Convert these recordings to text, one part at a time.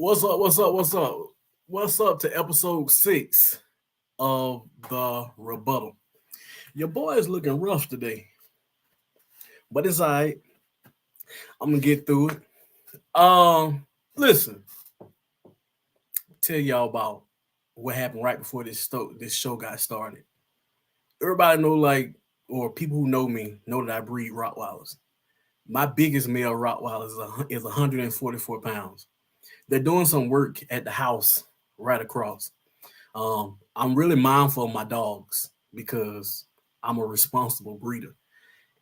What's up? What's up? What's up? What's up to episode 6 of the rebuttal? Your boy is looking rough today, but it's all right. I'm gonna get through it. Listen, tell y'all about what happened right before this show got started. Everybody know, or people who know me know that I breed Rottweilers. My biggest male Rottweiler is 144 pounds. They're doing some work at the house right across. I'm really mindful of my dogs because I'm a responsible breeder.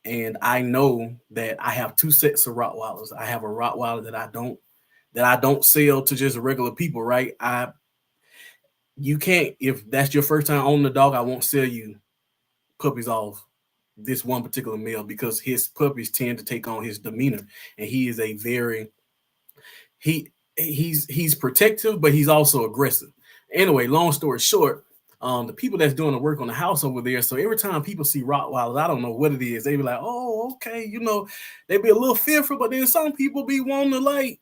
And I know that I have two sets of Rottweilers. I have a Rottweiler that I don't sell to just regular people, right? You can't, if that's your first time owning a dog, I won't sell you puppies off this one particular male because his puppies tend to take on his demeanor, and he is a very he's protective, but he's also aggressive. Anyway, long story short, the people that's doing the work on the house over there. So every time people see Rottweilers, I don't know what it is. They be like, "Oh, okay," they be a little fearful, but then some people be wanting to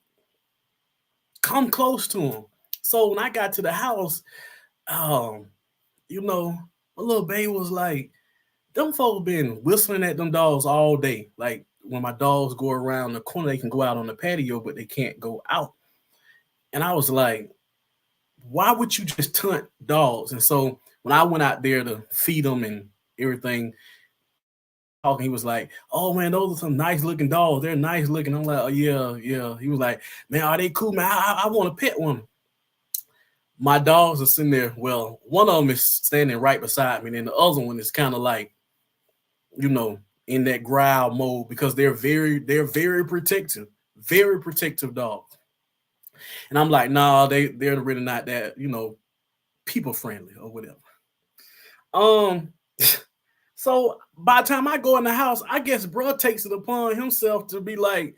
come close to them. So when I got to the house, um, my little baby was like, them folks been whistling at them dogs all day. Like when my dogs go around the corner, they can go out on the patio, but they can't go out. And I was like, why would you just tunt dogs? And so when I went out there to feed them and everything, talking, he was like, "Oh man, those are some nice looking dogs. They're nice looking." I'm like, "Oh yeah, yeah." He was like, "Man, are they cool, man? I want to pet one." My dogs are sitting there. Well, one of them is standing right beside me, and the other one is kind of like, you know, in that growl mode because they're very protective dogs. And I'm like, nah, they're really not that, people friendly or whatever. Um, so by the time I go in the house, I guess bro takes it upon himself to be like,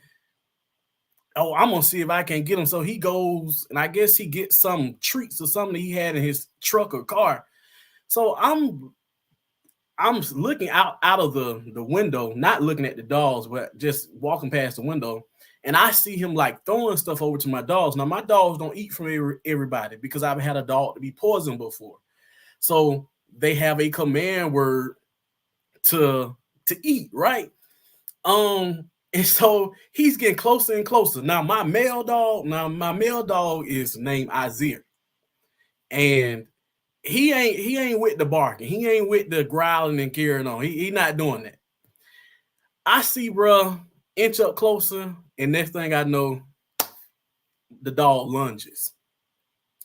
"Oh, I'm gonna see if I can get him." So he goes, and I guess he gets some treats or something that he had in his truck or car. So I'm looking out of the window, not looking at the dogs, but just walking past the window, and I see him like throwing stuff over to my dogs. Now my dogs don't eat from everybody because I've had a dog to be poisoned before, so they have a command word to eat, right? And so he's getting closer and closer. Now my male dog is named Isaiah, and he ain't with the barking. He ain't with the growling and carrying on. He not doing that. I see bro inch up closer, and next thing I know, the dog lunges.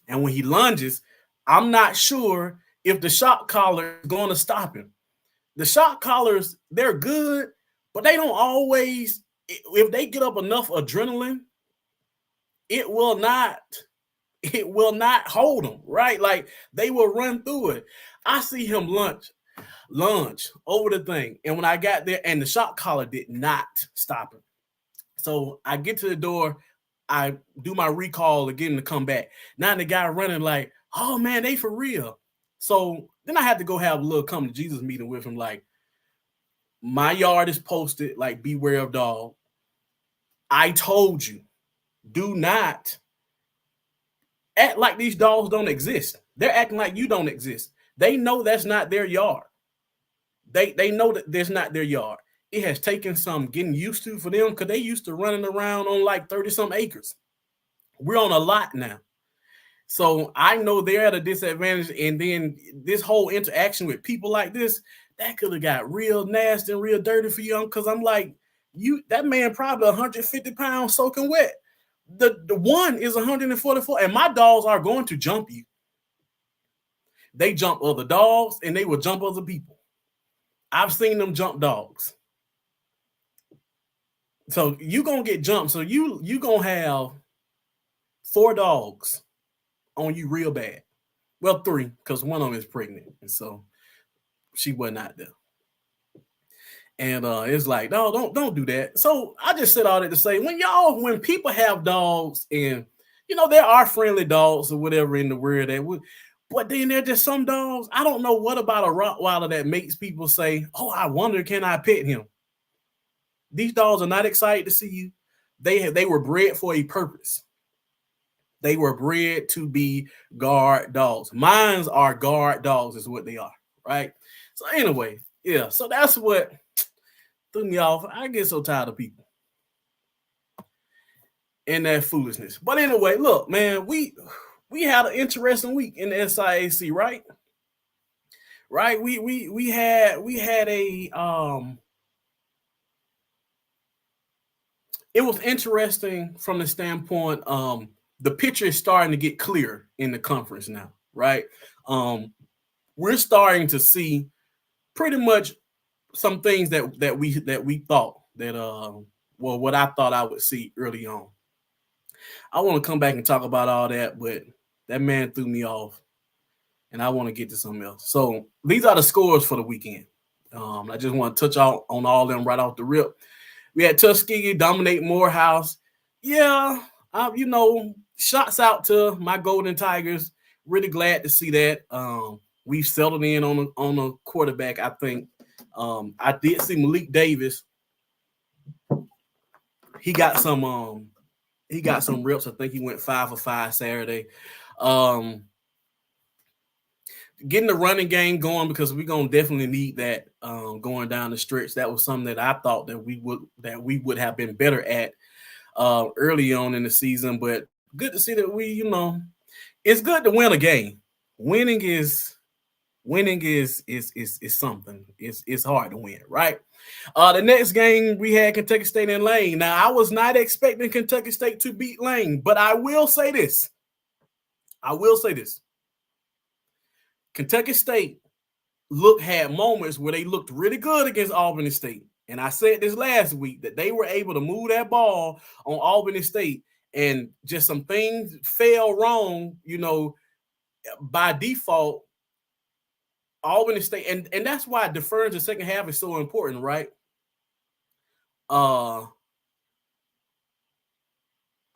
And when he lunges, I'm not sure if the shock collar is going to stop him. The shock collars, they're good, but they don't always, if they get up enough adrenaline, it will not hold them, right? Like they will run through it. I see him lunge over the thing. And when I got there, and the shock collar did not stop him. So I get to the door, I do my recall to get him to come back. Now the guy running like, "Oh man, they for real." So then I had to go have a little come to Jesus meeting with him. Like, my yard is posted, like, beware of dog. I told you, do not act like these dogs don't exist. They're acting like you don't exist. They know that's not their yard. They know that there's not their yard. It has taken some getting used to for them because they used to running around on like 30 some acres. We're on a lot now. So I know they're at a disadvantage. And then this whole interaction with people like this, that could have got real nasty and real dirty for you. Because I'm like, that man probably 150 pounds soaking wet. The one is 144, and my dogs are going to jump you. They jump other dogs, and they will jump other people. I've seen them jump dogs. So you gonna get jumped. So you gonna have 4 dogs on you real bad. Well, 3, because one of them is pregnant, and so she wasn't out there. And it's like, no, don't do that. So I just said all that to say, when people have dogs, and there are friendly dogs or whatever in the world that would, but then there are just some dogs. I don't know what about a Rottweiler that makes people say, "Oh, I wonder, can I pet him?" These dogs are not excited to see you. They were bred for a purpose. They were bred to be guard dogs. Mines are guard dogs, is what they are, right? So anyway, yeah. So that's what threw me off. I get so tired of people and that foolishness. But anyway, look, man, we had an interesting week in the SIAC, right? Right? We had a it was interesting from the standpoint the picture is starting to get clear in the conference now, right? We're starting to see pretty much some things that we thought that well, what I thought I would see early on. I want to come back and talk about all that, but that man threw me off, and I want to get to something else. So these are the scores for the weekend. I just want to touch on all of them right off the rip. We had Tuskegee dominate Morehouse. Yeah, shots out to my Golden Tigers. Really glad to see that. We've settled in on a quarterback. I think I did see Malik Davis. He got some reps. I think he went 5 for 5 Saturday. Getting the running game going, because we're gonna definitely need that going down the stretch. That was something that I thought that we would have been better at early on in the season. But good to see that it's good to win a game. Winning is something. It's hard to win, right? The next game we had Kentucky State and Lane. Now I was not expecting Kentucky State to beat Lane, but I will say this. Kentucky State had moments where they looked really good against Albany State. And I said this last week that they were able to move that ball on Albany State, and just some things fell wrong, by default. Albany State, and that's why deferring to the second half is so important, right? Are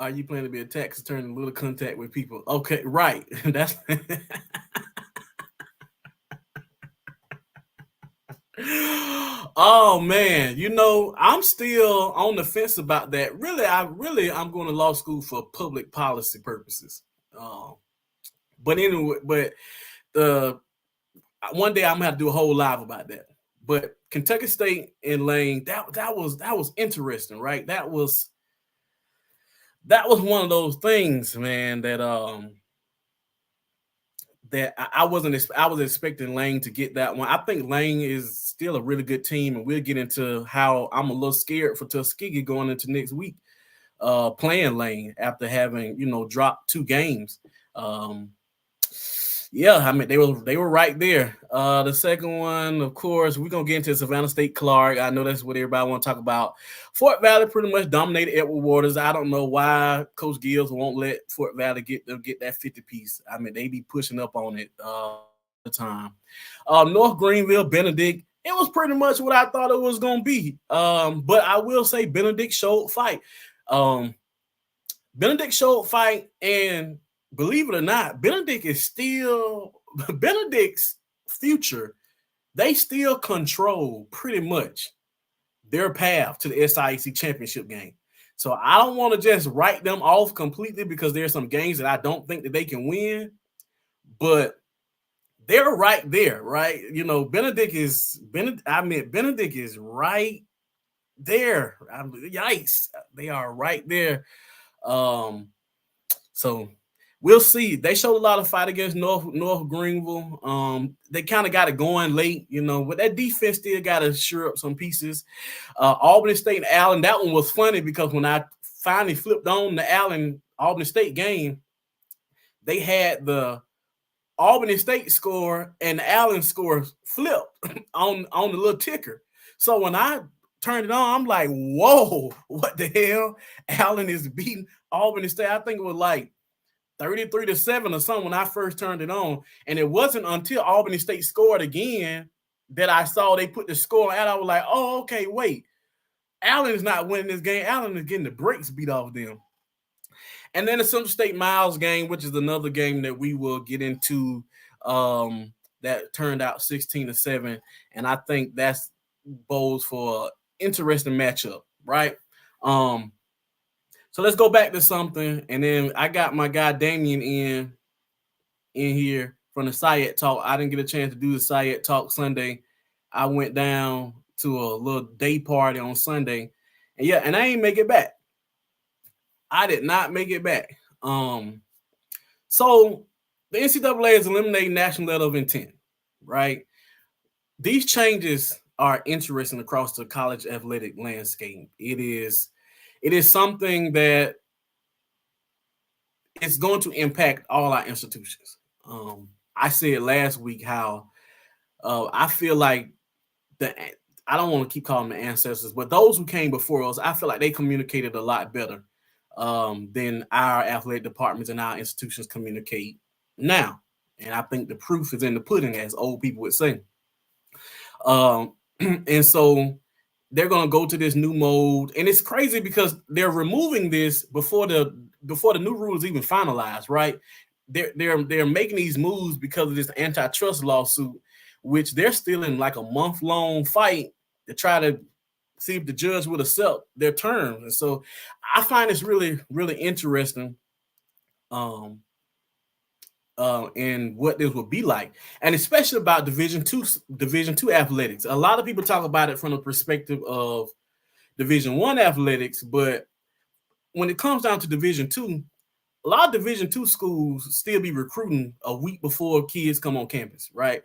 you planning to be attacked to turn a little contact with people? Okay, right. That's oh man, I'm still on the fence about that. I'm going to law school for public policy purposes. But anyway, one day I'm gonna have to do a whole live about that. But Kentucky State and Lane, that was interesting, right? That was one of those things, man, that I was expecting Lane to get that one. I think Lane is still a really good team, and we'll get into how I'm a little scared for Tuskegee going into next week, playing Lane after having dropped 2 games. Yeah, I mean they were right there. The second one, of course, we're gonna get into Savannah State Clark. I know that's what everybody want to talk about. Fort Valley pretty much dominated Edward Waters. I don't know why Coach Gills won't let Fort Valley get that 50 piece. I mean, they be pushing up on it all the time. North Greenville, Benedict. It was pretty much what I thought it was gonna be. But I will say Benedict showed fight. Benedict showed fight, and believe it or not, Benedict's future. They still control pretty much their path to the SIAC championship game. So I don't want to just write them off completely, because there's some games that I don't think that they can win, but they're right there, right? Benedict is right there. Yikes, they are right there. So we'll see. They showed a lot of fight against North Greenville. They kind of got it going late, but that defense still got to sure up some pieces. Albany State and Allen, that one was funny, because when I finally flipped on the Albany State game, they had the Albany State score and the Allen score flipped on the little ticker. So when I turned it on, I'm like, whoa, what the hell? Allen is beating Albany State. I think it was like 33-7 or something when I first turned it on. And it wasn't until Albany State scored again that I saw they put the score out. I was like, oh, okay, wait. Allen is not winning this game. Allen is getting the brakes beat off them. And then the Central State Miles game, which is another game that we will get into, that turned out 16-7. And I think that's bodes for an interesting matchup, right? So let's go back to something, and then I got my guy Damien in here from the SIAC talk. I didn't get a chance to do the SIAC talk Sunday. I went down to a little day party on Sunday, and yeah, and I ain't make it back. I did not make it back. So the NCAA is eliminating national letter of intent, right? These changes are interesting across the college athletic landscape. It is something that it's going to impact all our institutions. I said last week how I feel like I don't want to keep calling them the ancestors, but those who came before us, I feel like they communicated a lot better than our athletic departments and our institutions communicate now. And I think the proof is in the pudding, as old people would say. And so they're going to go to this new mode, and it's crazy because they're removing this before the new rules even finalized, right? They're making these moves because of this antitrust lawsuit, which they're still in like a month-long fight to try to see if the judge would accept their terms. And so I find this really, really interesting and what this will be like, and especially about Division II athletics. A lot of people talk about it from the perspective of Division I athletics, but when it comes down to Division II, a lot of Division II schools still be recruiting a week before kids come on campus, right?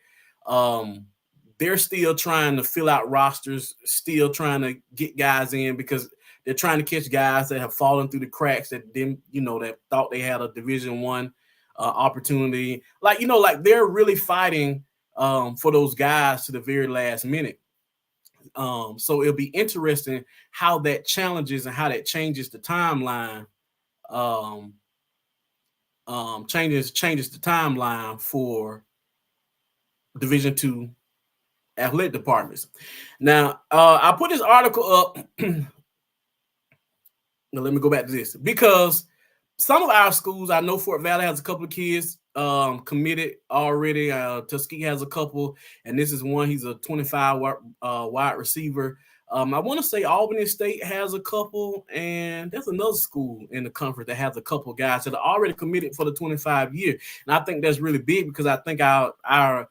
They're still trying to fill out rosters, still trying to get guys in because they're trying to catch guys that have fallen through the cracks that didn't, that thought they had a Division I opportunity. Like they're really fighting for those guys to the very last minute. So it'll be interesting how that challenges and how that changes the timeline. Changes the timeline for Division II athletic departments. Now, I put this article up. Now, let me go back to this because some of our schools, I know Fort Valley has a couple of kids committed already. Tuskegee has a couple, and this is one. He's a 25 wide receiver. I want to say Albany State has a couple, and there's another school in the conference that has a couple of guys that are already committed for the 25 year. And I think that's really big because I think our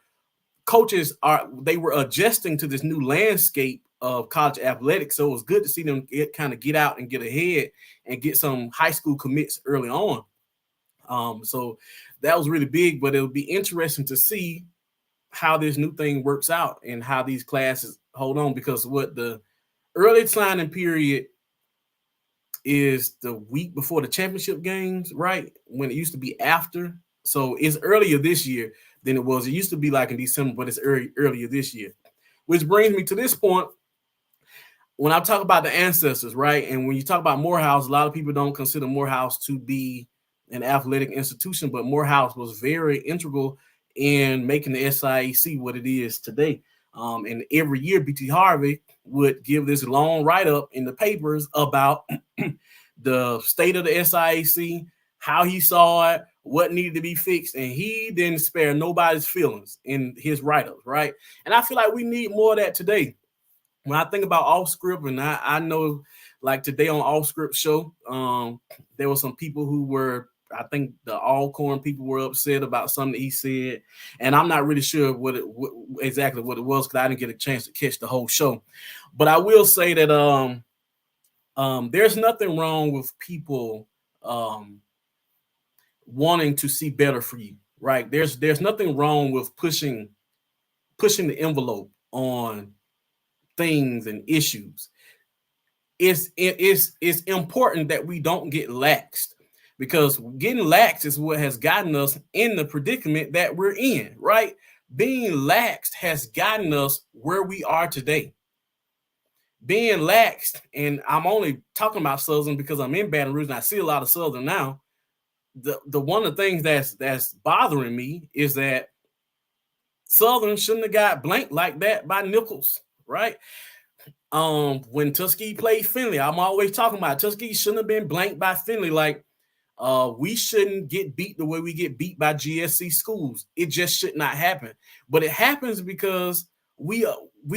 coaches they were adjusting to this new landscape of college athletics. So it was good to see them get out and get ahead and get some high school commits early on. So that was really big, but it'll be interesting to see how this new thing works out and how these classes hold on, because what the early signing period is the week before the championship games, right? When it used to be after. So it's earlier this year than it was. It used to be like in December, but it's earlier this year. Which brings me to this point. When I talk about the ancestors, right? And when you talk about Morehouse, a lot of people don't consider Morehouse to be an athletic institution, but Morehouse was very integral in making the SIAC what it is today. And every year, B.T. Harvey would give this long write-up in the papers about the state of the SIAC, how he saw it, what needed to be fixed, and he didn't spare nobody's feelings in his write-ups, right? And I feel like we need more of that today. When I think about Off Script, and I know like today on Off Script show, there were some people who were, I think the Alcorn people were upset about something that he said, and I'm not really sure exactly what it was because I didn't get a chance to catch the whole show. But I will say that there's nothing wrong with people wanting to see better for you, right? There's nothing wrong with pushing the envelope on things and issues. It's important that we don't get laxed, because getting lax is what has gotten us in the predicament that we're in, right? Being laxed has gotten us where we are today. Being laxed, and I'm only talking about Southern because I'm in Baton Rouge and I see a lot of Southern now. The one of the things that's bothering me is that Southern shouldn't have got blanked like that by Nichols, right? When Tuskegee played Finley, I'm always talking about Tuskegee shouldn't have been blanked by Finley. Like, we shouldn't get beat the way we get beat by GSC schools. It just should not happen. But it happens because we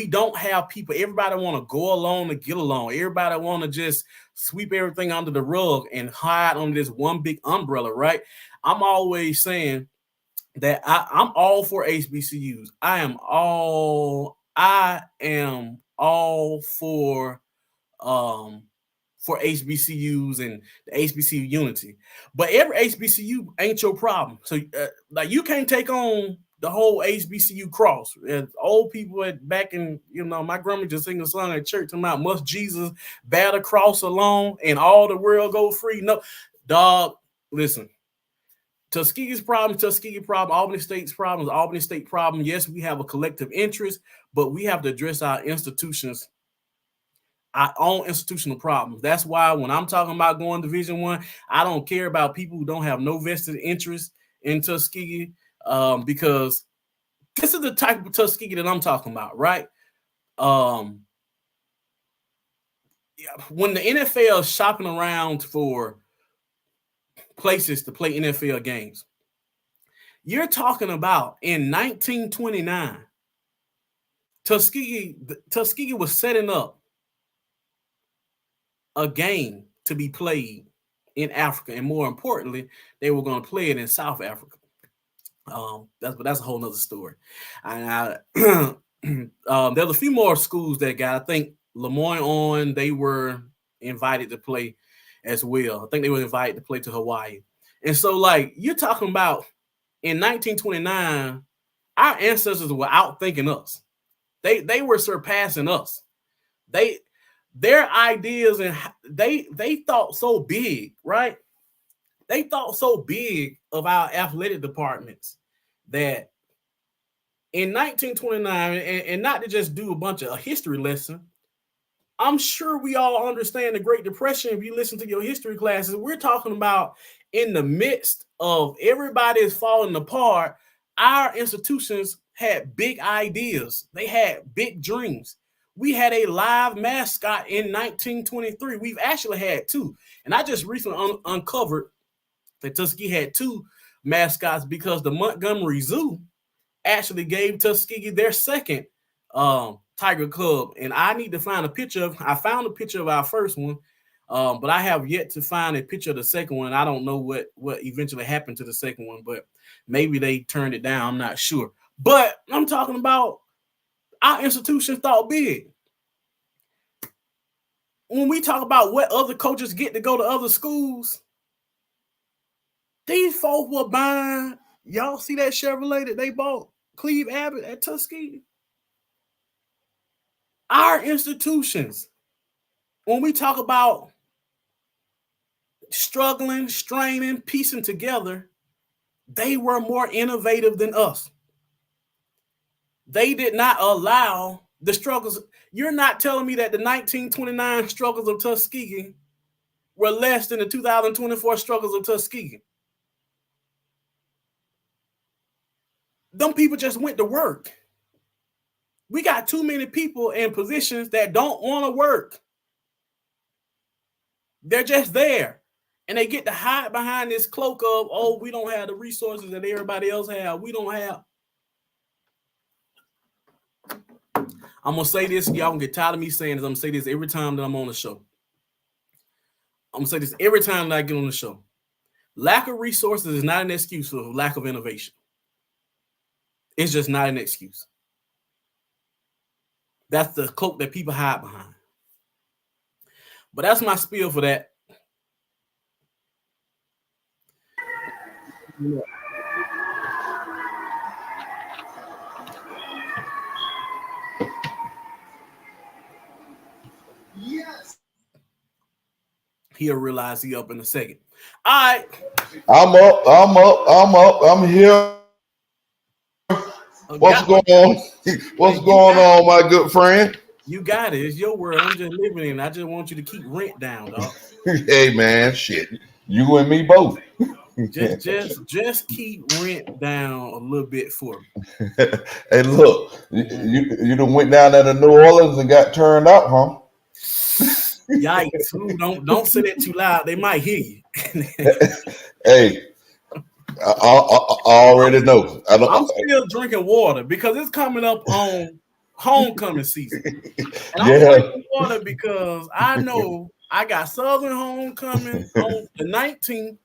don't have people. Everybody want to go along to get along. Everybody want to just sweep everything under the rug and hide under this one big umbrella, right? I'm always saying that I'm all for HBCUs. I am all for HBCUs and the HBCU unity. But every HBCU ain't your problem. So like you can't take on the whole HBCU cross. Old people back in, my grandma just sing a song at church about must Jesus bear the cross alone and all the world go free. No, dog, listen. Tuskegee's problem, Albany State's problem, Albany State problem. Yes, we have a collective interest, but we have to address our institutions, our own institutional problems. That's why when I'm talking about going Division I, I don't care about people who don't have no vested interest in Tuskegee, because this is the type of Tuskegee that I'm talking about, right? When the NFL is shopping around for places to play NFL games, you're talking about in 1929, Tuskegee was setting up a game to be played in Africa, and more importantly, they were going to play it in South Africa. That's a whole nother story. And there's a few more schools that got, I think Lemoyne they were invited to play as well. I think they were invited to play to Hawaii. And so, like, you're talking about in 1929, our ancestors were outthinking us. They were surpassing us. Their ideas, and they thought so big, right? They thought so big of our athletic departments that in 1929, and not to just do a bunch of history lesson, I'm sure we all understand the Great Depression. If you listen to your history classes, we're talking about in the midst of everybody is falling apart, our institutions had big ideas. They had big dreams. We had a live mascot in 1923. We've actually had two. And I just recently uncovered that Tuskegee had two mascots because the Montgomery Zoo actually gave Tuskegee their second Tiger Cub. And I need to find a picture I found a picture of our first one, but I have yet to find a picture of the second one. I don't know what eventually happened to the second one, but maybe they turned it down. I'm not sure. But I'm talking about our institution thought big. When we talk about what other coaches get to go to other schools, these folks were buying. Y'all see that Chevrolet that they bought Cleve Abbott at Tuskegee? Our institutions, when we talk about struggling, straining, piecing together, they were more innovative than us. They did not allow the struggles. You're not telling me that the 1929 struggles of Tuskegee were less than the 2024 struggles of Tuskegee. Them people just went to work. We got too many people in positions that don't want to work. They're just there. And they get to hide behind this cloak of, oh, we don't have the resources that everybody else have. We don't have. I'm going to say this. Y'all can get tired of me saying this. I'm going to say this every time that I'm on the show. I'm going to say this every time that I get on the show. Lack of resources is not an excuse for lack of innovation. It's just not an excuse. That's the cloak that people hide behind. But that's my spiel for that. Yes. He'll realize he up in a second. All right. I'm up. I'm here. What's going on? What's going on, my good friend? You got it. It's your world. I'm just living in it. I just want you to keep rent down, dog. Hey, man, shit. You and me both. just keep rent down a little bit for me. Hey, look, you done went down there to New Orleans and got turned up, huh? Yikes! Ooh, don't say that too loud. They might hear you. Hey, I already know. I'm still drinking water because it's coming up on homecoming season. And I'm drinking water because I know I got Southern homecoming on the 19th.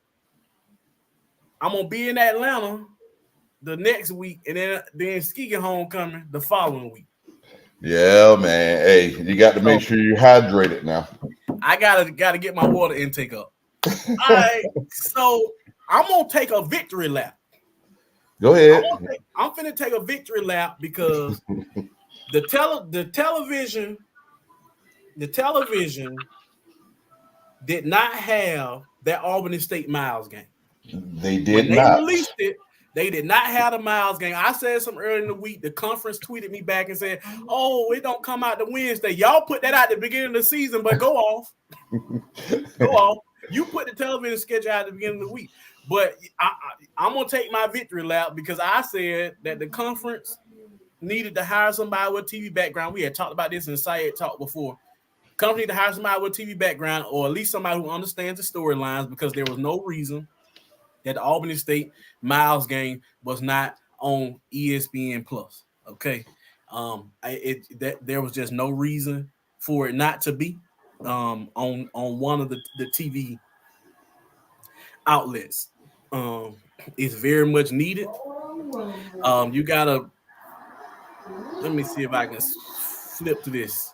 I'm gonna be in Atlanta the next week, and then Tuskegee homecoming the following week. Yeah, man. Hey, you got to make sure you're hydrated now. I gotta get my water intake up. All right, so I'm gonna take a victory lap. Go ahead. I'm finna take a victory lap because the television did not have that Albany State Miles game. They did when not. They released it. They did not have the Miles game. I said some earlier in the week. The conference tweeted me back and said, "Oh, it don't come out the Wednesday. Y'all put that out at the beginning of the season, but go off. Go off. You put the television schedule out at the beginning of the week." But I'm going to take my victory lap because I said that the conference needed to hire somebody with a TV background. We had talked about this in the SIAC talk before. Company needed to hire somebody with a TV background or at least somebody who understands the storylines because there was no reason that the Albany State Miles game was not on ESPN Plus. Okay. There was just no reason for it not to be on one of the TV outlets. It's very much needed. You gotta let me see if I can flip to this.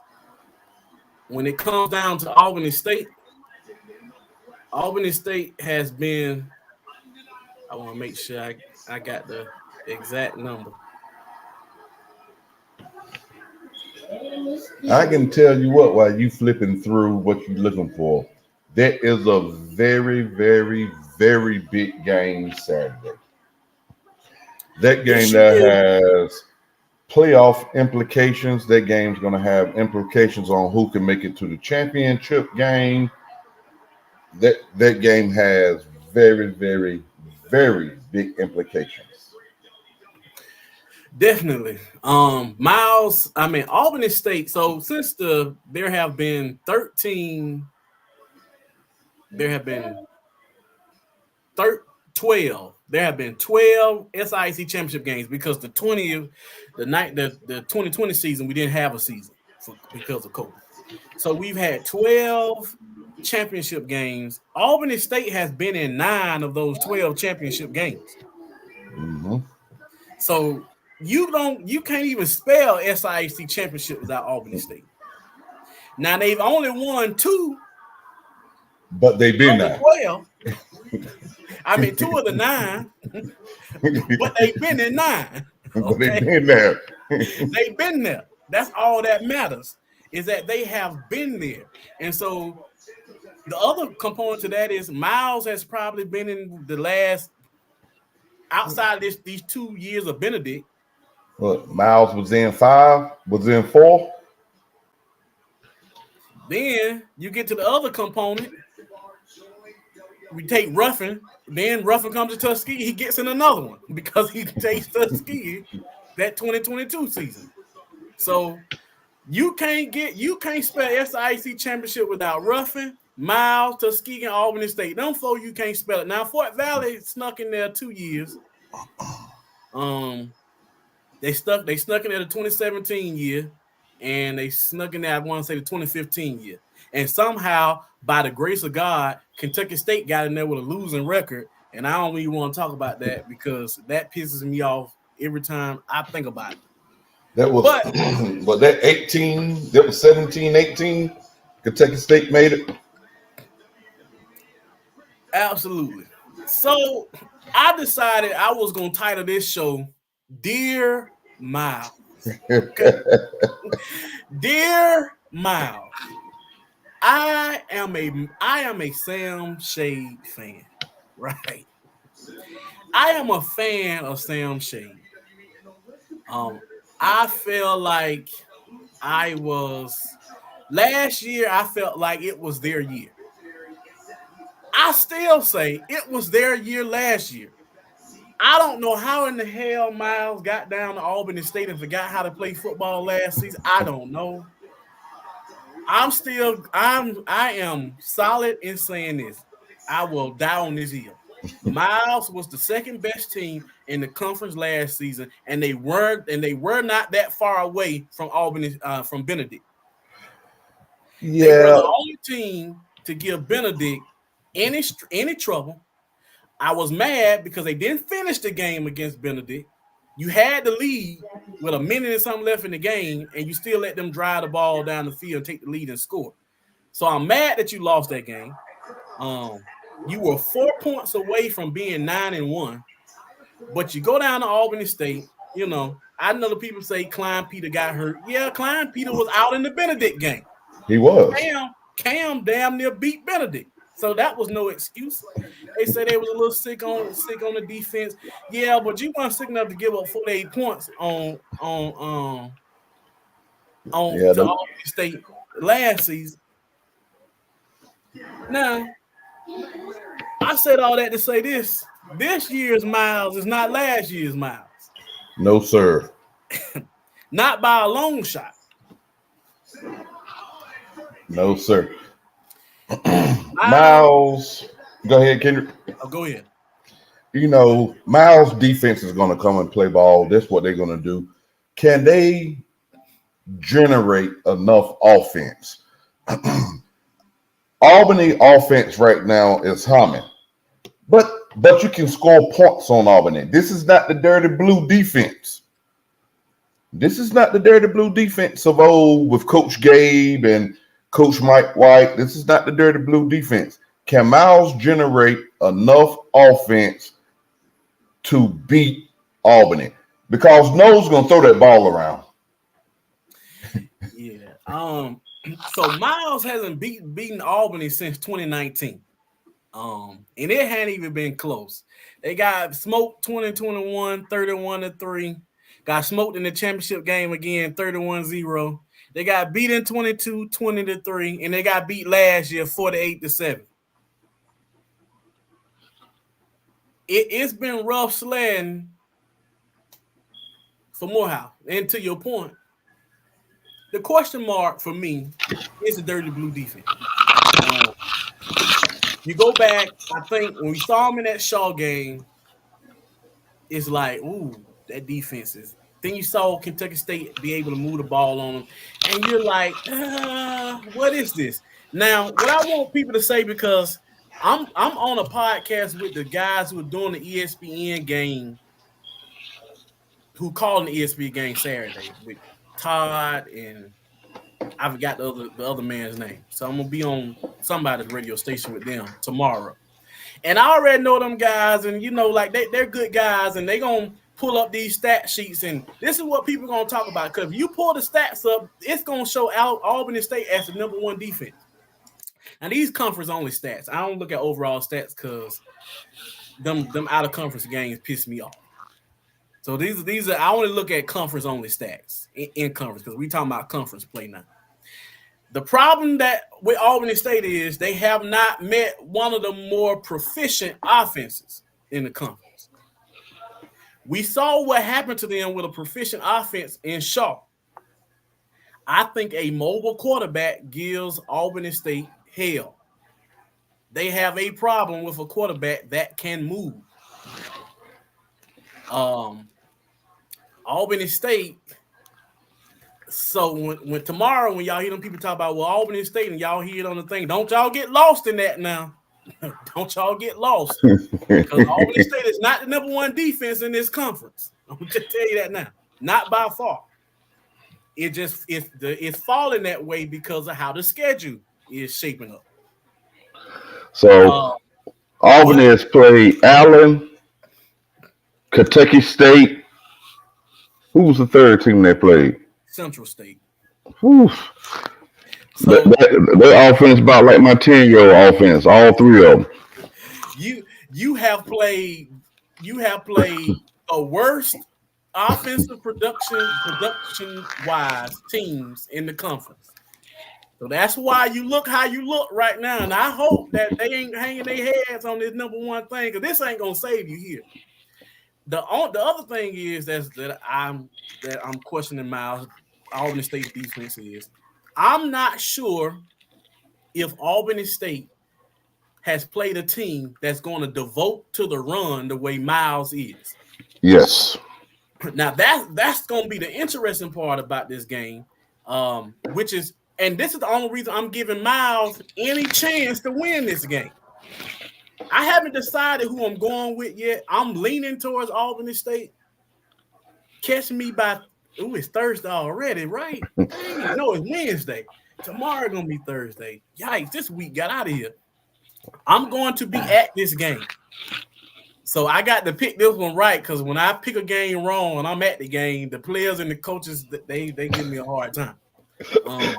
When it comes down to Albany State has been, I want to make sure I got the exact number. I can tell you what, while you flipping through what you're looking for, there is a very, very, very big game Saturday. That game that has playoff implications. That game's going to have implications on who can make it to the championship game. That game has very, very, very big implications. Definitely. Miles, Albany State. So since there have been 12 SIAC championship games because the 2020 season we didn't have a season because of COVID. So we've had 12 championship games. Albany State has been in 9 of those 12 championship games. Mm-hmm. So you can't even spell SIAC championship without Albany State. Now they've only won 2, but they've been there. 12. 2 of the 9, but they've been in 9. Okay? But they've been there. They've been there. That's all that matters, is that they have been there. And so the other component to that is Miles has probably been in the last, outside of these 2 years of Benedict. Look, Miles was in 5, was in 4. Then you get to the other component. We take Ruffin, then Ruffin comes to Tuskegee, he gets in another one because he takes Tuskegee that 2022 season. So you can't spell SIAC championship without Ruffin, Miles, Tuskegee, and Albany State. Them 4 you can't spell it. Now Fort Valley snuck in there 2 years. They snuck in there the 2017 year, and they snuck in there, I want to say, the 2015 year. And somehow, by the grace of God, Kentucky State got in there with a losing record. And I don't even want to talk about that because that pisses me off every time I think about it. That was, but that 18, that was 17, 18. Kentucky State made it. Absolutely. So I decided I was going to title this show, Dear Miles. Okay? Dear Miles. I am a Sam Shade fan, right? I am a fan of Sam Shade. I feel like last year I felt like it was their year. I still say it was their year last year. I don't know how in the hell Miles got down to Albany State and forgot how to play football last season. I don't know. I am solid in saying this. I will die on this hill. Miles was the second best team in the conference last season, and they were not that far away from Albany, from Benedict. They were Yeah, the only team to give Benedict any trouble. I was mad because they didn't finish the game against Benedict. You had the lead with a minute and something left in the game, and you still let them drive the ball down the field and take the lead and score. So I'm mad that you lost that game. You were 4 points away from being 9-1, but you go down to Albany State. You know, I know the people say Klein Peter got hurt. Yeah, Klein Peter was out in the Benedict game. he was. Cam damn near beat Benedict. So that was no excuse. They said they was a little sick on the defense. Yeah, but you weren't sick enough to give up 48 points on to Albany State last season. Now, I said all that to say this. This year's Miles is not last year's Miles. No, sir. Not by a long shot. No, sir. Miles, go ahead, Kendrick. Oh, go ahead. You know, Miles' defense is going to come and play ball. That's what they're going to do. Can they generate enough offense? Albany offense right now is humming, but you can score points on Albany. This is not the dirty blue defense. This is not the dirty blue defense of old with Coach Gabe and Coach Mike White. This is not the dirty blue defense. Can Miles generate enough offense to beat Albany? Because Noah's going to throw that ball around. Yeah. So Miles hasn't beaten Albany since 2019. And it hadn't even been close. They got smoked 2021, 31-3. Got smoked in the championship game again, 31-0. They got beat in 22, 20-3, and they got beat last year, 48-7. It's been rough sledding for Morehouse. And to your point, the question mark for me is the dirty blue defense. You go back, I think when we saw them in that Shaw game, it's like, ooh, that defense is. Then you saw Kentucky State be able to move the ball on them, and you're like, what is this? Now, what I want people to say, because I'm on a podcast with the guys who are doing the ESPN game, who called the ESPN game Saturday with Todd and I forgot the other man's name. So I'm gonna be on somebody's radio station with them tomorrow. And I already know them guys, and you know, like they're good guys, and they gonna pull up these stat sheets, and this is what people are gonna talk about. Because if you pull the stats up, it's gonna show Albany State as the number one defense. Now these conference only stats. I don't look at overall stats because them out of conference games piss me off. So these are I only look at conference only stats in conference because we talking about conference play now. The problem that with Albany State is they have not met one of the more proficient offenses in the conference. We saw what happened to them with a proficient offense in Shaw. I think a mobile quarterback gives Albany State hell. They have a problem with a quarterback that can move. Albany State. So when tomorrow, when y'all hear them people talk about Albany State and y'all hear it on the thing, don't y'all get lost in that now. Don't y'all get lost. Because Albany State is not the number one defense in this conference. I'm gonna just tell you that now. Not by far. It's falling that way because of how the schedule is shaping up. So Albany has played Allen, Kentucky State. Who was the third team they played? Central State. So their offense about like my 10-year-old offense, all three of them. You have played the worst offensive production wise teams in the conference. So that's why you look how you look right now. And I hope that they ain't hanging their heads on this number one thing, because this ain't gonna save you here. The other thing is that I'm questioning Miles Albany State's defense is I'm not sure if Albany State has played a team that's going to devote to the run the way Miles is. Yes. Now that's going to be the interesting part about this game, which is, and this is the only reason I'm giving Miles any chance to win this game. I haven't decided who I'm going with yet. I'm leaning towards Albany State. Catch me by, it's Thursday already, right? Dang, no, it's Wednesday. Tomorrow going to be Thursday. Yikes, this week got out of here. I'm going to be at this game. So I got to pick this one right, because when I pick a game wrong and I'm at the game, the players and the coaches, they give me a hard time. I'm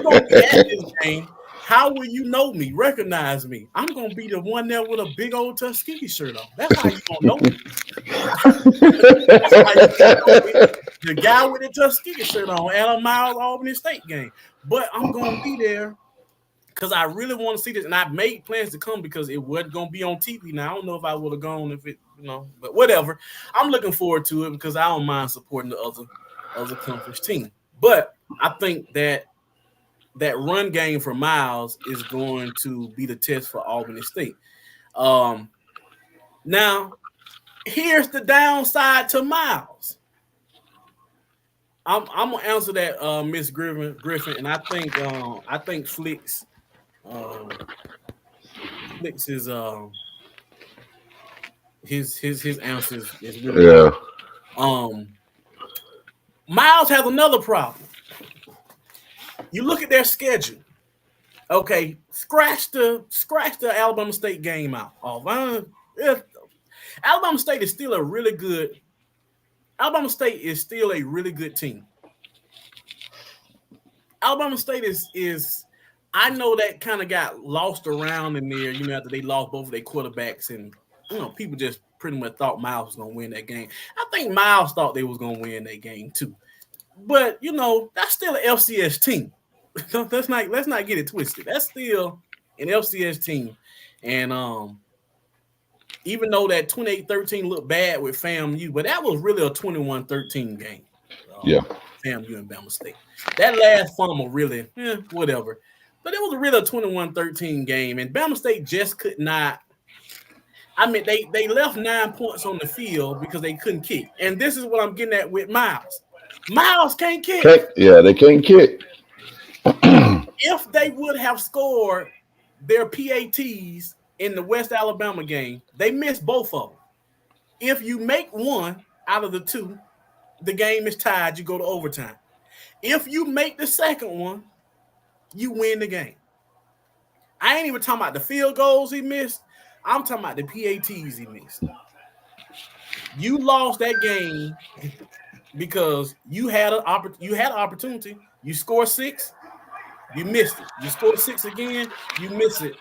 going to be at this game. How will you know me, recognize me? I'm going to be the one there with a big old Tuskegee shirt on. That's how you going to know me. The guy with the Tuskegee shirt on at a Miles Albany State game. But I'm going to be there because I really want to see this. And I made plans to come because it wasn't going to be on TV. Now, I don't know if I would have gone if it, but whatever. I'm looking forward to it because I don't mind supporting the other conference team. But I think that run game for Miles is going to be the test for Albany State. Now, here's the downside to Miles. I'm gonna answer that, Miss Griffin, and I think Flicks is his answer is really good. Miles has another problem. You look at their schedule. Okay, scratch the Alabama State game out. Alabama State is still a really good. Alabama State is still a really good team. Alabama State is. I know that kind of got lost around in there. After they lost both of their quarterbacks, and people just pretty much thought Miles was gonna win that game. I think Miles thought they was gonna win that game too. But that's still an FCS team. let's not get it twisted. That's still an FCS team, and even though that 28-13 looked bad with FAMU, but that was really a 21-13 game. FAMU and Bama State. That last fumble really, whatever. But it was really a 21-13 game, and Bama State just could not. I mean, they left 9 points on the field because they couldn't kick, and this is what I'm getting at with Miles. Miles can't kick. They can't kick. If they would have scored their PATs in the West Alabama game, they missed both of them. If you make one out of the two, the game is tied. You go to overtime. If you make the second one, you win the game. I ain't even talking about the field goals he missed. I'm talking about the PATs he missed. You lost that game because you had an opportunity. You score 6, you missed it. You score 6 again, you miss it.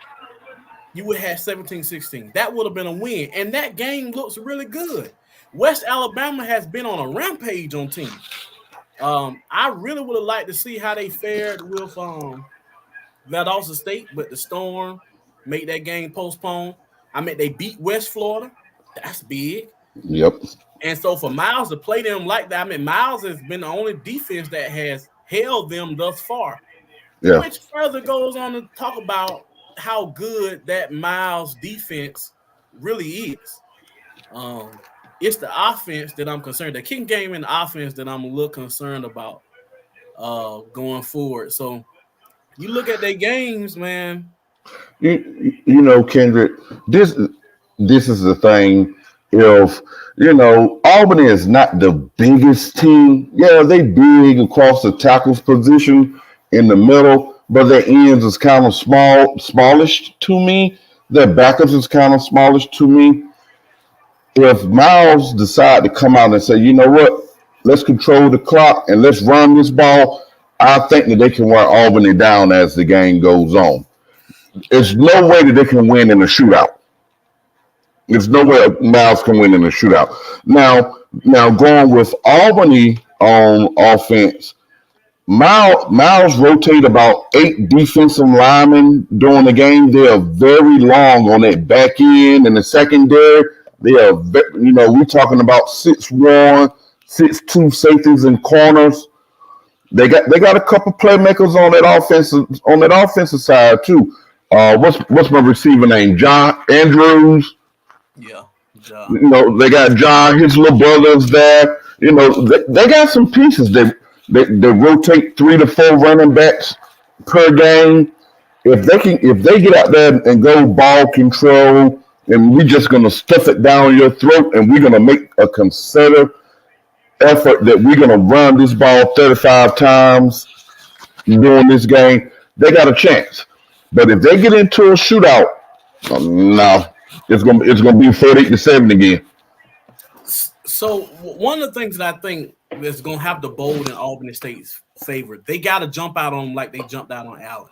You would have 17-16. That would have been a win. And that game looks really good. West Alabama has been on a rampage on teams. I really would have liked to see how they fared with Valdosta State, but the storm made that game postpone. I mean, they beat West Florida. That's big. Yep. And so for Miles to play them like that, I mean, Miles has been the only defense that has held them thus far. Yeah. Which further goes on to talk about how good that Miles defense really is. It's the offense that I'm concerned. The kicking game and the offense that I'm a little concerned about going forward. So you look at their games, man. Kendrick, this is the thing. If Albany is not the biggest team, they big across the tackles position in the middle, but their ends is kind of smallish to me. Their backups is kind of smallish to me. If Miles decide to come out and say, you know what, let's control the clock and let's run this ball, I think that they can wear Albany down as the game goes on. There's no way that they can win in a shootout. There's no way Miles can win in a shootout. Now going with Albany on offense, Miles rotate about 8 defensive linemen during the game. They are very long on that back end and the secondary. They are, we're talking about 6'1", 6'2" safeties and corners. They got a couple playmakers on that offensive side too. What's my receiver name? John Andrews. Yeah, You know, they got John, his little brother's there. You know, they got some pieces. They rotate 3 to 4 running backs per game. If they get out there and go ball control, and we're just gonna stuff it down your throat, and we're gonna make a concerted effort that we're gonna run this ball 35 times during this game, they got a chance. But if they get into a shootout, no, it's gonna be 48-7 again. So one of the things that I think is going to have the bold in Albany State's favor, they got to jump out on them like they jumped out on Allen.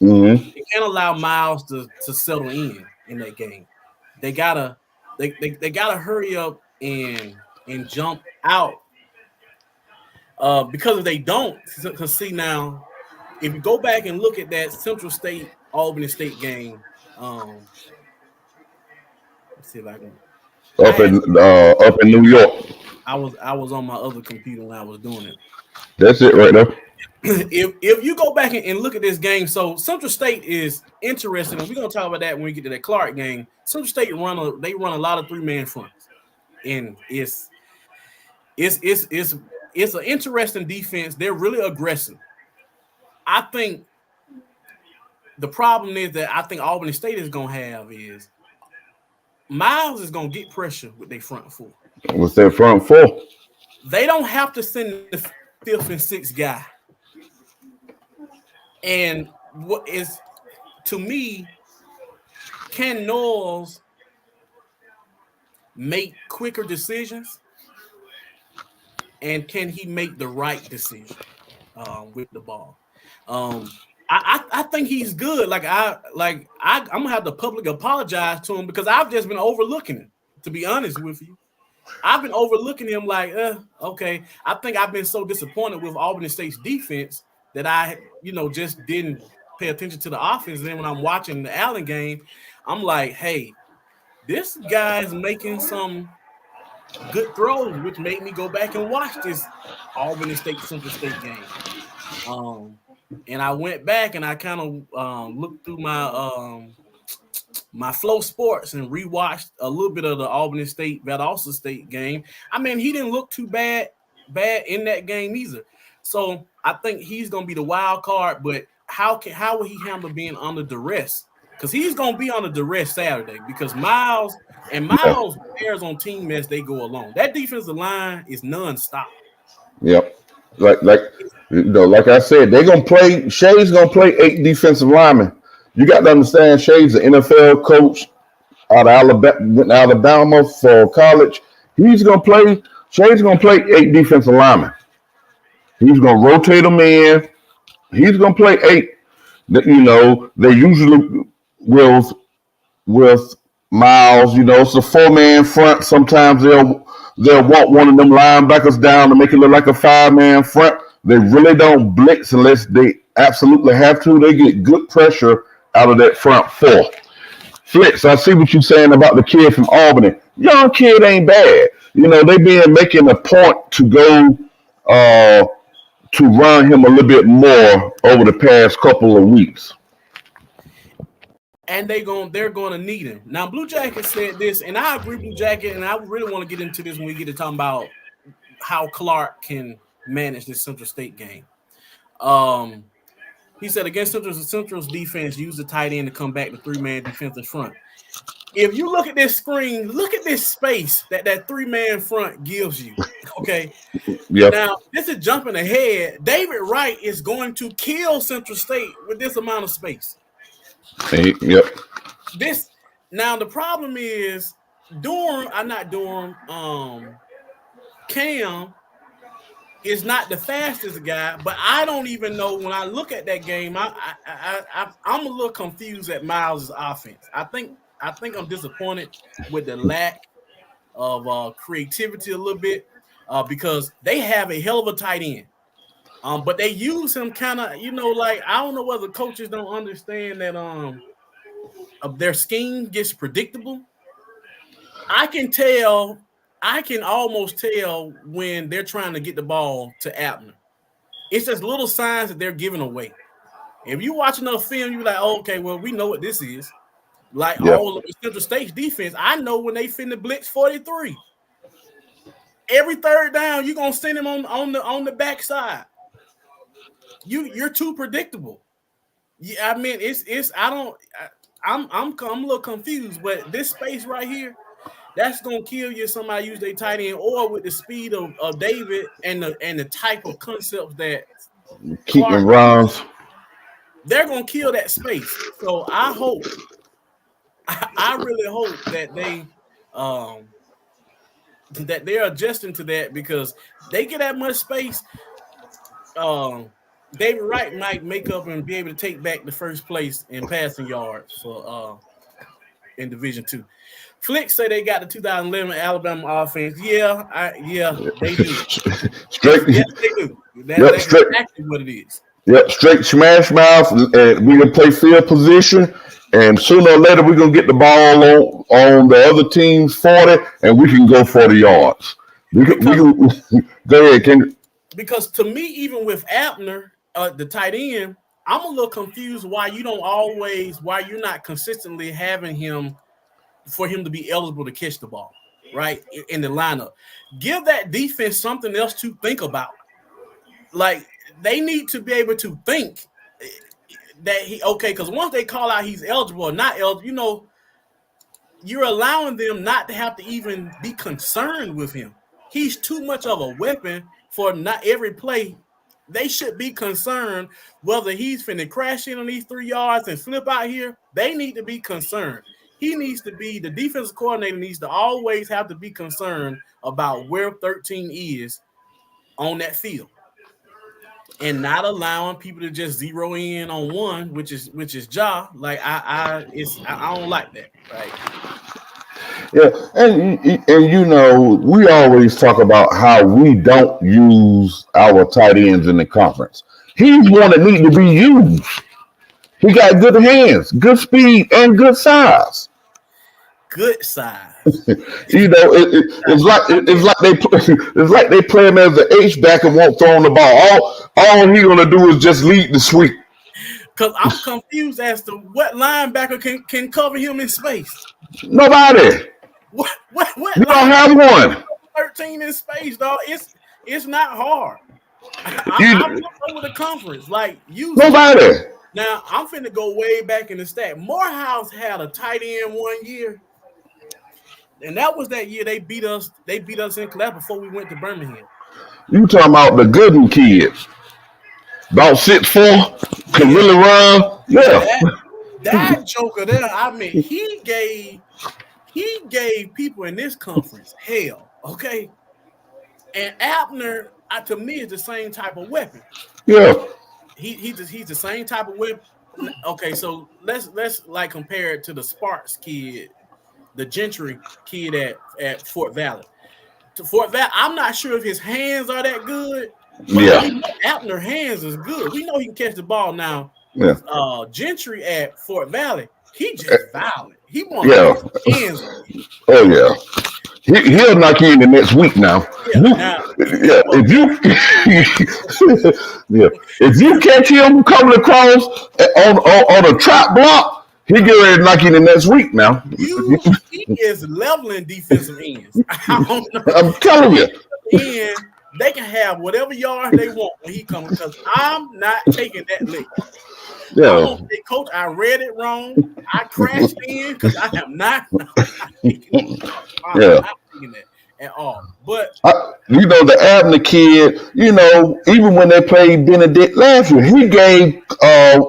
Mm-hmm. They can't allow Miles to settle in that game. They gotta hurry up and jump out. Because if they don't, because see now, if you go back and look at that Central State Albany State game, let's see if I can. Up in New York. I was on my other computer when I was doing it. That's it right there. If you go back and look at this game, so Central State is interesting, and we're gonna talk about that when we get to that Clark game. Central State run a lot of 3-man fronts, and it's an interesting defense. They're really aggressive. I think the problem is that I think Albany State is gonna have is Miles is gonna get pressure with their front four. What's that front four? They don't have to send the 5th and 6th guy. And what is, to me, can Knowles make quicker decisions? And can he make the right decision with the ball? I think he's good. I'm gonna have to publicly apologize to him because I've just been overlooking him. To be honest with you, I've been overlooking him. Okay. I think I've been so disappointed with Albany State's defense that I, just didn't pay attention to the offense. And then when I'm watching the Allen game, I'm like, hey, this guy's making some good throws, which made me go back and watch this Albany State Central State game. And I went back and I kind of looked through my Flow Sports and rewatched a little bit of the Albany State Valdosta State game. I mean, he didn't look too bad in that game either. So I think he's gonna be the wild card. But how will he handle being under duress? Because he's gonna be under duress Saturday because Miles bears on team as they go along. That defensive line is nonstop. Yep. Like I said, they're gonna play. Shay's gonna play 8 defensive linemen. You got to understand, Shay's an NFL coach out of Alabama for college. Shay's gonna play 8 defensive linemen. He's gonna rotate them in. He's gonna play 8. They usually with Miles. It's a 4-man front. Sometimes they'll want one of them linebackers down to make it look like a 5-man front. They really don't blitz unless they absolutely have to. They get good pressure out of that front 4. Fritz, I see what you're saying about the kid from Albany. Young kid ain't bad. They been making a point to go to run him a little bit more over the past couple of weeks. And they're going to need him. Now, Blue Jacket said this, and I agree, Blue Jacket, and I really want to get into this when we get to talking about how Clark can manage this Central State game. He said against Central's defense, use the tight end to come back to 3-man defense in front. If you look at this screen, look at this space that 3-man front gives you. Okay. Yep. Now, this is jumping ahead. David Wright is going to kill Central State with this amount of space. Yep. Now the problem is Cam is not the fastest guy, but I don't even know when I look at that game. I'm a little confused at Miles' offense. I think I'm disappointed with the lack of creativity a little bit because they have a hell of a tight end. But they use him kind of, I don't know whether coaches don't understand that their scheme gets predictable. I can almost tell when they're trying to get the ball to Abner. It's just little signs that they're giving away. If you watch enough film, you're like, oh, okay, well, we know what this is. Like Yeah. all of the Central State's defense, I know when they finna blitz 43. Every third down, you're gonna send him on the backside. You're too predictable. Yeah, I mean, I'm a little confused, but this space right here, that's gonna kill you if somebody use their tight end or with the speed of David and the type of concepts that Keeping Clark, runs. they're gonna kill that space. So I really hope that they're adjusting to that because they get that much space. David Wright might make up and be able to take back the first place in passing yards for in Division II. Flick say they got the 2011 Alabama offense. Yeah, they do. Straight. Yes, they do. That's Straight. exactly what it is. Yep, straight smash mouth. And we can play field position, and sooner or later we're gonna get the ball on the other team's 40, and we can go 40 yards. We can go ahead, Kendrick. Because to me, even with Abner, the tight end, I'm a little confused why you're not consistently having him for him to be eligible to catch the ball, right? In the lineup. Give that defense something else to think about. Like, they need to be able to think that because once they call out he's eligible or not eligible, you're allowing them not to have to even be concerned with him. He's too much of a weapon for not every play. They should be concerned whether he's finna crash in on these 3 yards and flip out here. They need to be concerned. He needs to be, the defensive coordinator needs to always have to be concerned about where 13 is on that field and not allowing people to just zero in on one, which is Ja. Like I don't like that, right? Yeah, and we always talk about how we don't use our tight ends in the conference. He's one that needs to be used. He got good hands, good speed, and good size. Good size. It's like they play him as an H back and won't throw on the ball. All he's gonna do is just lead the sweep. Because I'm confused as to what linebacker can cover him in space. Nobody. What you don't have one. 13 in space, dog. It's not hard. I'm over the conference. Like, nobody. Now, I'm finna go way back in the stat. Morehouse had a tight end 1 year. And that was that year they beat us in class before we went to Birmingham. You talking about the Gooden kids. About 6'4", can really run. Yeah. That joker there, I mean, he gave people in this conference hell, okay? And Abner, to me, is the same type of weapon. Yeah. He's the same type of weapon. Okay, so let's like compare it to the Sparks kid, the Gentry kid at Fort Valley. To Fort Valley, I'm not sure if his hands are that good. Yeah. Abner hands is good. We know he can catch the ball now. Yeah. Gentry at Fort Valley, he just violent. He wants hands. Oh yeah. He'll knock you in the next week now. If you catch him coming across on a trap block, he get ready to knock you in the next week now. He is leveling defensive ends. I'm telling you. And they can have whatever yard they want when he comes because I'm not taking that lick. Yeah. Coach, I read it wrong. I crashed in because I am not. I'm not taking that at all. But the Abner kid, even when they played Benedict last year, he gave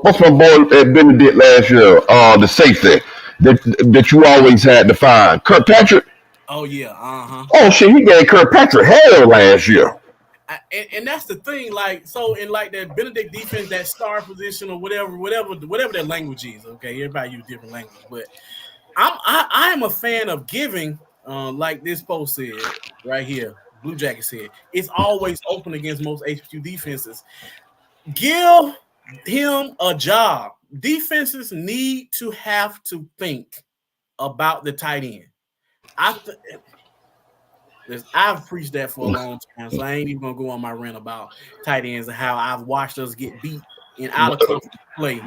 what's my boy at Benedict last year, the safety that you always had to find, Kirkpatrick. Oh yeah, Oh shit, he gave Kirkpatrick hell last year. And that's the thing, like, so in like that Benedict defense, that star position or whatever their language is. Okay, everybody use different language, but I am a fan of giving, like this post said right here, Blue Jacket said, it's always open against most HBCU defenses. Give him a job. Defenses need to have to think about the tight end. I've preached that for a long time, so I ain't even gonna go on my rant about tight ends and how I've watched us get beat in out of conference play.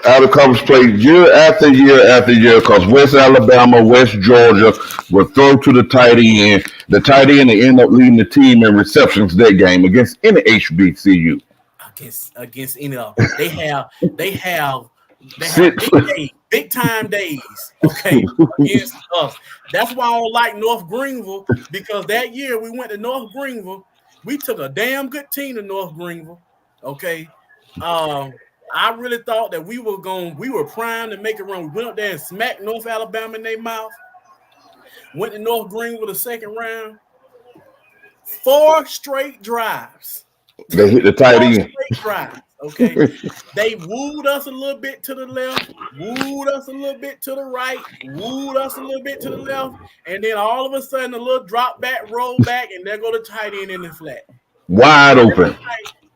Out of conference play year after year after year because West Alabama, West Georgia would throw to the tight end. The tight end would end up leading the team in receptions that game against any HBCU. Against any of they have Six. big time days, okay, against us. That's why I don't like North Greenville, because that year we went to North Greenville, we took a damn good team to North Greenville, okay. I really thought that we were primed to make a run. We went up there and smacked North Alabama in their mouth. Went to North Greenville the second round. 4 straight drives. They hit the tight end. Drives, okay. They wooed us a little bit to the left, wooed us a little bit to the right, wooed us a little bit to the left, and then all of a sudden a little drop back, roll back, and there go the tight end in the flat. Wide open.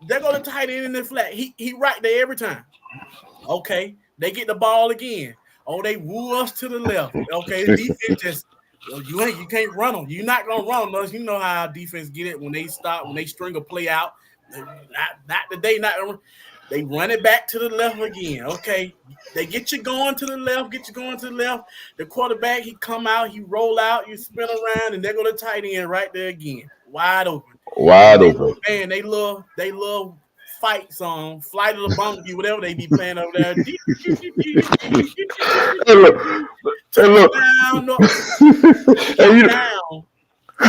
There go the tight end in the flat. He right there every time. Okay. They get the ball again. Oh, they woo us to the left. Okay. The defense just you can't run them. You're not gonna run them. You know how our defense get it when they string a play out. Not today, they run it back to the left again. Okay. They get you going to the left, The quarterback, he come out, he roll out, you spin around, and there go the tight end right there again. Wide open. Man, they love fight song, Flight of the Bumblebee, whatever they be playing over there. Down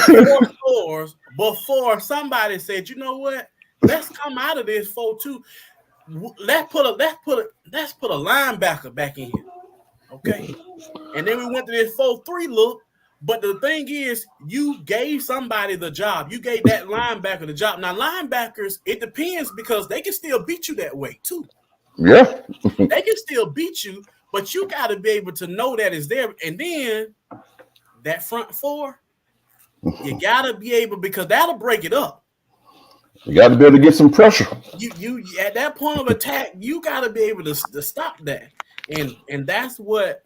4 scores before somebody said, you know what? Let's come out of this 4-2. Let's put a linebacker back in here. Okay. And then we went to this 4-3 look. But the thing is, you gave somebody the job. You gave that linebacker the job. Now, linebackers, it depends because they can still beat you that way, too. Yeah. They can still beat you, but you got to be able to know that it's there. And then that front 4, you got to be able, because that'll break it up. You got to be able to get some pressure. You at that point of attack, you got to be able to stop that. And that's what.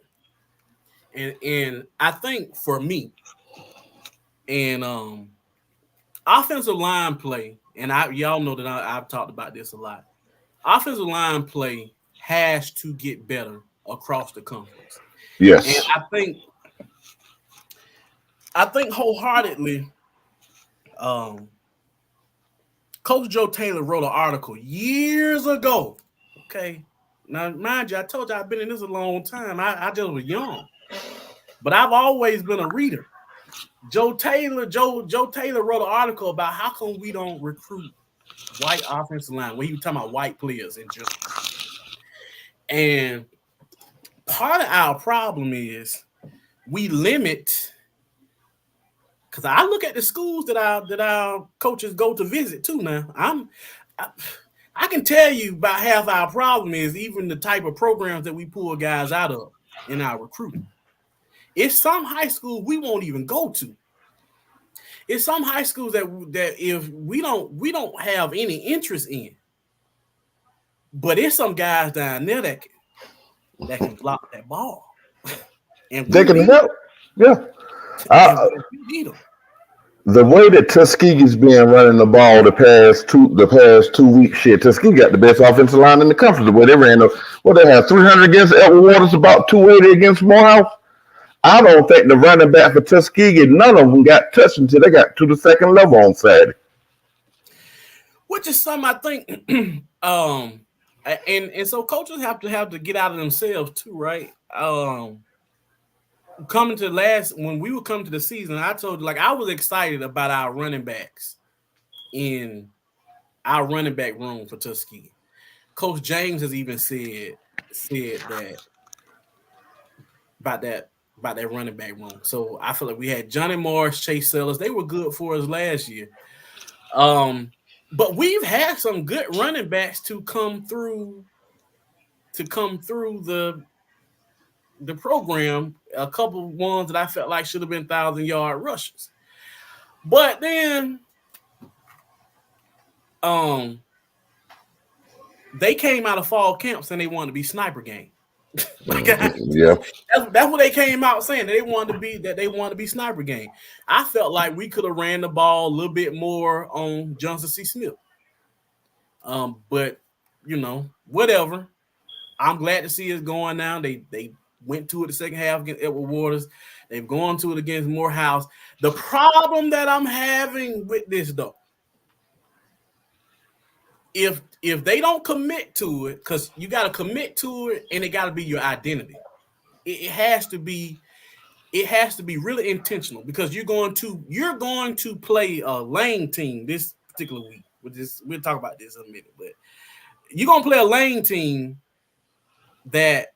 And I think for me, and offensive line play, and y'all know that I've talked about this a lot. Offensive line play has to get better across the conference. Yes, and I think wholeheartedly. Coach Joe Taylor wrote an article years ago. Okay, now mind you, I told you I've been in this a long time. I just was young. But I've always been a reader. Joe Taylor wrote an article about how come we don't recruit white offensive line when he was talking about white players in general. And part of our problem is we limit, because I look at the schools that our coaches go to visit too. Now I can tell you about half our problem is even the type of programs that we pull guys out of in our recruiting. It's some high school we won't even go to. It's some high schools that if we don't have any interest in. But it's some guys down there that can block that ball. And they can help. Yeah. The way that Tuskegee's been running the ball the past 2 weeks, Tuskegee got the best offensive line in the country. The way they ran they had 300 against Edward Waters, about 280 against Morehouse. I don't think the running back for Tuskegee, none of them got touched until they got to the second level on Saturday. Which is something I think, and so coaches have to get out of themselves too, right? When we would come to the season, I told you, I was excited about our running backs in our running back room for Tuskegee. Coach James has even said that about that running back room. So I feel like we had Johnny Morris, Chase Sellers. They were good for us last year. But we've had some good running backs to come through the program. A couple of ones that I felt like should have been 1,000-yard rushes. But then they came out of fall camps and they wanted to be sniper game. Yeah, that's what they came out saying. They wanted to be sniper game. I felt like we could have ran the ball a little bit more on Johnson C. Smith. But whatever. I'm glad to see it going now. They went to it the second half against Edward Waters. They've gone to it against Morehouse. The problem that I'm having with this, though, if they don't commit to it, because you got to commit to it, and it got to be your identity. It has to be really intentional, because you're going to play a lane team this particular week. We'll talk about this in a minute, but you're gonna play a lane team that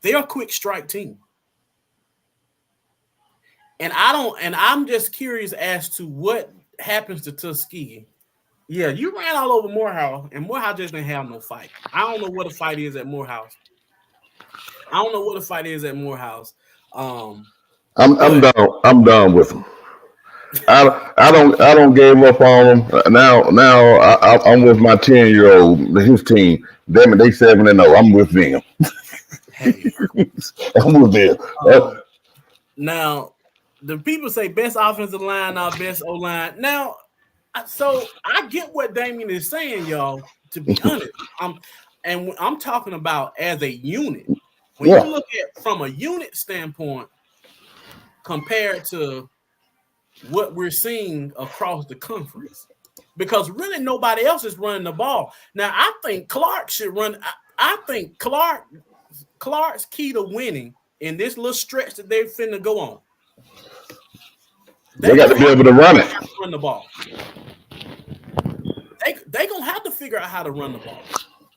they're a quick strike team. And I'm just curious as to what happens to Tuskegee. Yeah, you ran all over Morehouse, and Morehouse just didn't have no fight. I don't know what a fight is at Morehouse. I'm done. I'm done with them. I don't give up on them. Now I'm with my 10-year-old, his team. Damn it, they 7-0. I'm with them. Hey. I'm with them. Now, the people say best offensive line, now best O-line. Now, so I get what Damien is saying, y'all, to be honest. I'm talking about as a unit. When you look at from a unit standpoint compared to what we're seeing across the conference, because really nobody else is running the ball. Now, I think Clark should run. I think Clark's key to winning in this little stretch that they're finna go on. They got to be able to run it. Run the ball. They gonna have to figure out how to run the ball,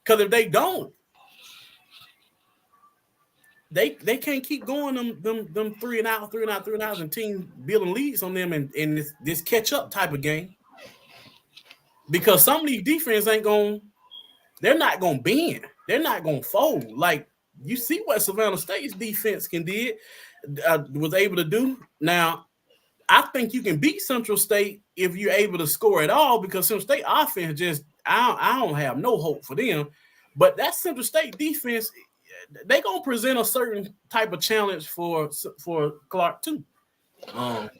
because if they don't, they can't keep going them 3 and out, and teams building leads on them in this catch up type of game. Because some of these defense they're not gonna bend, they're not gonna fold. Like you see what Savannah State's defense was able to do. Now, I think you can beat Central State if you're able to score at all, because Central State offense I don't have no hope for them. But that Central State defense, they're gonna present a certain type of challenge for Clark too. But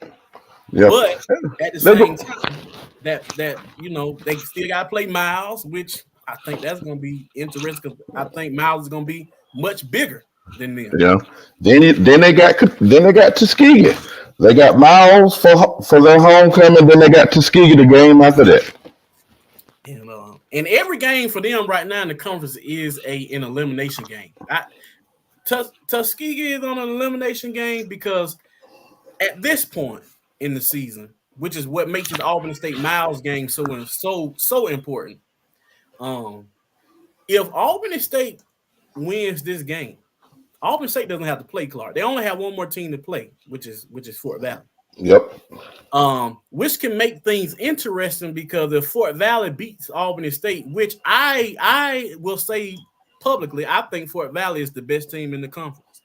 at the same time, that they still gotta play Miles, which I think that's gonna be interesting, because I think Miles is gonna be much bigger than them. Yeah. Then they got Tuskegee. They got Miles for their homecoming. Then they got Tuskegee the game after that. And every game for them right now in the conference is an elimination game. Tuskegee is on an elimination game because at this point in the season, which is what makes the Albany State Miles game so important. If Albany State wins this game, Albany State doesn't have to play Clark. They only have one more team to play, which is Fort Valley. Yep. Which can make things interesting, because if Fort Valley beats Albany State, which I will say publicly, I think Fort Valley is the best team in the conference.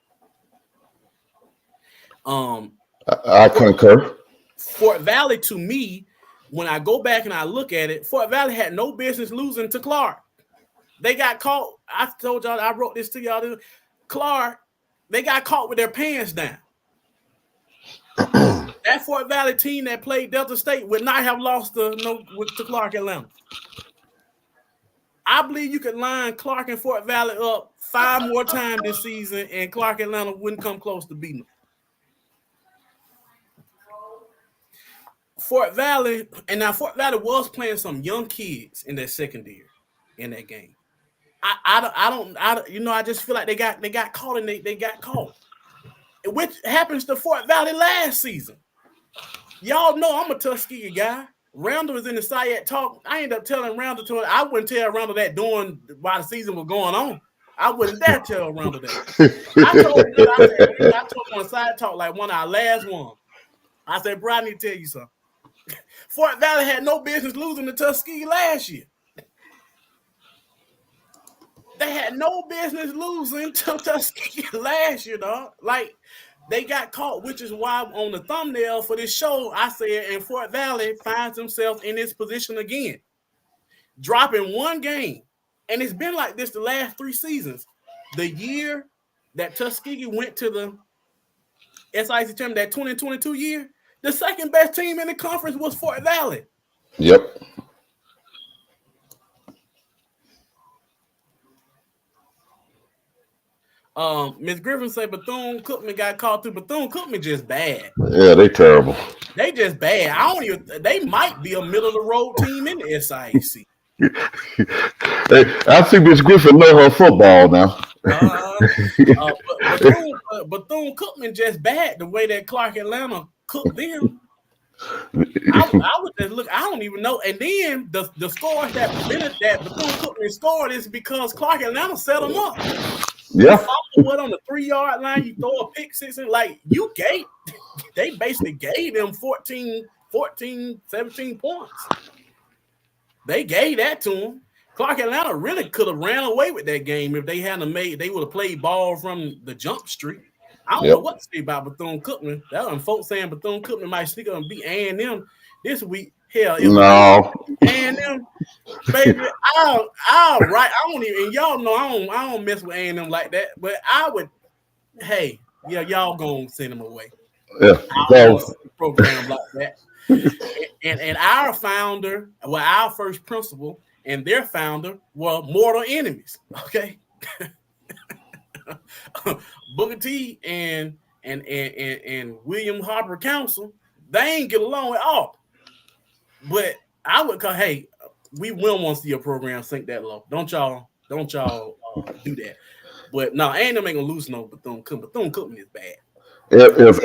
I concur. Fort Valley, to me, when I go back and I look at it, Fort Valley had no business losing to Clark. They got caught. I told y'all, I wrote this to y'all. Clark, they got caught with their pants down. That Fort Valley team that played Delta State would not have lost to Clark Atlanta. I believe you could line Clark and Fort Valley up 5 more times this season, and Clark Atlanta wouldn't come close to beating them. Fort Valley was playing some young kids in their secondary in that game. I just feel like they got caught, and they got caught. Which happens to Fort Valley last season. Y'all know I'm a Tuskegee guy. Randall was in the SIAC talk. I ended up telling Randall I wouldn't tell Randall that while the season was going on. I wouldn't dare tell Randall that. I told him on SIAC talk, like one of our last ones. I said, bro, I need to tell you something. Fort Valley had no business losing to Tuskegee last year. They had no business losing to Tuskegee last year, dog. Like, they got caught, which is why on the thumbnail for this show, I said, and Fort Valley finds himself in this position again, dropping one game. And it's been like this the last 3 seasons. The year that Tuskegee went to the SIAC tournament, that 2022 year, the second best team in the conference was Fort Valley. Yep. Miss Griffin said Bethune-Cookman got called too. Bethune-Cookman just bad. Yeah, they terrible. They just bad. I don't even. They might be a middle of the road team in the SIAC. Hey, I see Miss Griffin know her football now. Bethune-Cookman just bad the way that Clark Atlanta cooked them. I would just look. I don't even know. And then the scores that Bethune-Cookman scored is because Clark Atlanta set them up. Yeah. You on the 3-yard line, you throw a pick six, and like they basically gave them 14, 17 points. They gave that to them. Clark Atlanta really could have ran away with that game if they hadn't they would have played ball from the jump street. I don't know what to say about Bethune-Cookman. That one folks saying Bethune-Cookman might sneak up and beat A&M this week. Hell, no. A&M, baby, I'll right. I don't even, and y'all know I don't mess with A&M like that. But I would, hey, yeah, y'all gonna send them away. Yeah, program like that. and our founder, well, our first principal and their founder were mortal enemies. Okay. Booker T and William Harper Council, they ain't get along at all. But I would call, hey, we will want to see a program sink that low. Don't y'all do that. But no, A&M ain't gonna lose no Bethune-Cookman. Bethune-Cookman is bad. If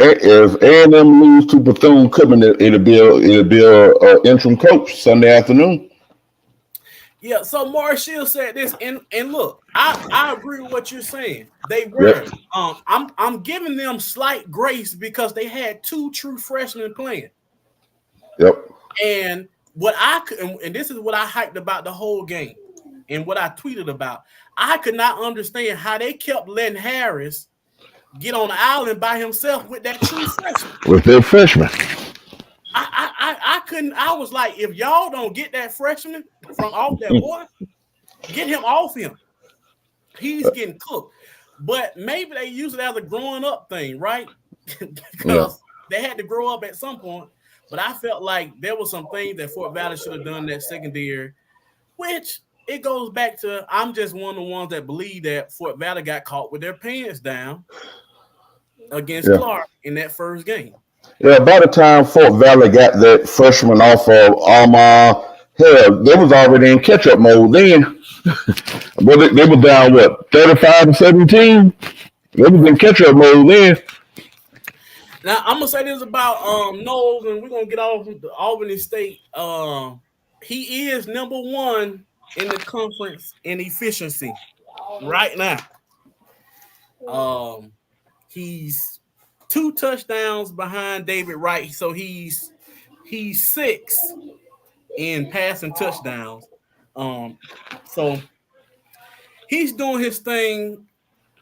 A&M lose to Bethune-Cookman, it'll be a interim coach Sunday afternoon. Yeah, so Marshall said this, and look, I agree with what you're saying. They were. Yep. I'm giving them slight grace because they had 2 true freshmen playing. Yep. And and this is what I hyped about the whole game, and what I tweeted about. I could not understand how they kept letting Harris get on the island by himself with that true freshman. With their freshman. I couldn't. I was like, if y'all don't get that freshman from off that boy, get him off him. He's getting cooked. But maybe they use it as a growing up thing, right? Because they had to grow up at some point. But I felt like there was some things that Fort Valley should have done that secondary, which it goes back to, I'm just one of the ones that believe that Fort Valley got caught with their pants down against Clark in that first game. Yeah, by the time Fort Valley got that freshman off of hell, they was already in catch-up mode then. But they were down, 35-17? They was in catch-up mode then. Now, I'm going to say this about Knowles, and we're going to get off the Albany State. He is number 1 in the conference in efficiency right now. He's 2 touchdowns behind David Wright, so he's 6th in passing touchdowns. So he's doing his thing.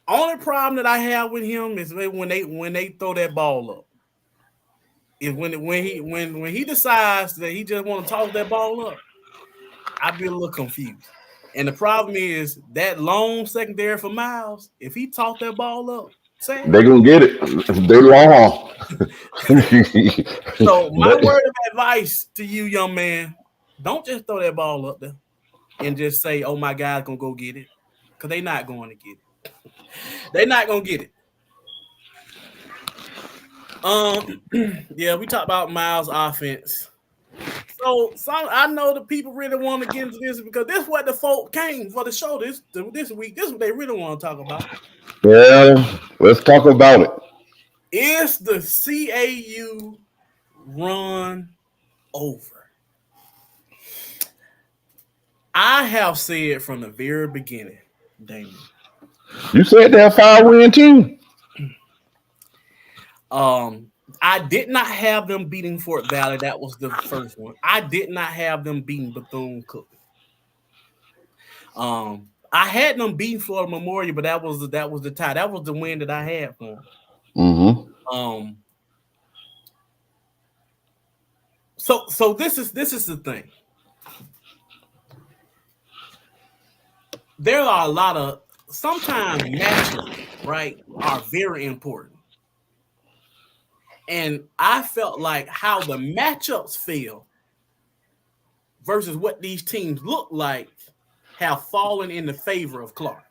Only problem that I have with him is when they throw that ball up. Is when he decides that he just want to toss that ball up, I'd be a little confused. And the problem is that long secondary for Miles, if he toss that ball up, they're gonna get it. They long. So my word of advice to you, young man, don't just throw that ball up there and just say, "Oh, my guy's gonna go get it," because they're not going to get it. They're not gonna get it. Yeah, we talked about Miles' offense. So I know the people really want to get into this because this is what the folk came for the show this week. This is what they really want to talk about. Yeah, let's talk about it. Is the CAU run over? I have said from the very beginning, Damon. You said they're a 5-win team. I did not have them beating Fort Valley. That was the first one. I did not have them beating Bethune-Cookman. I had them beating Florida Memorial, but that was the tie. That was the win that I had for them. Mm-hmm. So this is the thing. There are a lot of sometimes matchups, right, are very important. And I felt like how the matchups feel versus what these teams look like have fallen in the favor of Clark.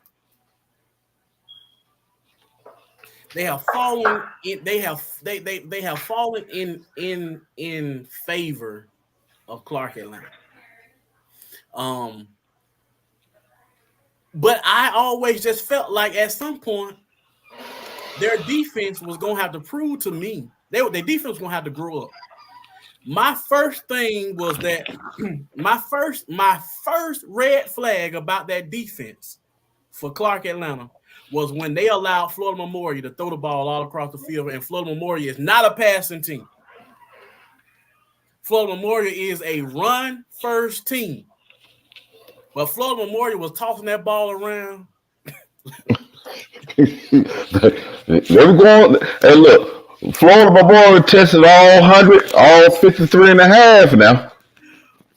They have fallen in. They have fallen in favor of Clark Atlanta. But I always just felt like at some point their defense was gonna have to prove to me their defense was gonna have to grow up. My first thing was that my first red flag about that defense for Clark Atlanta was when they allowed Florida Memorial to throw the ball all across the field, and Florida Memorial is not a passing team. Florida Memorial is a run-first team. But Florida Memorial was tossing that ball around. They were going, hey, look, Florida Memorial tested all 100, all 53 and a half now.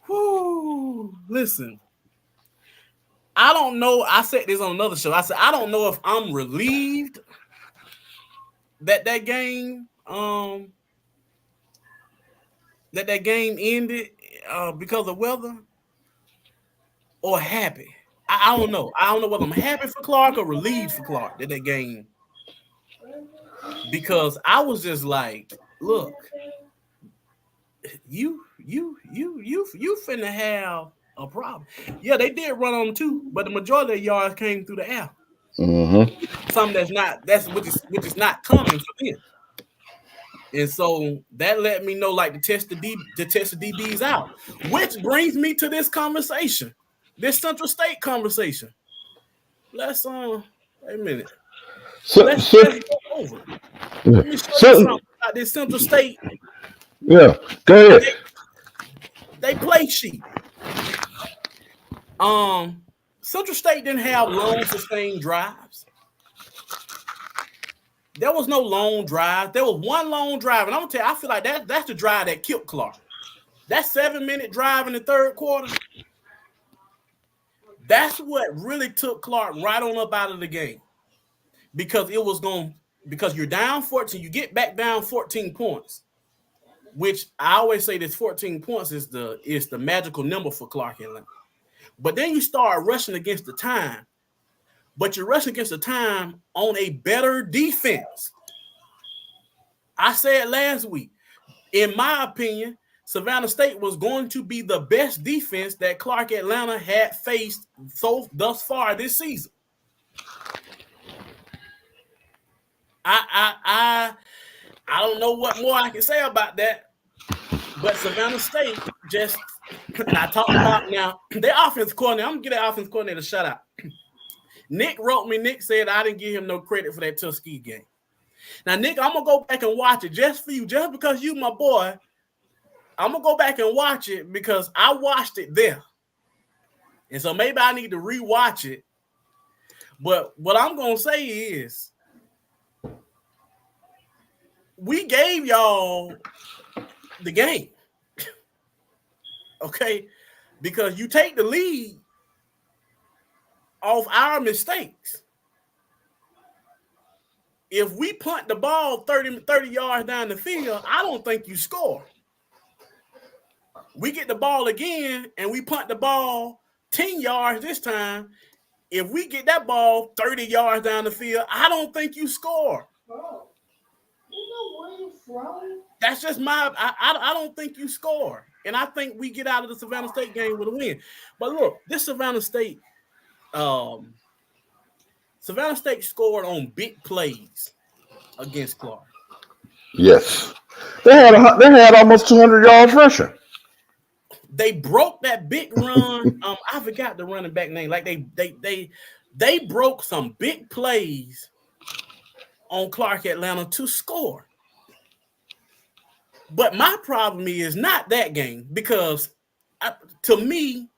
Whew, listen. I don't know. I said this on another show. I said, I don't know if I'm relieved that game ended because of weather, or happy. I don't know. I don't know whether I'm happy for Clark or relieved for Clark that game. Because I was just like, look, you finna have a problem. Yeah, they did run on too, but the majority of yards came through the air. Mm-hmm. Something which is not common for them. And so that let me know, like, to test the DBs out. Which brings me to this conversation, this Central State conversation. Let's wait a minute. Let's go over. Let me show you something about this Central State. Yeah, go ahead. They play sheet. Central State didn't have long sustained drives. There was no long drive. There was one long drive, and I'm gonna tell you, I feel like that's the drive that killed Clark. That 7-minute drive in the third quarter. That's what really took Clark right on up out of the game, because you're down 14, you get back down 14 points, which I always say this 14 points is the magical number for Clark Atlanta. But then you start rushing against the time, but you're rushing against the time on a better defense. I said last week, in my opinion, Savannah State was going to be the best defense that Clark Atlanta had faced thus far this season. I don't know what more I can say about that, but Savannah State just, and I talked about now, their offense coordinator, I'm going to give their offense coordinator a shout out. Nick wrote me. Nick said I didn't give him no credit for that Tuskegee game. Now, Nick, I'm going to go back and watch it just for you, just because you my boy. I'm going to go back and watch it because I watched it there. And so maybe I need to rewatch it. But what I'm going to say is we gave y'all the game. Okay? Because you take the lead off our mistakes. If we punt the ball 30 yards down the field, I don't think you score. We get the ball again and we punt the ball 10 yards this time. If we get that ball 30 yards down the field, I don't think you score. Bro, you know where you're from? That's just I don't think you score. And I think we get out of the Savannah State game with a win. But look, this Savannah State scored on big plays against Clark. Yes. They had almost 200 yards rushing. They broke that big run. I forgot the running back name. Like they broke some big plays on Clark Atlanta to score. But my problem is not that game, because to me,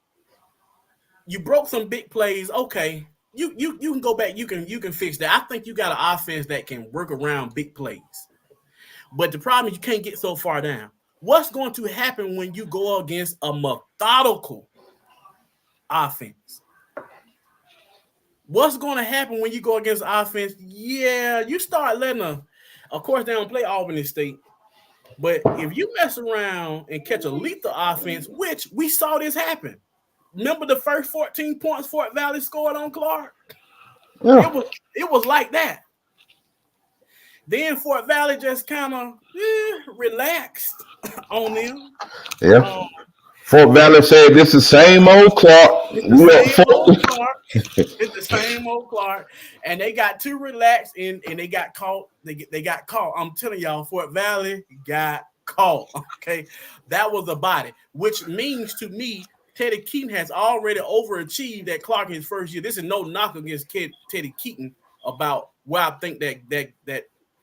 you broke some big plays. Okay, you can go back. You can fix that. I think you got an offense that can work around big plays. But the problem is you can't get so far down. What's going to happen when you go against a methodical offense? What's going to happen when you go against offense? Yeah, you start letting of course, they don't play Albany State. But if you mess around and catch a lethal offense, which we saw this happen. Remember the first 14 points Fort Valley scored on Clark? Yeah. It was like that. Then Fort Valley just kind of relaxed on them. Yeah. Fort Valley said this is the same old Clark. It's the same old Clark, and they got too relaxed and they got caught. They got caught. I'm telling y'all, Fort Valley got caught. Okay, that was a body, which means to me, Teddy Keaton has already overachieved at Clark in his first year. This is no knock against Teddy Keaton about where I think that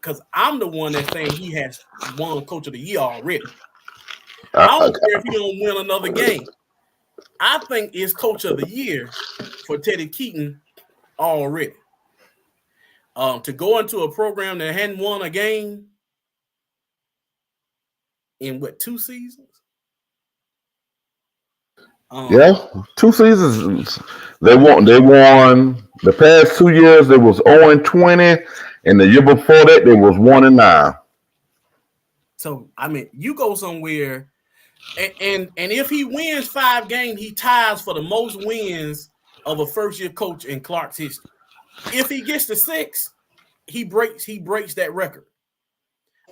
because I'm the one that's saying he has won Coach of the Year already. I don't care if he don't win another game. I think it's Coach of the Year for Teddy Keaton already. To go into a program that hadn't won a game in 2 seasons? Yeah, 2 seasons. They won the past 2 years. They was 0-20, and the year before that they was 1-9. So I mean, you go somewhere, and if he wins 5 games, he ties for the most wins of a first-year coach in Clark's history. If he gets to 6, he breaks that record.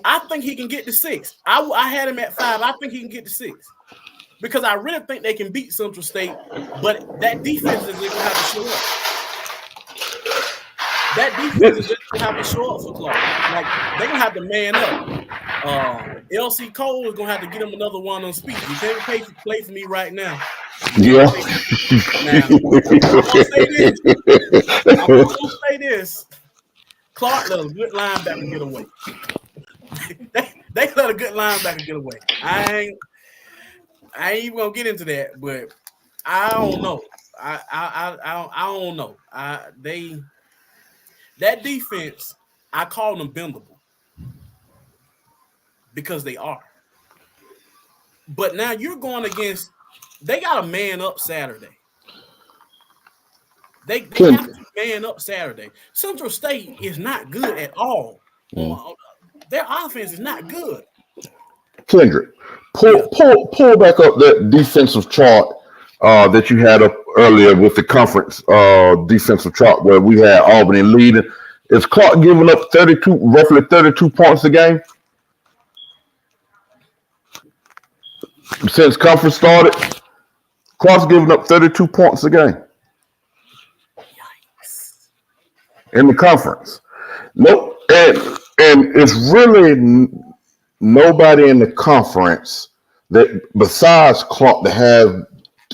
I think he can get to 6. I had him at 5. I think he can get to 6. Because I really think they can beat Central State, but that defense is going to have to show up. That defense is just going to have to show up for Clark. Like, they're going to have to man up. LC Cole is going to have to get him another one on speed. You can't play for me right now. Yeah. Now, I'm going to say this. Clark let a good linebacker get away. they let a good linebacker get away. I ain't even gonna get into that, but I don't know. I don't know. That defense, I call them bendable because they are. But now you're going against. They got a man up Saturday. They have to man up Saturday. Central State is not good at all. Their offense is not good. Kendrick, pull back up that defensive chart that you had up earlier with the conference defensive chart where we had Albany leading. Is Clark giving up roughly 32 points a game since conference started? Clark's giving up 32 points a game. Yikes. In the conference. Nope. And it's really nobody in the conference that besides Clark that have,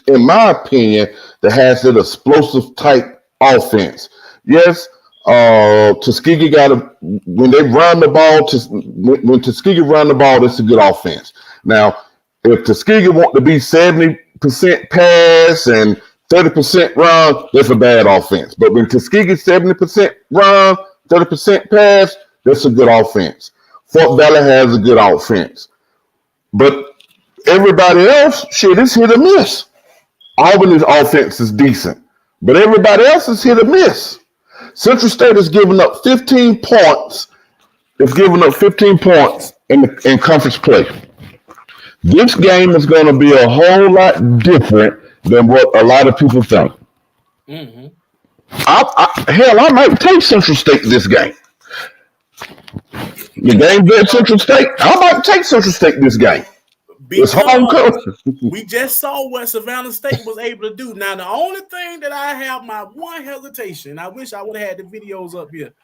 in my opinion, that has that explosive type offense. Yes, Tuskegee when they run the ball, when Tuskegee run the ball, it's a good offense. Now, if Tuskegee want to be 70% pass and 30% run, that's a bad offense. But when Tuskegee 70% run, 30% pass, that's a good offense. Fort Valley has a good offense. But everybody else, it's hit or miss. Albany's offense is decent. But everybody else is hit or miss. Central State is giving up 15 points. It's giving up 15 points in conference play. This game is going to be a whole lot different than what a lot of people think. Mm-hmm. I might take Central State this game. The game's at Central State. I might take Central State this game. It's homecoming. We just saw what Savannah State was able to do. Now, the only thing that I have my one hesitation, I wish I would have had the videos up here.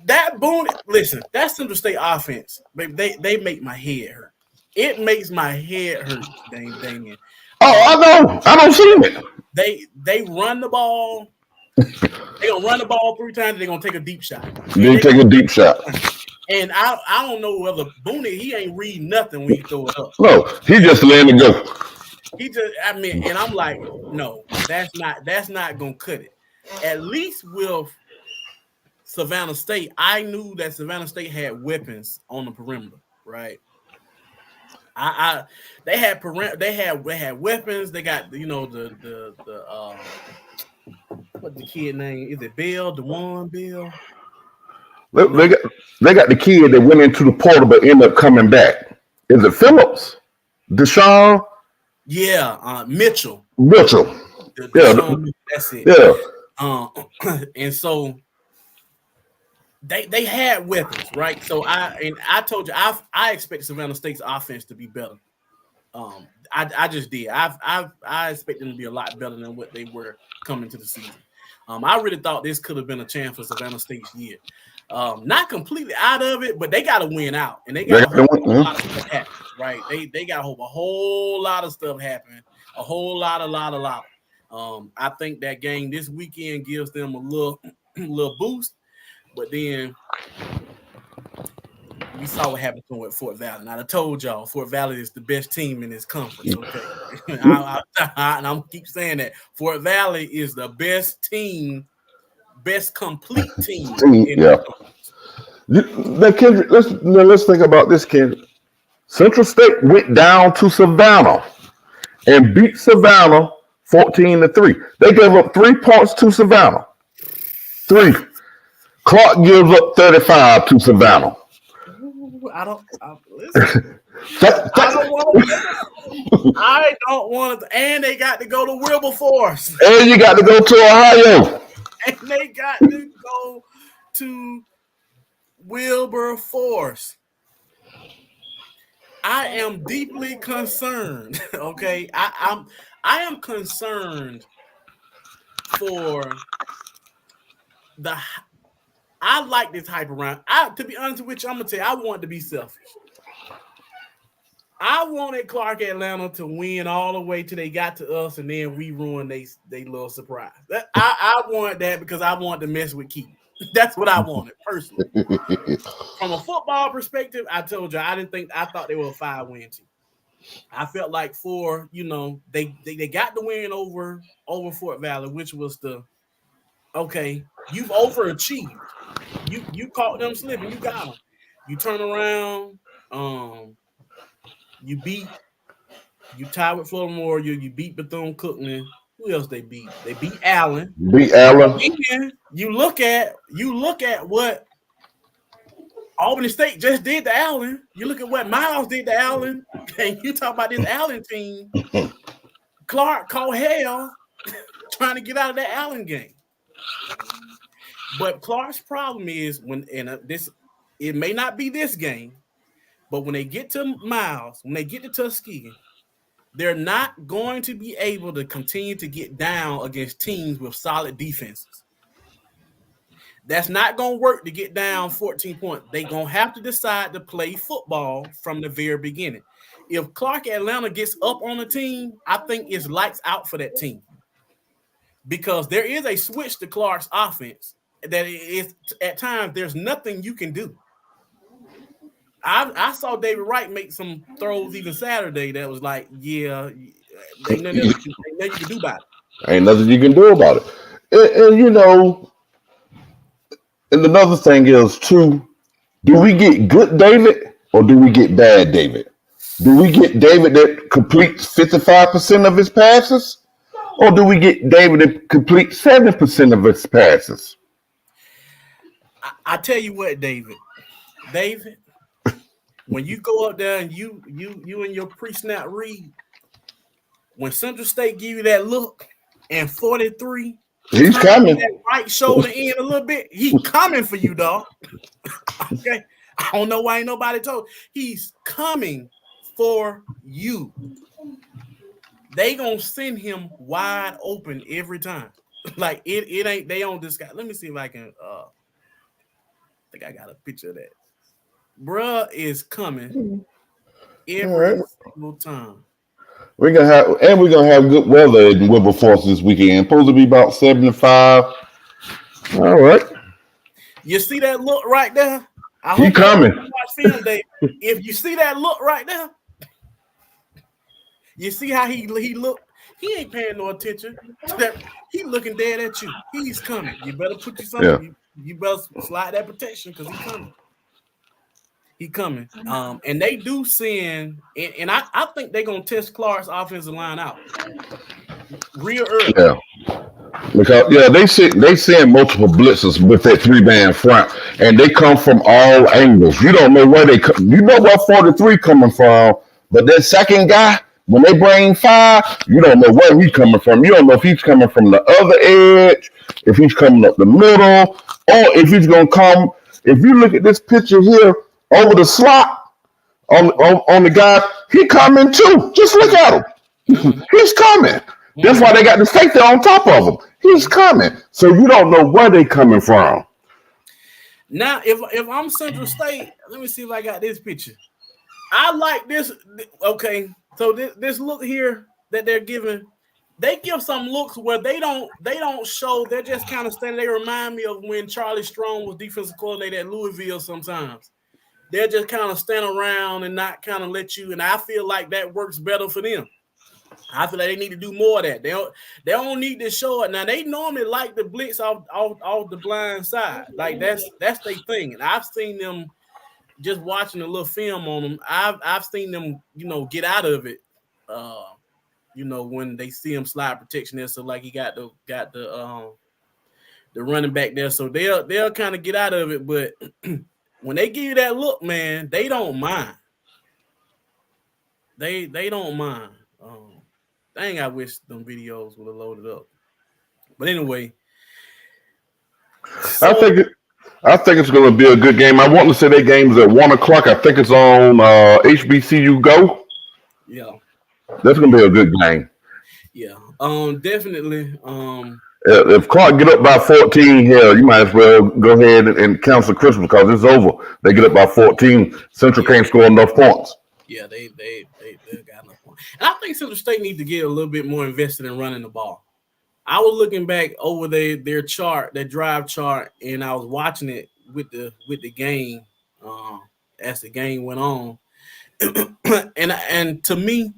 That Boone, listen, that Central State offense, they make my head hurt. It makes my head hurt, Damien. Oh, I know. I don't see it. They run the ball. They're gonna run the ball 3 times. They're gonna take a deep shot. They take a deep shot. And I don't know whether Boone, he ain't read nothing when he throw it up. No, he just letting it go. And I'm like, no, that's not gonna cut it. At least with Savannah State, I knew that Savannah State had weapons on the perimeter, right? They had weapons. They got the what the kid name is? It Bill? DeJuan Bill? They got the kid that went into the portal but ended up coming back. Is it Phillips? Deshaun? Yeah, Mitchell. Yeah, that's it. Yeah. And so they had weapons, right? So I told you I expect Savannah State's offense to be better. I just did. I expect them to be a lot better than what they were coming to the season. I really thought this could have been a chance for Savannah State's year. Not completely out of it, but they got to win out, and they got to hope a lot of stuff happen, right? They got to hope a whole lot of stuff happen, a whole lot. I think that game this weekend gives them a little boost, but then we saw what happened to them at Fort Valley. And I told y'all Fort Valley is the best team in this conference. Okay, and I'm keep saying that Fort Valley is the best team, best complete team. Yeah. Now, Kendrick, let's think about this, Kendrick. Central State went down to Savannah and beat Savannah 14-3. They gave up 3 points to Savannah. 3. Clark gives up 35 to Savannah. I don't want to. And they got to go to Wilberforce. And you got to go to Ohio. And they got to go to Wilberforce. I am deeply concerned. Okay, I am concerned for the. I like this hype around. To be honest with you, I'm gonna tell you, I want to be selfish. I wanted Clark Atlanta to win all the way till they got to us, and then we ruined they little surprise. I wanted that because I wanted to mess with Keith. That's what I wanted personally. From a football perspective, I told you I thought they were a 5-win team. I felt like they got the win over Fort Valley, which was okay, you've overachieved. You caught them slipping, you got them. You turn around, you tied with Florida Memorial, you beat Bethune-Cookman. Who else they beat? They beat Allen. And you look at what Albany State just did to Allen. You look at what Miles did to Allen, and you talk about this Allen team. Clark caught hell trying to get out of that Allen game. But Clark's problem is it may not be this game, but when they get to Miles, when they get to Tuskegee, they're not going to be able to continue to get down against teams with solid defenses. That's not going to work to get down 14 points. They're going to have to decide to play football from the very beginning. If Clark Atlanta gets up on the team, I think it's lights out for that team. Because there is a switch to Clark's offense that is at times there's nothing you can do. I saw David Wright make some throws even Saturday that was like, yeah, ain't nothing you can do about it. Ain't nothing you can do about it. And another thing is too, do we get good David or do we get bad David? Do we get David that completes 55% of his passes? Or do we get David that completes 7% of his passes? I tell you what, David, when you go up there and you and your pre-snap read, when Central State give you that look and 43, he's coming. That right shoulder in a little bit, he coming for you, dog. Okay, I don't know why ain't nobody told. He's coming for you. They gonna send him wide open every time. Like it ain't they on this guy. Let me see if I can. I think I got a picture of that. Bruh is coming every single time. We're gonna have good weather in Wilberforce this weekend. Supposed to be about 75. All right. You see that look right there? He coming. Watch film, Dave. If you see that look right there, you see how he look. He ain't paying no attention. He looking dead at you. He's coming. You better put you something. Yeah. You better slide that protection because he's coming. He coming. And they do send, and I think they're gonna test Clark's offensive line out real early. Yeah. Because they send multiple blitzes with that 3-man front, and they come from all angles. You don't know where they come. You know where 43 coming from, but that second guy, when they bring 5, you don't know where he's coming from. You don't know if he's coming from the other edge, if he's coming up the middle, or if he's gonna come if you look at this picture here over the slot on the guy, he coming too. Just look at him. He's coming. That's why they got the safety on top of him. He's coming. So you don't know where they coming from. Now, if I'm Central State, let me see if I got this picture. I like this. Okay, so this look here that they're giving, they give some looks where they don't show. They're just kind of standing. They remind me of when Charlie Strong was defensive coordinator at Louisville. Sometimes they're just kind of stand around and not kind of let you. And I feel like that works better for them. I feel like they need to do more of that. They don't need to show it. Now they normally like the blitz off the blind side. Like that's their thing. And I've seen them just watching a little film on them. I've seen them, get out of it. When they see him slide protection there. So like he got the running back there. So they'll kind of get out of it. But when they give you that look, man, they don't mind. They don't mind. Dang, I wish them videos would have loaded up. But anyway, I think it's going to be a good game. I want to say that game is at 1:00. I think it's on HBCU Go. Yeah, that's going to be a good game. Yeah, definitely. If Clark get up by 14, hell, you might as well go ahead and cancel Christmas because it's over. They get up by 14. Central can't score enough points. Yeah, they got enough points. And I think Central State needs to get a little bit more invested in running the ball. I was looking back over their chart, their drive chart, and I was watching it with the game as the game went on. and to me,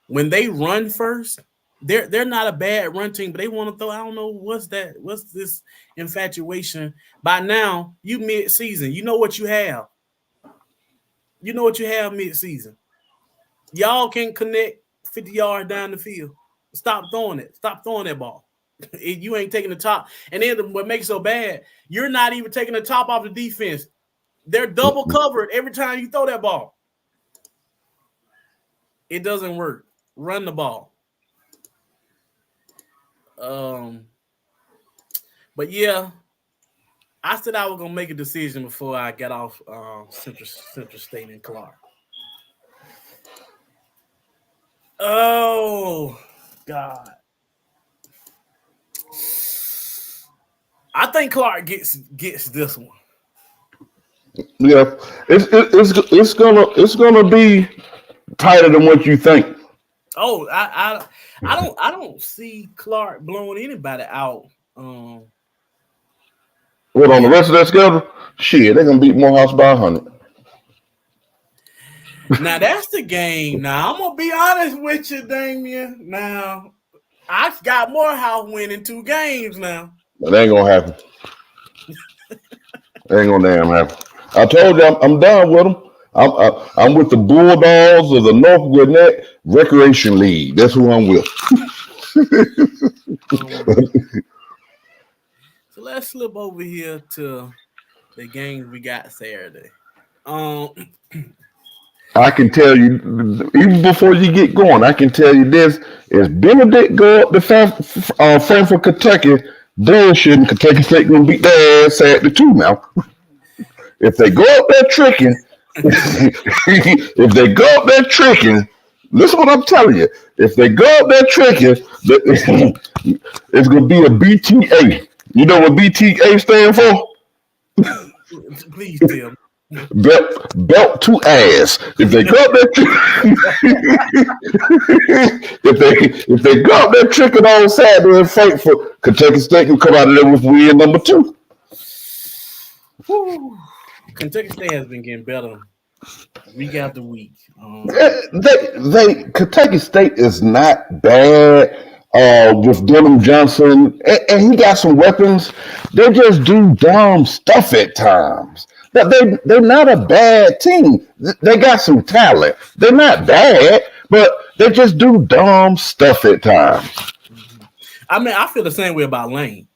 when they run first, they're not a bad run team, but they want to throw. I don't know what's this infatuation. By now, you mid-season, you know what you have. You know what you have mid-season. Y'all can't connect 50 yards down the field. Stop throwing it. Stop throwing that ball. You ain't taking the top. And then what makes it so bad, you're not even taking the top off the defense. They're double covered every time you throw that ball. It doesn't work. Run the ball. But yeah, I said I was gonna make a decision before I got off Central State and Clark. Oh God, I think Clark gets this one. Yeah, it's gonna be tighter than what you think. Oh, I don't see Clark blowing anybody out. What on the rest of that schedule? Shit, they're gonna beat Morehouse by 100. Now that's the game. Now I'm gonna be honest with you, Damien. Now I've got Morehouse winning 2 games now. That ain't gonna happen. Ain't gonna damn happen. I told you I'm done with them. I'm with the Bulldogs of the North Gwinnett Recreation League. That's who I'm with. So let's slip over here to the games we got Saturday. I can tell you, even before you get going, I can tell you this: is Benedict go up to Frankfort, Kentucky, bullshit, and Kentucky State gonna beat their ass Saturday too. Now, if they go up there tricking, if they go up there tricking, listen what I'm telling you. If they go up there tricking, it's gonna be a BTA. You know what BTA stand for? Please tell me. Belt to ass. If they go up there, if they go up there tricking on Saturday in Frankfurt, Kentucky State can come out of there with win number 2. Whew. Kentucky State has been getting better week after week. Kentucky State is not bad with Denham Johnson, and he got some weapons. They just do dumb stuff at times. They're not a bad team. They got some talent. They're not bad, but they just do dumb stuff at times. I mean, I feel the same way about Lane.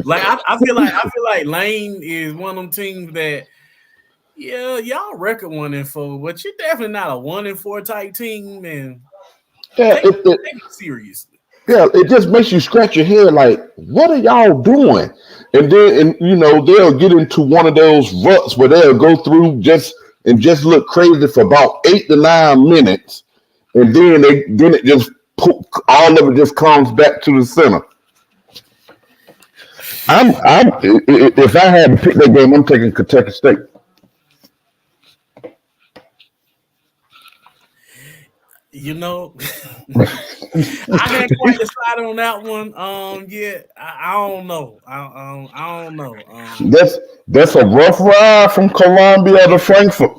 Like I feel like Lane is one of them teams that, yeah, y'all record 1-4, but you're definitely not a 1-4 type team, man. Yeah, take it seriously. Yeah, it just makes you scratch your head like, what are y'all doing? And then, they'll get into one of those ruts where they'll go through just look crazy for about 8 to 9 minutes, and then it just all of it just comes back to the center. If I had to pick that game, I'm taking Kentucky State. I hadn't quite decided on that one. I don't know. I don't know. That's a rough ride from Columbia to Frankfurt.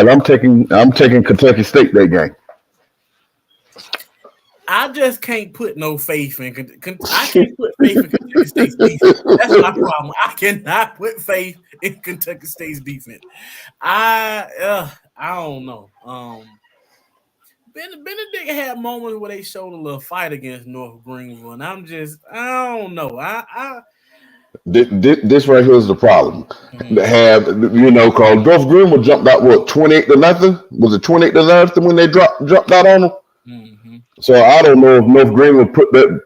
I'm taking Kentucky State that game. I just can't put no faith in. I can't put faith in Kentucky State's defense. That's my problem. I cannot put faith in Kentucky State's defense. I don't know. Benedict had moments where they showed a little fight against North Greenville, and I don't know. This right here is the problem. Because North Greenville jumped out 28-0? Was it 28-0 when they jumped out on them? Mm-hmm. So I don't know if North Greenville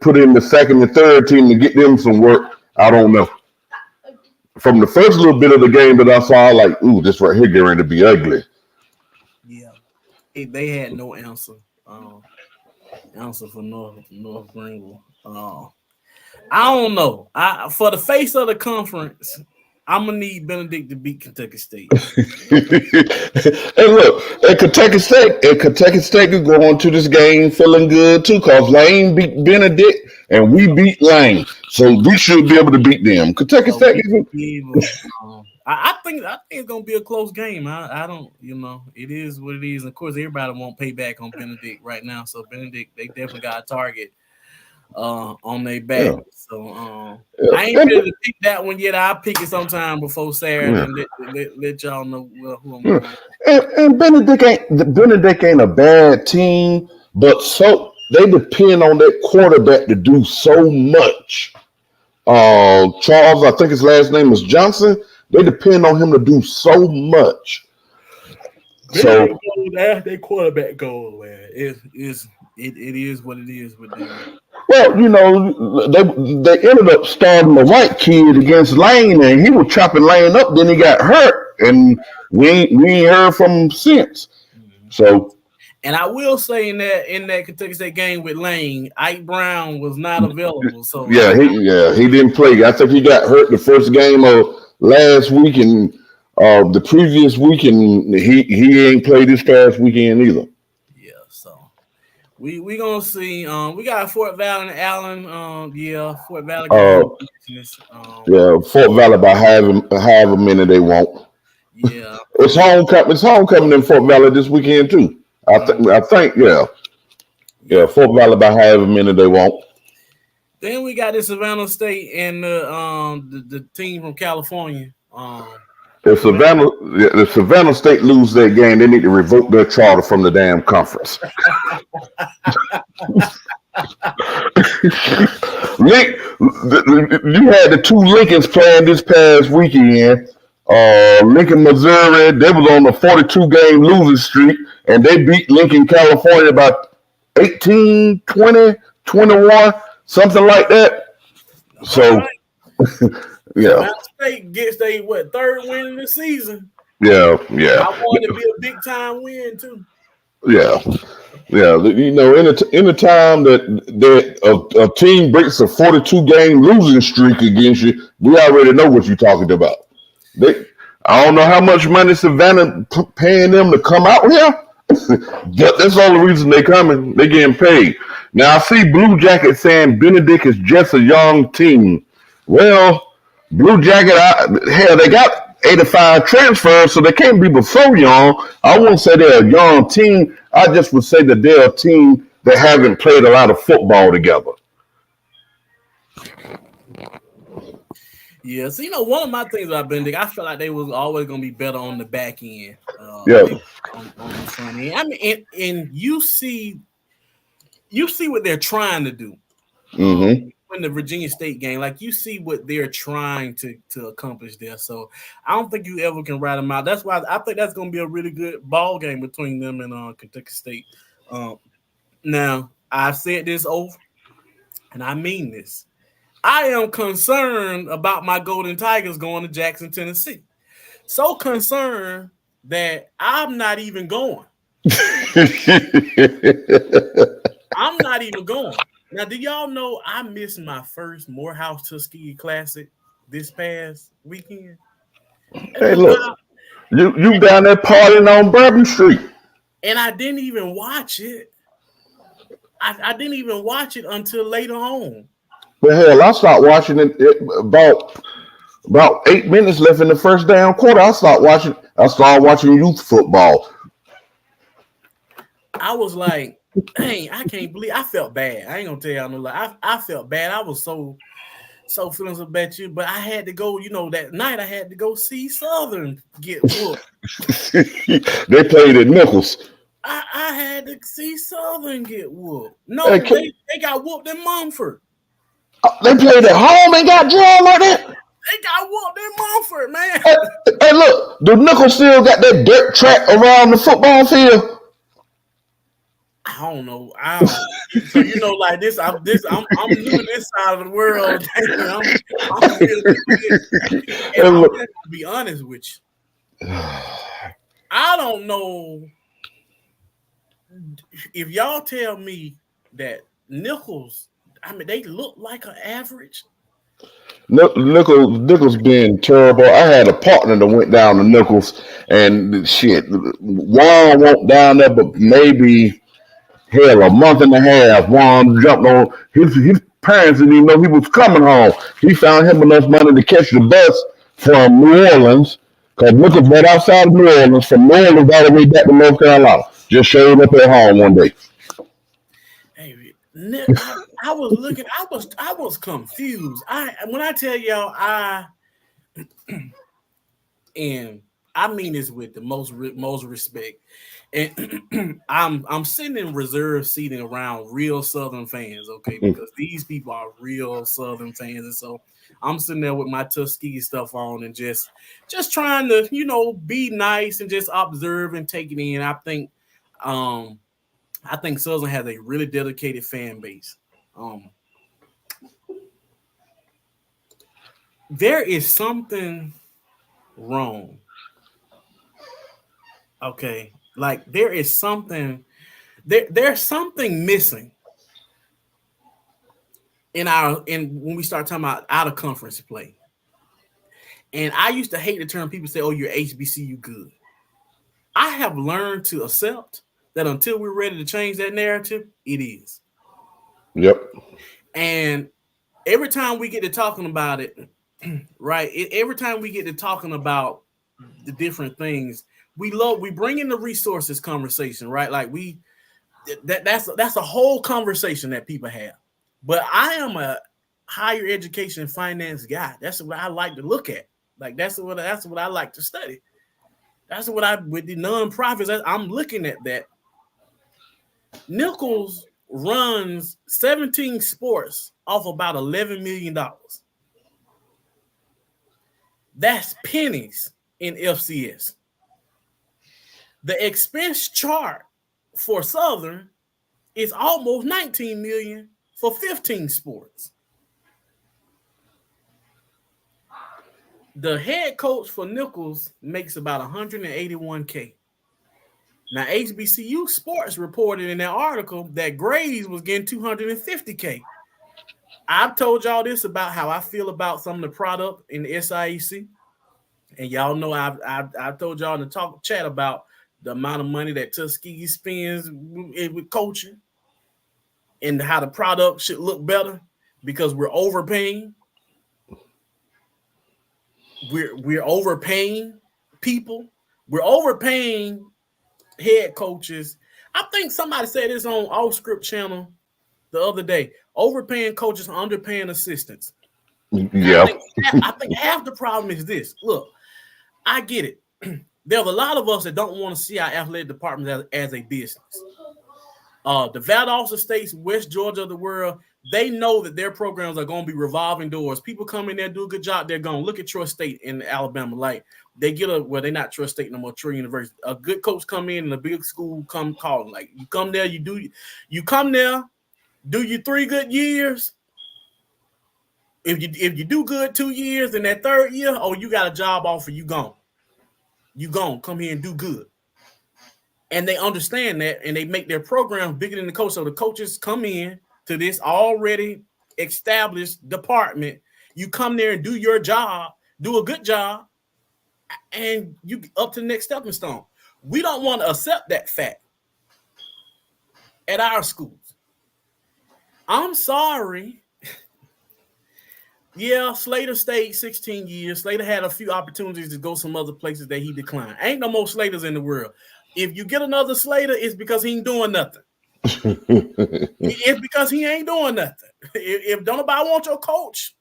put in the second and third team to get them some work. I don't know. From the first little bit of the game that I saw, like, ooh, this right here getting ready to be ugly. Yeah, they had no answer. Answer for North Greenville. I don't know. For the face of the conference, I'm gonna need Benedict to beat Kentucky State. And look, at Kentucky State is going to this game feeling good too, because Lane beat Benedict and we beat Lane, so we should be able to beat them. Kentucky State. I think it's gonna be a close game. I don't, it is what it is. Of course, everybody won't pay back on Benedict right now, so Benedict, they definitely got a target on their back. Yeah. So I ain't ready to pick that one yet. I'll pick it sometime before Saturday and let y'all know who I'm going. And Benedict ain't a bad team, but so they depend on that quarterback to do so much. Charles, I think his last name is Johnson. They depend on him to do so much. So their quarterback goal, man. It is what it is with them. Well, they ended up starting the white kid against Lane, and he was chopping Lane up. Then he got hurt, and we ain't heard from him since. So, and I will say in that Kentucky State game with Lane, Ike Brown was not available. So he didn't play. I think he got hurt the first game of last week and the previous week, and he ain't played this past weekend either. We gonna see. We got Fort Valley and Allen. Fort Valley. Fort Valley by however many they want. Yeah, it's homecoming in Fort Valley this weekend too. I think. Fort Valley by however many they want. Then we got the Savannah State and the team from California. If Savannah State lose their game, they need to revoke their charter from the damn conference. You had the two Lincolns playing this past weekend. Lincoln, Missouri, they was on a 42-game losing streak, and they beat Lincoln, California by 18, 20, 21, something like that. So, Savannah State gets their third win in the season. Yeah. I want it to be a big time win too. Yeah. In the time that a team breaks a 42-game losing streak against you, we already know what you're talking about. I don't know how much money Savannah paying them to come out here. That's the only reason they coming. They getting paid. Now I see Blue Jacket saying Benedict is just a young team. Well, Blue Jacket, they got 85 transfers, so they can't be but so young. I wouldn't say they're a young team. I just would say that they're a team that haven't played a lot of football together. Yeah, so one of my things about Benedict, I feel like they was always going to be better on the back end. On the front end. I mean, and you see what they're trying to do. Mm-hmm. in the Virginia State game, like you see what they're trying to accomplish there. So I don't think you ever can write them out. That's why I think that's going to be a really good ball game between them and Kentucky State. Now I've said this over, and I mean this. I am concerned about my Golden Tigers going to Jackson, Tennessee. So concerned that I'm not even going. I'm not even going. Now, do y'all know I missed my first Morehouse Tuskegee Classic this past weekend? Hey, look, you down there partying on Bourbon Street. And I didn't even watch it. I didn't even watch it until later on. But hell, I stopped watching it about 8 minutes left in the first damn quarter. I started watching youth football. I was like, dang, I can't believe I felt bad. I ain't gonna tell y'all no lie. I felt bad. I was so feeling so bad you, but I had to go, that night I had to go see Southern get whooped. They played at Nichols. I had to see Southern get whooped. No, they got whooped in Mumford. They played at home and got drawn like that. They got whooped in Mumford, man. Hey, look, the Nichols still got that dirt track around the football field. I don't know. So like this. I'm new to this side of the world. I'm really, to be honest with you. I don't know if y'all tell me that Nichols. I mean, they look like an average. Nichols being terrible. I had a partner that went down to Nichols, and shit, Juan went down there, but maybe a month and a half. Juan jumped on his parents didn't even know he was coming home. He found him enough money to catch the bus from New Orleans, because Nichols right outside of New Orleans, from New Orleans all the way back to North Carolina. Just showed up at home one day. Hey, I was looking. I was confused. When I tell y'all, and I mean this with the most respect. And I'm sitting in reserve seating around real Southern fans, okay? Because these people are real Southern fans, and so I'm sitting there with my Tuskegee stuff on and just trying to be nice and just observe and take it in. I think Southern has a really dedicated fan base. There is something wrong. Okay, like there is something. There's something missing in when we start talking about out of conference play. And I used to hate the term people say, "Oh, you're HBCU good." I have learned to accept that until we're ready to change that narrative, it is. Yep. And every time we get to talking about it, right? Every time we get to talking about the different things, we bring in the resources conversation, right? Like that's a whole conversation that people have. But I am a higher education finance guy. That's what I like to look at. Like that's what I like to study. That's what with the nonprofits, I'm looking at that. Nichols runs 17 sports off about $11 million. That's pennies in FCS. The expense chart for Southern is almost $19 million for 15 sports. The head coach for Nichols makes about $181K. Now, HBCU Sports reported in that article that Graves was getting $250K. I've told y'all this about how I feel about some of the product in the SIAC. And y'all know I've told y'all in the chat about the amount of money that Tuskegee spends with coaching and how the product should look better because we're overpaying. We're overpaying people. We're overpaying head coaches. I think somebody said this on Off Script channel the other day. Overpaying coaches, underpaying assistants. Yeah. I think half the problem is this. Look, I get it. There's a lot of us that don't want to see our athletic department as a business. The Valdosta States, West Georgia of the world, they know that their programs are going to be revolving doors. People come in there, do a good job. They're going to look at Trust State in Alabama. Like they get they're not Trust State no more, True University. A good coach come in and a big school come calling. Like you come there, you come there, do your 3 good years. If you do good 2 years, in that 3rd year, you got a job offer, you gone. You gone. Come here and do good. And they understand that, and they make their program bigger than the coach. So the coaches come in to this already established department. You come there and do your job, do a good job, and you up to the next stepping stone. We don't want to accept that fact at our schools. I'm sorry. Yeah, Slater stayed 16 years. Slater had a few opportunities to go some other places that he declined. Ain't no more Slaters in the world. If you get another Slater, it's because he ain't doing nothing. It's because he ain't doing nothing. If don't nobody want your coach,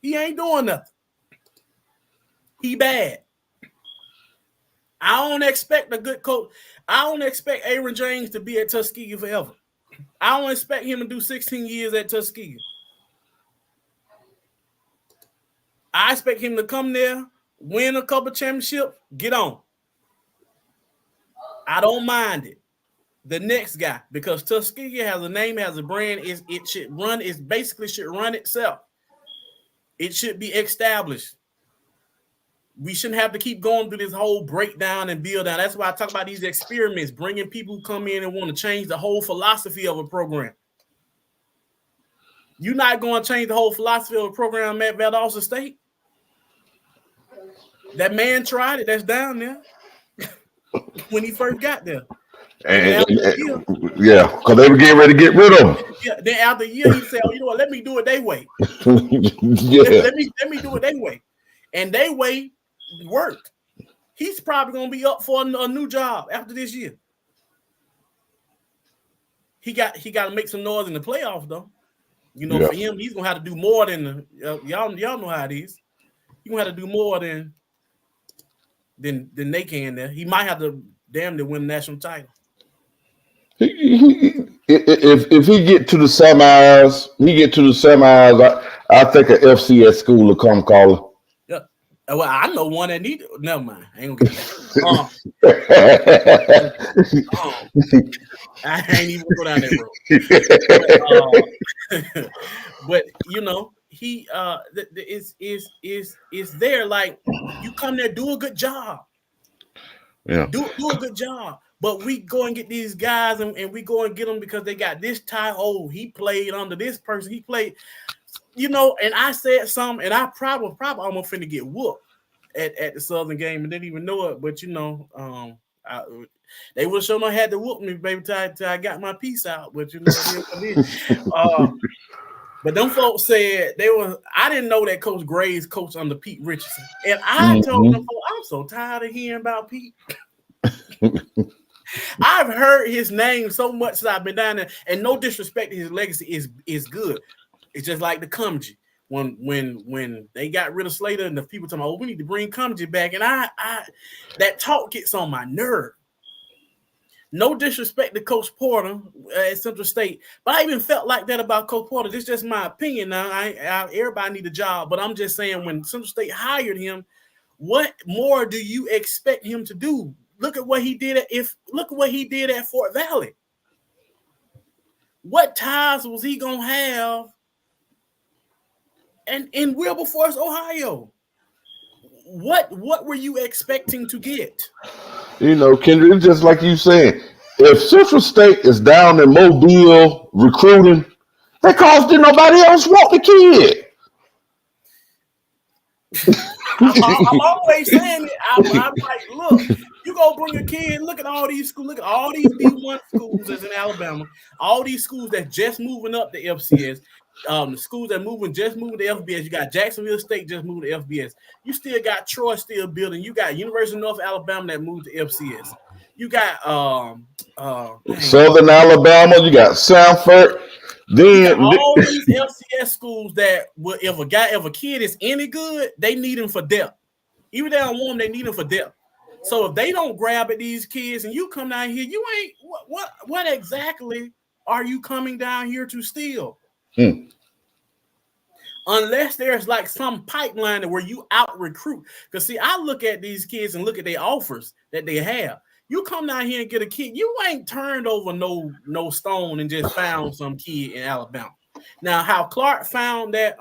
he ain't doing nothing. He bad. I don't expect a good coach. I don't expect Aaron James to be at Tuskegee forever. I don't expect him to do 16 years at Tuskegee. I expect him to come there, win a couple championships, get on. I don't mind it. The next guy, because Tuskegee has a name, has a brand, it should run, it basically should run itself. It should be established. We shouldn't have to keep going through this whole breakdown and build down. That's why I talk about these experiments, bringing people who come in and want to change the whole philosophy of a program. You're not going to change the whole philosophy of a program at Valdosta State. That man tried it. That's down there when he first got there. Yeah, because they were getting ready to get rid of him. Yeah, then after a year, he said, "Oh, you know what? Let me do it their way. Yeah. Let me do it their way." And their way worked. He's probably going to be up for a new job after this year. He got to make some noise in the playoffs, though. You know, for him, he's gonna have to do more than y'all know how it is. He's gonna have to do more than they can there. He might have to damn near win the national title. If he get to the semis, I think an FCS school will come calling. Yeah. Well, I know one that need. Never mind. I ain't gonna get that. I ain't even go down that road. But you know, he is there. Like you come there, do a good job. Yeah, do a good job. But we go and get these guys, and we go and get them because they got this tie. Oh, he played under this person. He played, you know. And I said something, and I probably almost finna get whooped at the Southern game and didn't even know it. But you know, they would sure not had to whoop me, baby, till I got my piece out. But you know, but them folks said I didn't know that Coach Graves coached under Pete Richardson, and I told them, I'm so tired of hearing about Pete. I've heard his name so much since I've been down there, and no disrespect to his legacy is good. It's just like the Cumji. When they got rid of Slater and the people talking about, we need to bring Cumji back, and I that talk gets on my nerve. No disrespect to Coach Porter at Central State, but I even felt like that about Coach Porter. This is just my opinion. Now, everybody need a job, but I'm just saying when Central State hired him, what more do you expect him to do? Look at what he did at Fort Valley. What ties was he gonna have? And in Wilberforce, Ohio, what were you expecting to get? You know, Kendrick, it's just like you saying, if Central State is down in Mobile recruiting, that cause did nobody else want the kid. I'm always saying it. I'm like, look, you go bring a kid. Look at all these schools. Look at all these D1 schools that's in Alabama. All these schools that's just moving up to FCS. The schools that just moving to FBS. You got Jacksonville State just moved to FBS. You still got Troy still building. You got University of North Alabama that moved to FCS. You got Southern Alabama. You got Sanford. Then all these FCS schools that will, if a kid is any good, they need him for depth. Even if they don't want him, they need him for depth. So if they don't grab at these kids and you come down here, you ain't what exactly are you coming down here to steal? Unless there's like some pipeline where you out recruit. Because see, I look at these kids and look at their offers that they have. You come down here and get a kid, you ain't turned over no stone and just found some kid in Alabama. Now, how Clark found that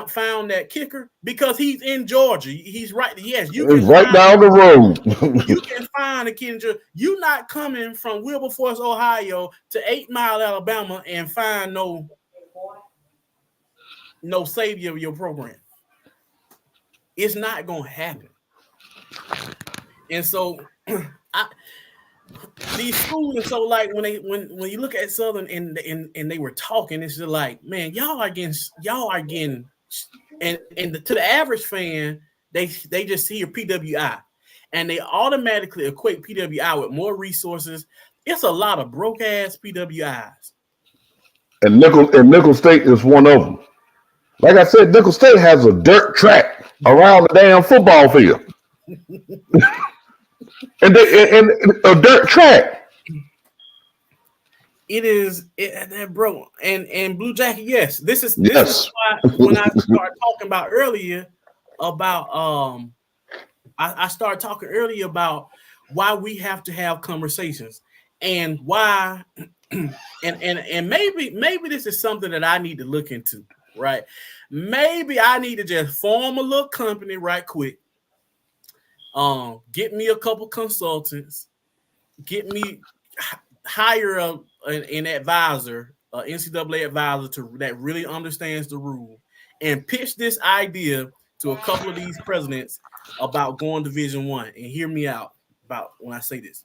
found that kicker, because he's in Georgia. He's right. Yes, you can right down the road. You can find a kid in Georgia. You're not coming from Wilberforce, Ohio to 8 Mile, Alabama and find no savior of your program. It's not going to happen. And so these schools, and so like when you look at Southern and they were talking, it's just like, man, y'all are getting and to the average fan, they just hear PWI and they automatically equate PWI with more resources. It's a lot of broke ass PWIs. And Nickel State is one of them. Like I said, Nickel State has a dirt track around the damn football field. and a dirt track. It is, bro. And Blue Jacket, yes. This is why when I started talking about earlier about I started talking earlier about why we have to have conversations and why and maybe this is something that I need to look into. Right. Maybe I need to just form a little company right quick. Get me a couple consultants, hire an advisor, an NCAA advisor that really understands the rule, and pitch this idea to a couple of these presidents about going Division I. And hear me out about when I say this.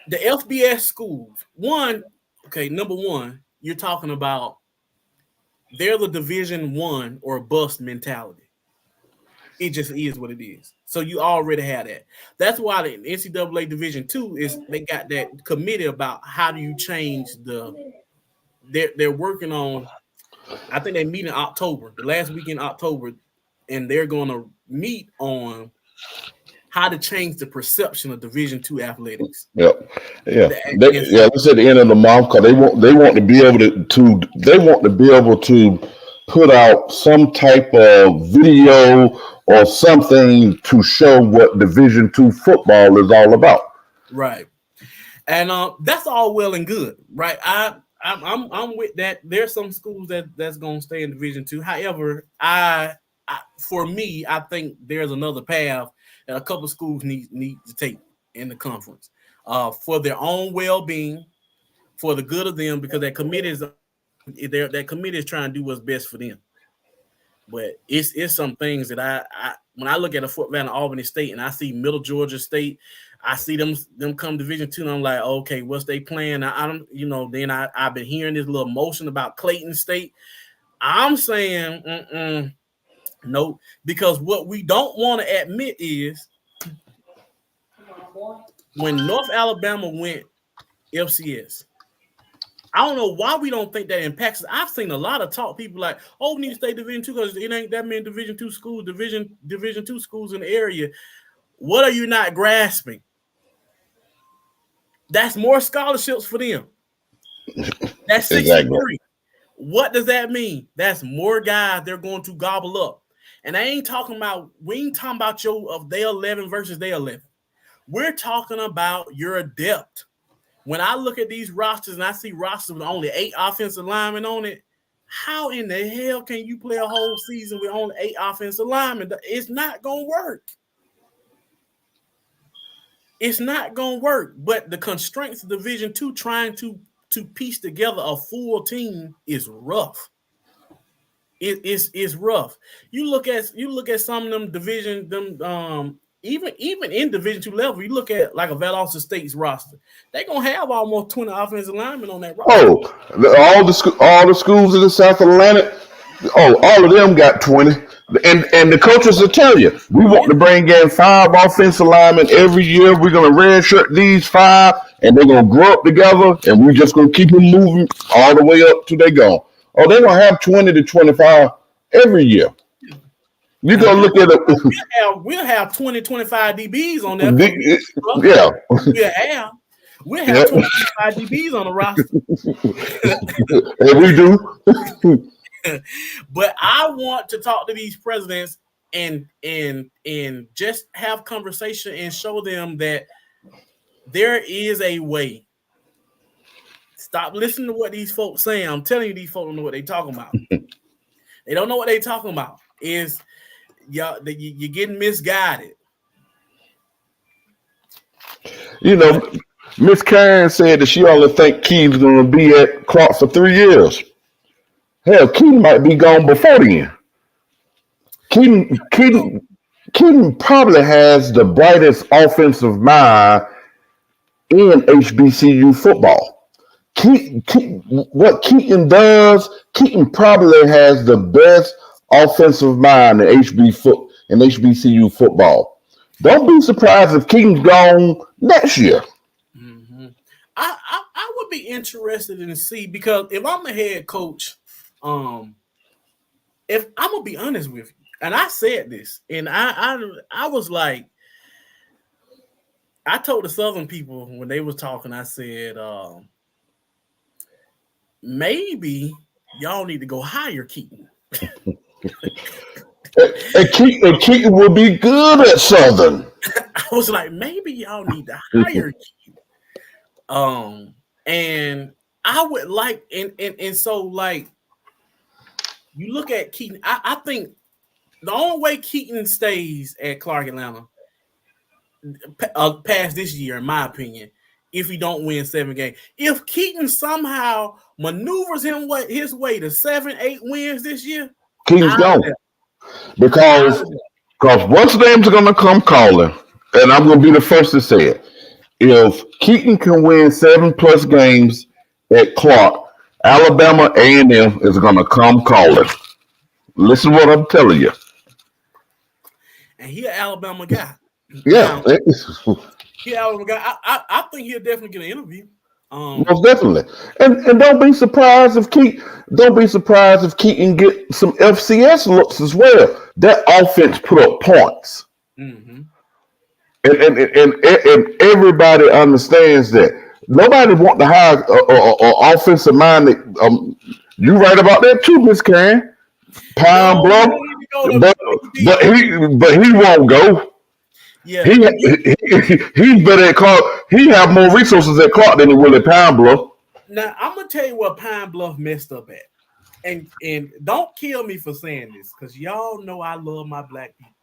The FBS schools, number one, you're talking about they're the Division I or bust mentality. It just is what it is. So you already have that. That's why the NCAA Division II they got that committee about how do you change they're working on, I think they meet in October, the last week in October, and they're going to meet on how to change the perception of Division II athletics. Yeah. It's at the end of the month because they want to be able to put out some type of video or something to show what Division II football is all about. Right, and that's all well and good, right? I'm with that. There's some schools that's going to stay in Division II. However, for me, I think there's another path that a couple of schools need to take in the conference for their own well-being, for the good of them, because that committee is trying to do what's best for them. But it's some things that I when I look at a Fort Valley, Albany State, and I see Middle Georgia State, I see them come Division II, and I'm like, okay, what's they plan? I don't, then I've been hearing this little motion about Clayton State. I'm saying, no, because what we don't want to admit is when North Alabama went FCS, I don't know why we don't think that impacts us. I've seen a lot of talk, people like, we need to stay Division II because it ain't that many Division II schools, Division II schools in the area. What are you not grasping? That's more scholarships for them. That's 63. Exactly. What does that mean? That's more guys they're going to gobble up. And we ain't talking about their 11 versus their 11. We're talking about your depth. When I look at these rosters and I see rosters with only 8 offensive linemen on it, how in the hell can you play a whole season with only 8 offensive linemen? It's not going to work. It's not going to work. But the constraints of Division II trying to piece together a full team is rough. It's rough. You look at some of them division, even in Division II level, you look at like a Valdosta State's roster. They're gonna have almost 20 offensive linemen on that roster. All the schools in the South Atlantic, all of them got 20. And the coaches will tell you, we want to bring in 5 offensive linemen every year. We're gonna redshirt these 5, and they're gonna grow up together, and we're just gonna keep them moving all the way up till they go. They're gonna have 20 to 25 every year. You go look at it. We'll have 20, 25 DBs on that. Yeah. We'll have. We'll have 25 DBs on the roster. And we do. But I want to talk to these presidents and just have conversation and show them that there is a way. Stop listening to what these folks saying. I'm telling you, these folks don't know what they're talking about. They don't know what they're talking about. Is y'all you're getting misguided. You know, Miss Karen said that she only think Keith's going to be at Clark for 3 years. Hell, Keith might be gone before then. Keaton probably has the brightest offensive mind in HBCU football. What Keaton does, Keaton probably has the best offensive mind in HBCU football. Don't be surprised if Keaton's gone next year. Mm-hmm. I would be interested in see, because if I'm the head coach, if I'm gonna be honest with you, and I said this, and I was like, I told the Southern people when they was talking, I said, maybe y'all need to go hire Keaton. And Keaton would be good at Southern. I was like, maybe y'all need to hire Keaton. And I would like, and so like, you look at Keaton, I think the only way Keaton stays at Clark Atlanta past this year, in my opinion, if he don't win 7 games. If Keaton somehow maneuvers his way to 7-8 wins this year, Keaton's gone. Because what's name's going to come calling, and I'm going to be the first to say it. If Keaton can win 7+ games at Clark, Alabama A&M is going to come calling. Listen to what I'm telling you. And he an Alabama guy. Yeah. He Alabama guy. I think he'll definitely get an interview. Most definitely. And don't be surprised if Keaton get some FCS looks as well. That offense put up points. Mm-hmm. And everybody understands that. Nobody want to hire an offensive minded. You right about that too, Miss Karen. Pine Bluff, but he won't go. Yeah, he's better at Clark. He have more resources at Clark than he will at Pine Bluff. Now I'm gonna tell you what Pine Bluff messed up at, and don't kill me for saying this, because y'all know I love my black people.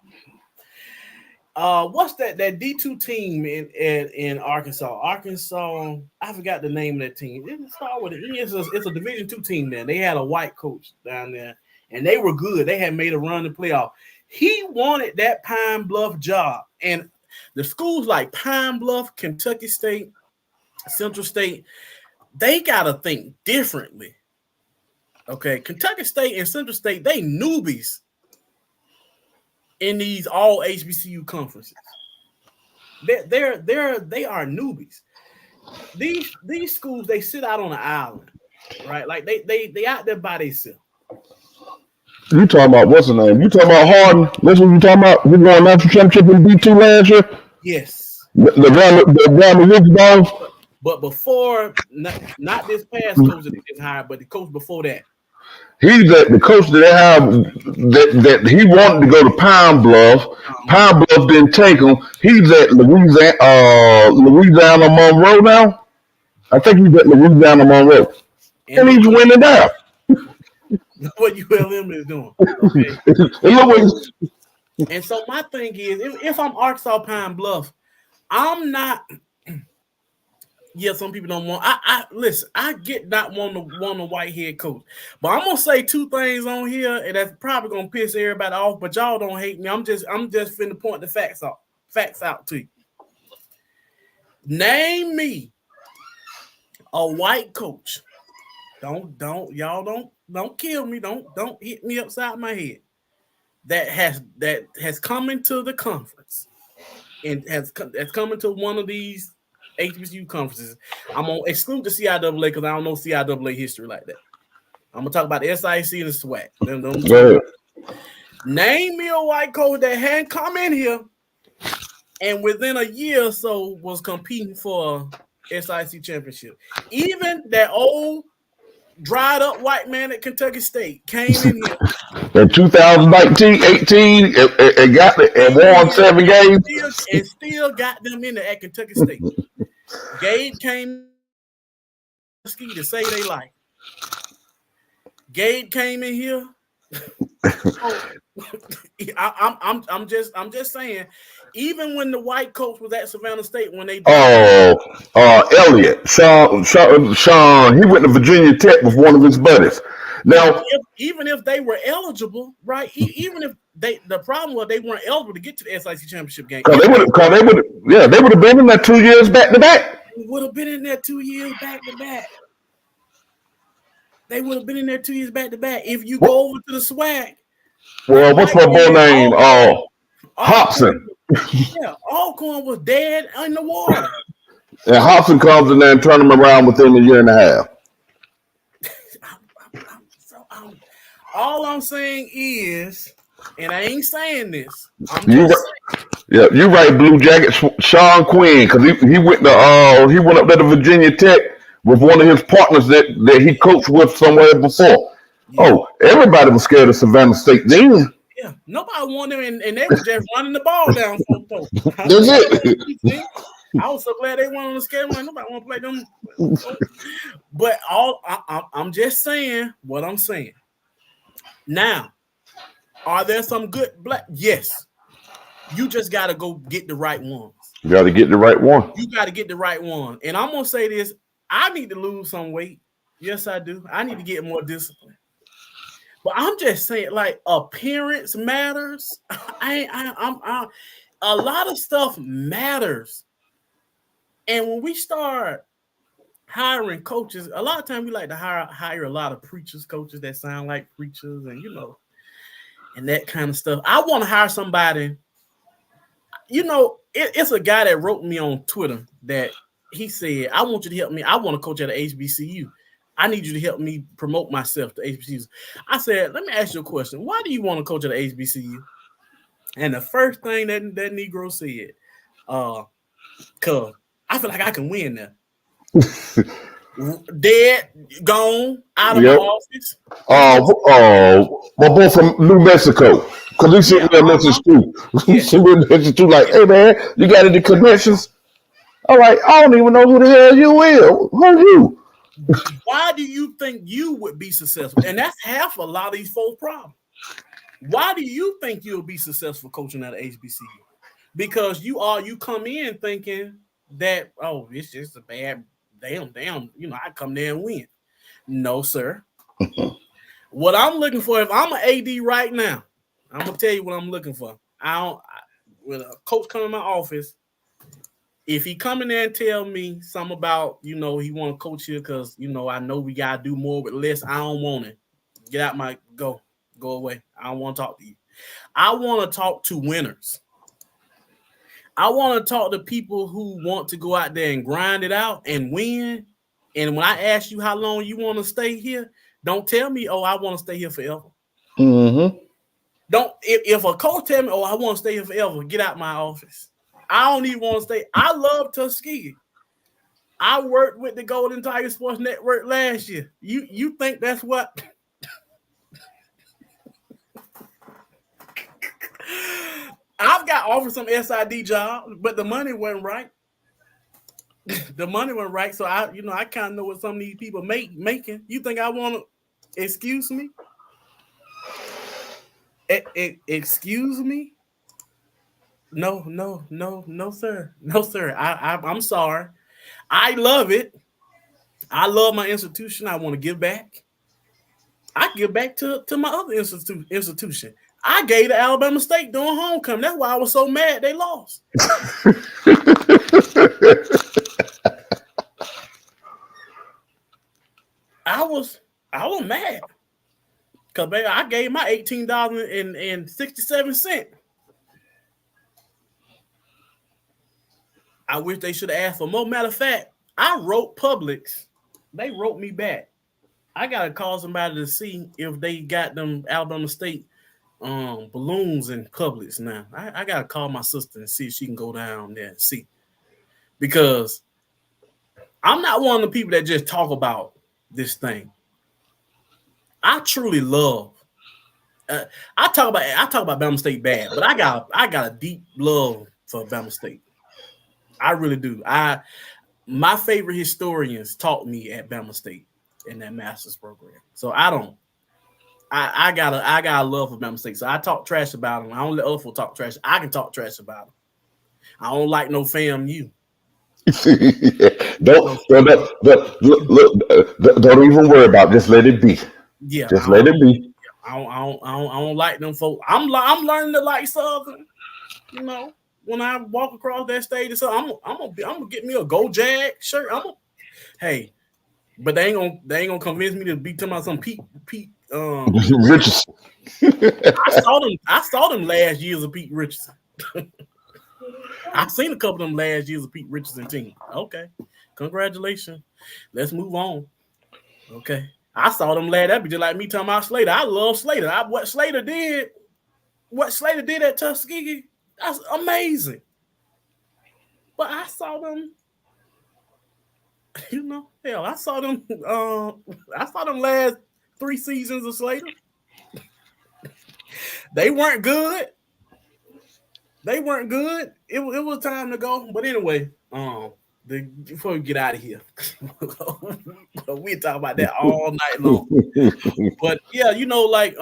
What's that D2 team in Arkansas? Arkansas, I forgot the name of that team. It started with it's a Division II team there. They had a white coach down there, and they were good. They had made a run to playoff. He wanted that Pine Bluff job, and the schools like Pine Bluff, Kentucky State, Central State, they gotta think differently. Okay, Kentucky State and Central State, they newbies in these all HBCU conferences. They are newbies. These schools, they sit out on an island, right? Like they out there by themselves. You talking about what's the name? You talking about Harden? That's what you talking about? We won national championship in D2 last year. Yes. The Balls. But before, not this past coach that they just hired, but the coach before that. He's the coach that they have that he wanted to go to Pine Bluff. Pine Bluff didn't take him. He's at Louisiana Monroe now. I think he's at Louisiana Monroe, and he's winning out. What ULM is doing. Okay. And so my thing is, if I'm Arkansas Pine Bluff, I'm not. Yeah, some people don't want. I listen. I get not wanting a white head coach, but I'm gonna say 2 things on here, and that's probably gonna piss everybody off. But y'all don't hate me. I'm just finna point the facts out to you. Name me a white coach. Don't kill me. Don't hit me upside my head. That has come into the conference and has come into one of these HBCU conferences. I'm gonna exclude the CIAA because I don't know CIAA history like that. I'm gonna talk about the SIAC and the SWAC. Name me a white coach that hadn't come in here and within a year or so was competing for SIAC championship. Even that old dried up white man at Kentucky State came in here in 2019, 18, and got it and won 7 games. and still got them in there at Kentucky State. Gabe came to save their life. Gabe came in here. I'm just saying. Even when the white coach was at Savannah State, when they Elliott, Sean, he went to Virginia Tech with one of his buddies. Now, even if they were eligible, right? Even if the problem was they weren't eligible to get to the SIAC championship game. They would have been in there 2 years back to back. Would have been in there 2 years back to back. They would have been in there 2 years back to back. If you go over to the SWAC. Well, what's my boy name? Hobson. Yeah, Alcorn was dead in the water. And Hobson comes in there and turn them around within a year and a half. All I'm saying is, and I ain't saying this. You're right, Blue Jacket. Sean Quinn, because he went up there to Virginia Tech with one of his partners that he coached with somewhere before. Yeah. Oh, everybody was scared of Savannah State then. Yeah, nobody wanted them, and they were just running the ball down. That's it. I was so glad they went on the schedule. Nobody want to play them. But I'm just saying what I'm saying. Now, are there some good black? Yes. You just got to go get the right ones. You got to get the right one. You got to get the right one. And I'm going to say this. I need to lose some weight. Yes, I do. I need to get more discipline. But I'm just saying, like, appearance matters. A lot of stuff matters. And when we start hiring coaches, a lot of times we like to hire a lot of preachers, coaches that sound like preachers and, and that kind of stuff. I want to hire somebody. It's a guy that wrote me on Twitter that he said, I want you to help me. I want to coach at an HBCU. I need you to help me promote myself to HBCUs. I said, let me ask you a question. Why do you want to coach at an HBCU? And the first thing that Negro said, cause I feel like I can win there. Dead, gone, out of my office. My boy from New Mexico. Because he sent me a message too. He sent me a message too, like, hey man, you got any connections? All right, I don't even know who the hell you is. Who are you? Why do you think you would be successful? And that's half a lot of these folks' problems. Why do you think you'll be successful coaching at an HBCU? Because you come in thinking that, it's just a bad damn, I come there and win. No, sir. What I'm looking for, if I'm an AD right now, I'm gonna tell you what I'm looking for. When a coach come in my office, if he come in there and tell me something about, he want to coach here because, I know we got to do more with less, I don't want it. Get out go away. I don't want to talk to you. I want to talk to winners. I want to talk to people who want to go out there and grind it out and win. And when I ask you how long you want to stay here, don't tell me, I want to stay here forever. Mm-hmm. If a coach tell me, I want to stay here forever, get out my office. I don't even want to stay. I love Tuskegee. I worked with the Golden Tiger Sports Network last year. You think that's what? I've got offered some SID jobs, but the money wasn't right. The money wasn't right, so I kind of know what some of these people making. You think I want to? Excuse me. Excuse me. No, sir. No, sir. I'm sorry. I love it. I love my institution. I want to give back. I give back to my other institution. I gave to Alabama State during homecoming. That's why I was so mad they lost. I was mad. Because baby, I gave my $18.67. I wish they should have asked for more. Matter of fact, I wrote Publix. They wrote me back. I gotta call somebody to see if they got them Alabama State balloons in Publix now. I gotta call my sister and see if she can go down there and see. Because I'm not one of the people that just talk about this thing. I truly love. I talk about Bama State bad, but I got a deep love for Bama State. I really do. My favorite historians taught me at Bama State in that master's program. So I got a love for Bama State. So I talk trash about them. I don't let other people talk trash. I can talk trash about them. I don't like no FAMU. Don't even worry about it. Just let it be. Yeah, just let it be. I don't like them folks. I'm learning to like Southern. You know, when I walk across that stage, or something, I'm gonna get me a Go Jag shirt. Hey, but they ain't gonna convince me to be talking about some Pete Richardson. I saw them last years of Pete Richardson. I've seen a couple of them last years of Pete Richardson team. Okay, congratulations. Let's move on. Okay, I saw them last. That'd be just like me talking about Slater. I love Slater. What Slater did at Tuskegee, that's amazing. But I saw them. You know, hell, I saw them last 3 seasons of Slater. They weren't good. It was time to go. But anyway, before we get out of here, we talk about that all night long. But yeah, you know, like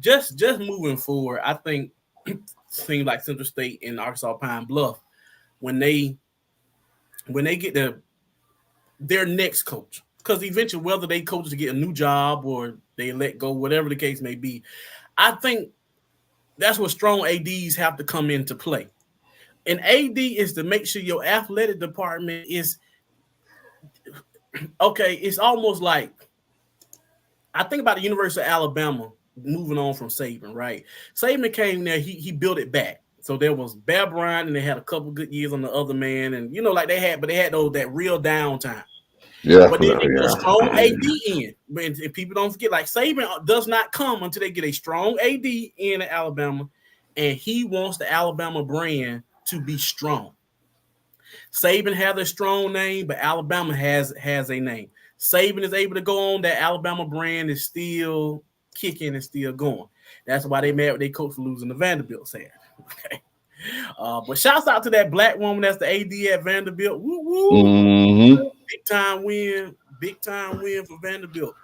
just moving forward, I think it seems like Central State and Arkansas Pine Bluff, when they get their next coach, because eventually whether they coach to get a new job or they let go, whatever the case may be, I think that's where strong ADs have to come into play. And AD is to make sure your athletic department is okay. It's almost like, I think about the University of Alabama moving on from Saban, right? Saban came there, he built it back. So there was Bear Bryant, and they had a couple good years on the other man, and you know, like they had that real downtime. Yeah, but then they put a strong AD in. And people don't forget, like Saban does not come until they get a strong AD in at Alabama, and he wants the Alabama brand to be strong. Saban has a strong name, but Alabama has a name. Saban is able to go on, that Alabama brand is still kicking and still going. That's why they mad with their coach for losing to Vanderbilt Saturday. Okay. But shouts out to that black woman that's the AD at Vanderbilt. Woo woo. Mm-hmm. Big time win for Vanderbilt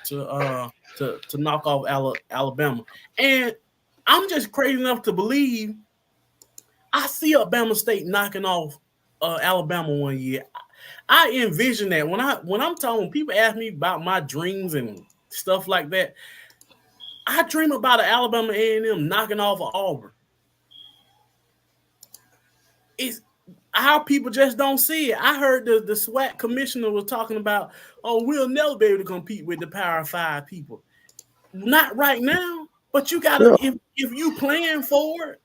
to knock off Alabama. And I'm just crazy enough to believe I see Alabama State knocking off Alabama one year. I envision that when I'm talking, when people ask me about my dreams and stuff like that, I dream about an Alabama A&M knocking off of Auburn. It's how people just don't see it. I heard the SWAC commissioner was talking about, we'll never be able to compete with the Power 5 people. Not right now, but you gotta, if you plan for it,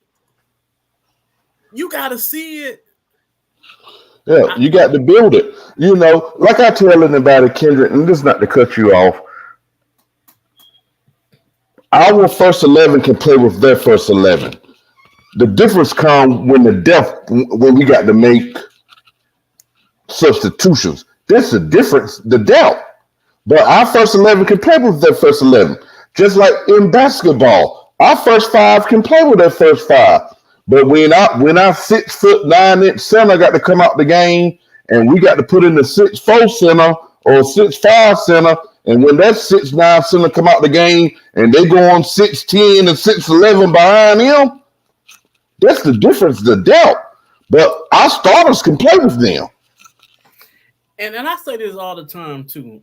you gotta see it. Yeah, you got to build it. You know, like I tell anybody, Kendrick, and this is not to cut you off. Our first 11 can play with their first 11. The difference comes when we got to make substitutions. That's the difference, the depth. But our first 11 can play with their first 11. Just like in basketball, our first 5 can play with their first 5. But when our 6'9" center got to come out the game, and we got to put in the 6'4" center or 6'5" center, and when that 6'9" center come out the game and they go on 6'10" and 6'11" behind him, that's the difference, the depth. But our starters can play with them. And I say this all the time too.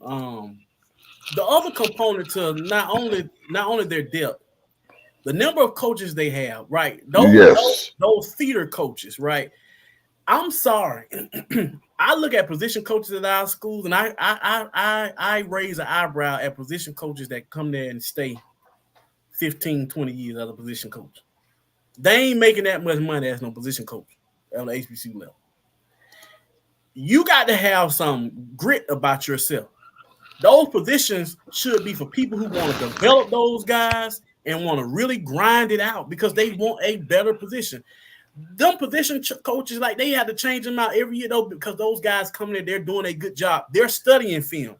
The other component to not only their depth, the number of coaches they have, right? Those feeder coaches, right? I'm sorry. I look at position coaches at our schools, and I raise an eyebrow at position coaches that come there and stay 15, 20 years as a position coach. They ain't making that much money as no position coach at the HBCU level. You got to have some grit about yourself. Those positions should be for people who want to develop those guys and want to really grind it out because they want a better position. Them position coaches, like they had to change them out every year though, because those guys coming in, they're doing a good job. They're studying film.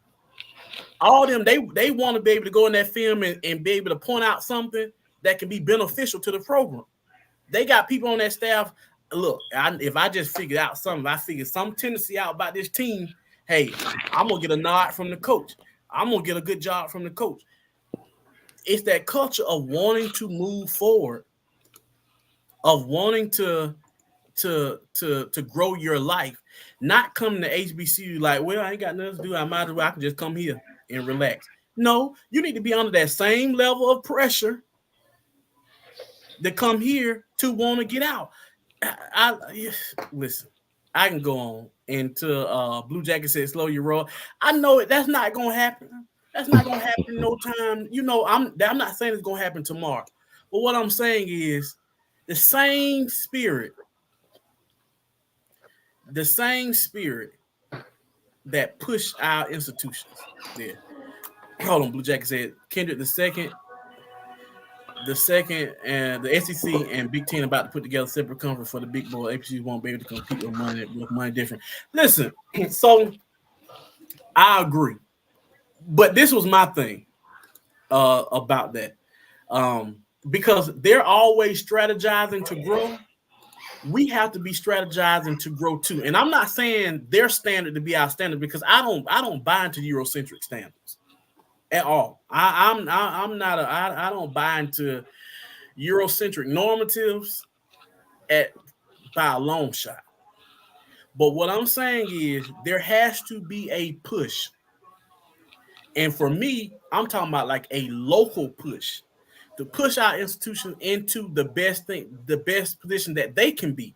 All them, they want to be able to go in that film and be able to point out something that can be beneficial to the program. They got people on that staff. Look, if I just figured out something, I figured some tendency out about this team, hey, I'm going to get a nod from the coach. I'm going to get a good job from the coach. It's that culture of wanting to move forward, of wanting to grow your life, not coming to HBCU like, well, I ain't got nothing to do. I might as well, I can just come here and relax. No, you need to be under that same level of pressure to come here to want to get out. Listen, I can go on until Blue Jacket said slow your roll. I know it. That's not gonna happen. That's not gonna happen no time. You know, I'm not saying it's gonna happen tomorrow, but what I'm saying is the same spirit that pushed our institutions there. Hold on, Blue Jacket said Kendrick the second and the SEC and Big Ten about to put together separate conference for the big boy. HBCUs won't be able to compete with money different. Listen, so I agree, but this was my thing about that, because they're always strategizing to grow. We have to be strategizing to grow too. And I'm not saying their standard to be our standard, because I don't buy into Eurocentric standards at all. I don't buy into Eurocentric normatives by a long shot. But what I'm saying is there has to be a push. And for me, I'm talking about like a local push to push our institution into the best position that they can be.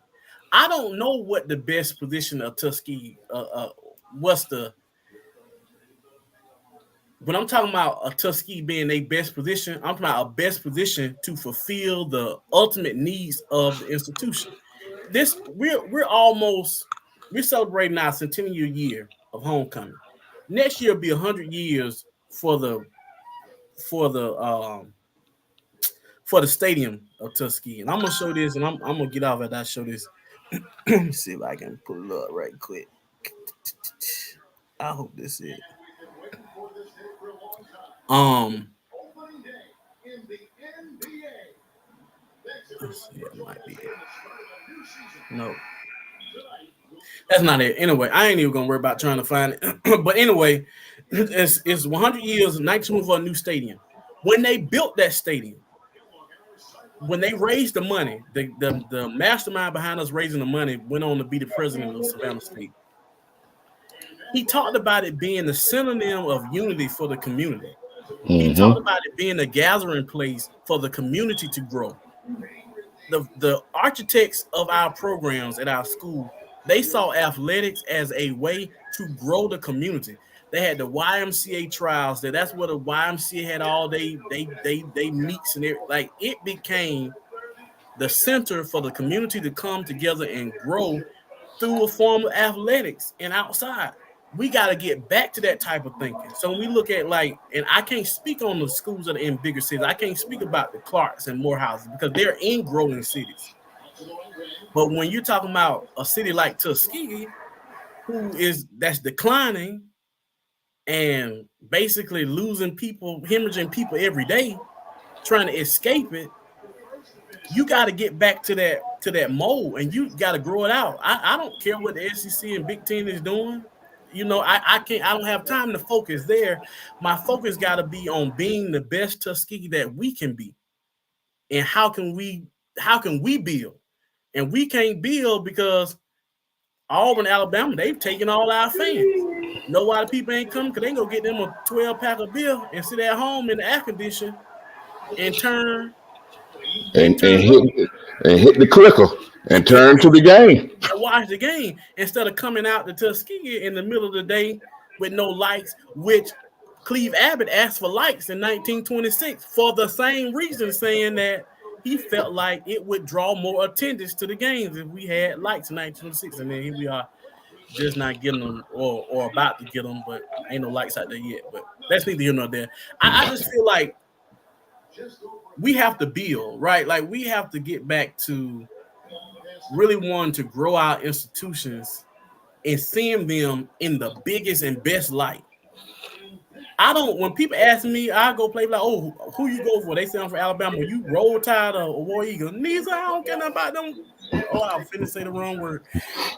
I don't know what the best position of Tuskegee when I'm talking about a Tuskegee being a best position, I'm talking about a best position to fulfill the ultimate needs of the institution. We're celebrating our centennial year of homecoming. Next year will be 100 years for the stadium of Tuskegee. And I'm gonna show this, and I'm gonna get off after I show this. Let me see if I can pull it up right quick. I hope this is. Let's see, that might be it. No, that's not it. Anyway, I ain't even gonna worry about trying to find it. But anyway, it's 100 years, 19 for a new stadium. When they built that stadium, when they raised the money, the mastermind behind us raising the money went on to be the president of Savannah State. He talked about it being the synonym of unity for the community. He talked about it being a gathering place for the community to grow. The architects of our programs at our school, they saw athletics as a way to grow the community. They had the YMCA trials. That's where the YMCA had all they meets and everything. Like, it became the center for the community to come together and grow through a form of athletics and outside. We got to get back to that type of thinking. So when we look at, like, and I can't speak on the schools that are in bigger cities. I can't speak about the Clarks and Morehouses because they're in growing cities. But when you're talking about a city like Tuskegee, that's declining and basically losing people, hemorrhaging people every day, trying to escape it, you got to get back to that mold, and you got to grow it out. I don't care what the SEC and Big Ten is doing. You know, I don't have time to focus there. My focus got to be on being the best Tuskegee that we can be. And how can we build? And we can't build because Auburn, Alabama, they've taken all our fans. You know why the people ain't coming? Because they gonna get them a 12-pack of beer and sit at home in the air condition and hit the clicker and turn to the game. And watch the game instead of coming out to Tuskegee in the middle of the day with no lights, which Cleve Abbott asked for lights in 1926 for the same reason, saying that he felt like it would draw more attendance to the games if we had lights in 1926. And then here we are just not getting them or about to get them, but ain't no lights out there yet. But that's neither here nor there. I just feel like we have to build, right? Like, we have to get back to really wanting to grow our institutions and seeing them in the biggest and best light. I don't. When people ask me, I go play like, oh, who you go for? They say I'm for Alabama. You Roll Tide or War Eagle? Neither. I don't care nothing about them. Oh, I was finna say the wrong word.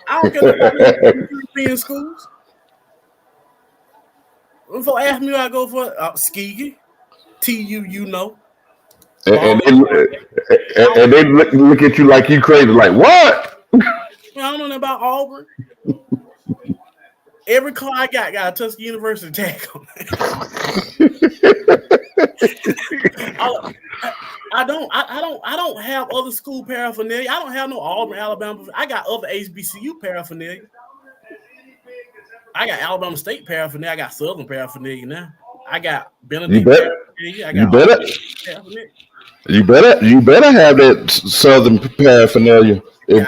I don't care nothing about them European schools. If they ask me, who I go for Tuskegee, TU. You know, and they look at you like you crazy. Like what? I don't know nothing about Auburn. Every car I got a Tuskegee University tag on it. I don't have other school paraphernalia. I don't have no Auburn, Alabama. I got other HBCU paraphernalia. I got Alabama State paraphernalia. I got Southern paraphernalia now. I got Benedict paraphernalia. I got paraphernalia. You better have that Southern paraphernalia. I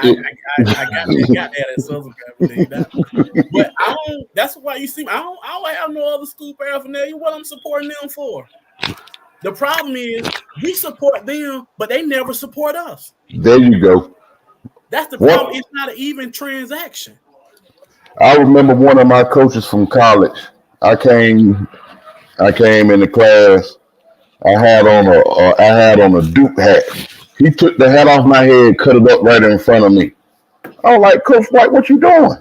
got that at Southern paraphernalia. But I don't. That's why you see. I don't have no other school paraphernalia. What I'm supporting them for? The problem is we support them, but they never support us. There you go. That's the problem. It's not an even transaction. I remember one of my coaches from college. I came in the class. I had on a Duke hat. He took the hat off my head, cut it up right in front of me. I was like, Coach White, what you doing?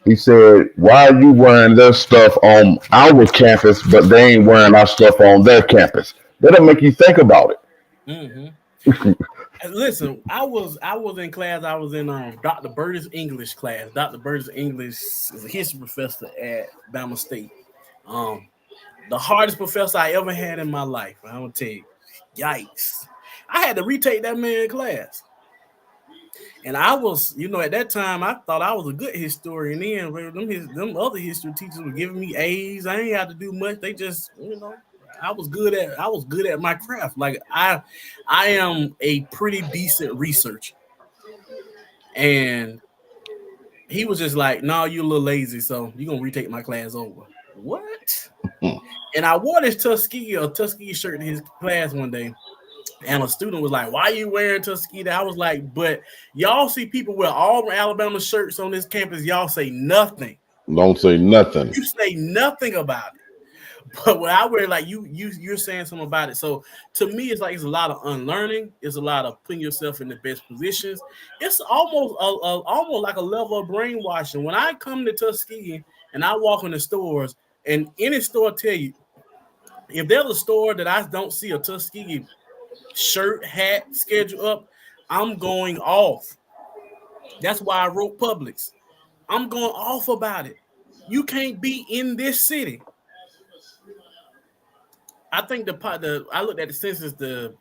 He said, why are you wearing their stuff on our campus, but they ain't wearing our stuff on their campus? That'll make you think about it. Mm-hmm. Listen, I was in class. I was in Dr. Burtis English class. Dr. Burtis English is a history professor at Bama State. The hardest professor I ever had in my life. I'm gonna tell you, yikes! I had to retake that man class, and I was, at that time, I thought I was a good historian. Then them other history teachers were giving me A's. I ain't had to do much. They just, I was good at my craft. Like I am a pretty decent researcher, and he was just like, "No, you're a little lazy, so you're gonna retake my class over." What? And I wore this Tuskegee shirt in his class one day, and a student was like, "Why are you wearing Tuskegee?" I was like, "But y'all see people wear Auburn, Alabama shirts on this campus. Y'all say nothing. Don't say nothing. You say nothing about it." But when I wear, like you're saying something about it. So to me, it's like it's a lot of unlearning. It's a lot of putting yourself in the best positions. It's almost like a level of brainwashing. When I come to Tuskegee and I walk in the stores, and any store tell you, if there's a store that I don't see a Tuskegee shirt, hat, schedule up, I'm going off. That's why I wrote Publix. I'm going off about it. You can't be in this city. I think I looked at the census, the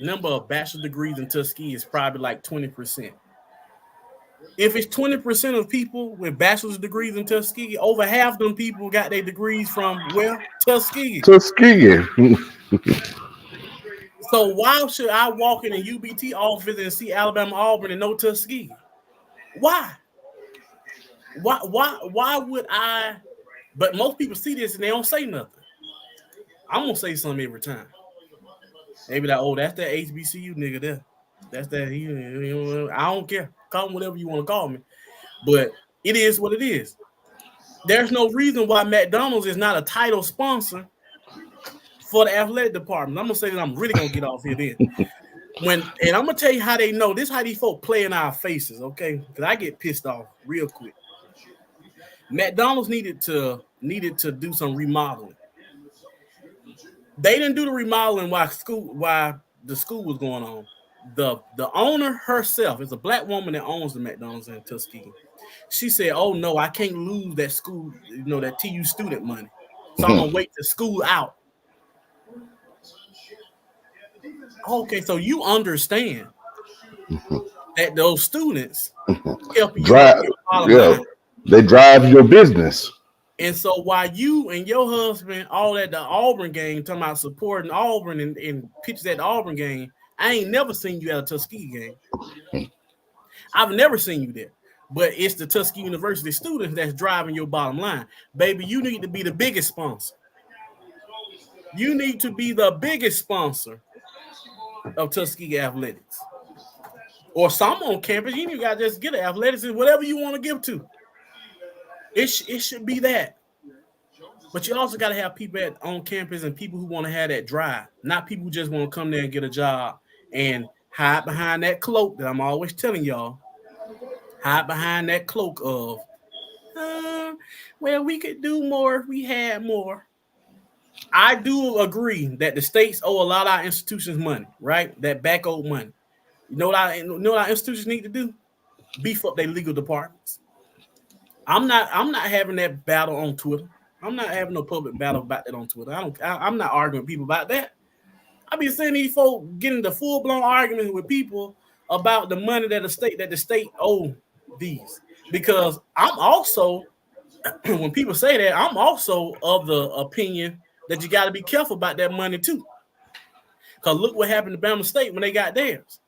number of bachelor's degrees in Tuskegee is probably like 20%. If it's 20% of people with bachelor's degrees in Tuskegee, over half of them people got their degrees from where? Tuskegee. Tuskegee. So why should I walk in a UBT office and see Alabama Auburn and no Tuskegee? Why? Why would I? But most people see this and they don't say nothing. I'm gonna say something every time. Maybe that's that HBCU nigga there. That's that I don't care. Call him whatever you want to call me. But it is what it is. There's no reason why McDonald's is not a title sponsor for the athletic department. I'm gonna say that I'm really gonna get off here then. And I'm gonna tell you how they know. This is how these folk play in our faces, okay? Because I get pissed off real quick. McDonald's needed to do some remodeling. They didn't do the remodeling while the school was going on. The owner herself is a black woman that owns the McDonald's in Tuskegee. She said, "Oh no, I can't lose that school, that TU student money. So I'm gonna wait the school out." Okay, so you understand that those students help you drive. Yeah, they drive your business. And so while you and your husband all at the Auburn game talking about supporting Auburn and pitches at the Auburn game, I ain't never seen you at a Tuskegee game. I've never seen you there. But it's the Tuskegee University students that's driving your bottom line. Baby, you need to be the biggest sponsor. You need to be the biggest sponsor of Tuskegee Athletics. or some on campus. You got to just get an athleticism, whatever you want to give to. It should be that. But you also got to have people on campus and people who want to have that drive, not people who just want to come there and get a job and hide behind that cloak that I'm always telling y'all. Hide behind that cloak of, well, we could do more if we had more. I do agree that the states owe a lot of our institutions money, right? That back owed money. You know what our institutions need to do? Beef up their legal departments. I'm not having that battle on Twitter. I'm not having no public battle about that on Twitter. I'm not arguing with people about that. I be seeing these folks getting the full-blown arguments with people about the money that the state owe these. Because I'm also, when people say that, I'm also of the opinion that you got to be careful about that money too. Because look what happened to Bama State when they got theirs.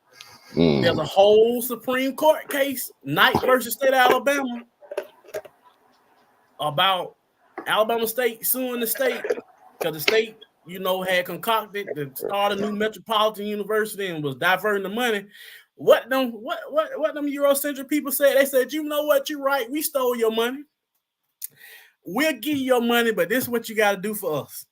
There's a whole Supreme Court case, Knight versus State of Alabama, about Alabama State suing the state because the state, had concocted to start a new metropolitan university and was diverting the money. What them Eurocentric people said? They said, you know what, you're right. We stole your money. We'll give you your money, but this is what you got to do for us.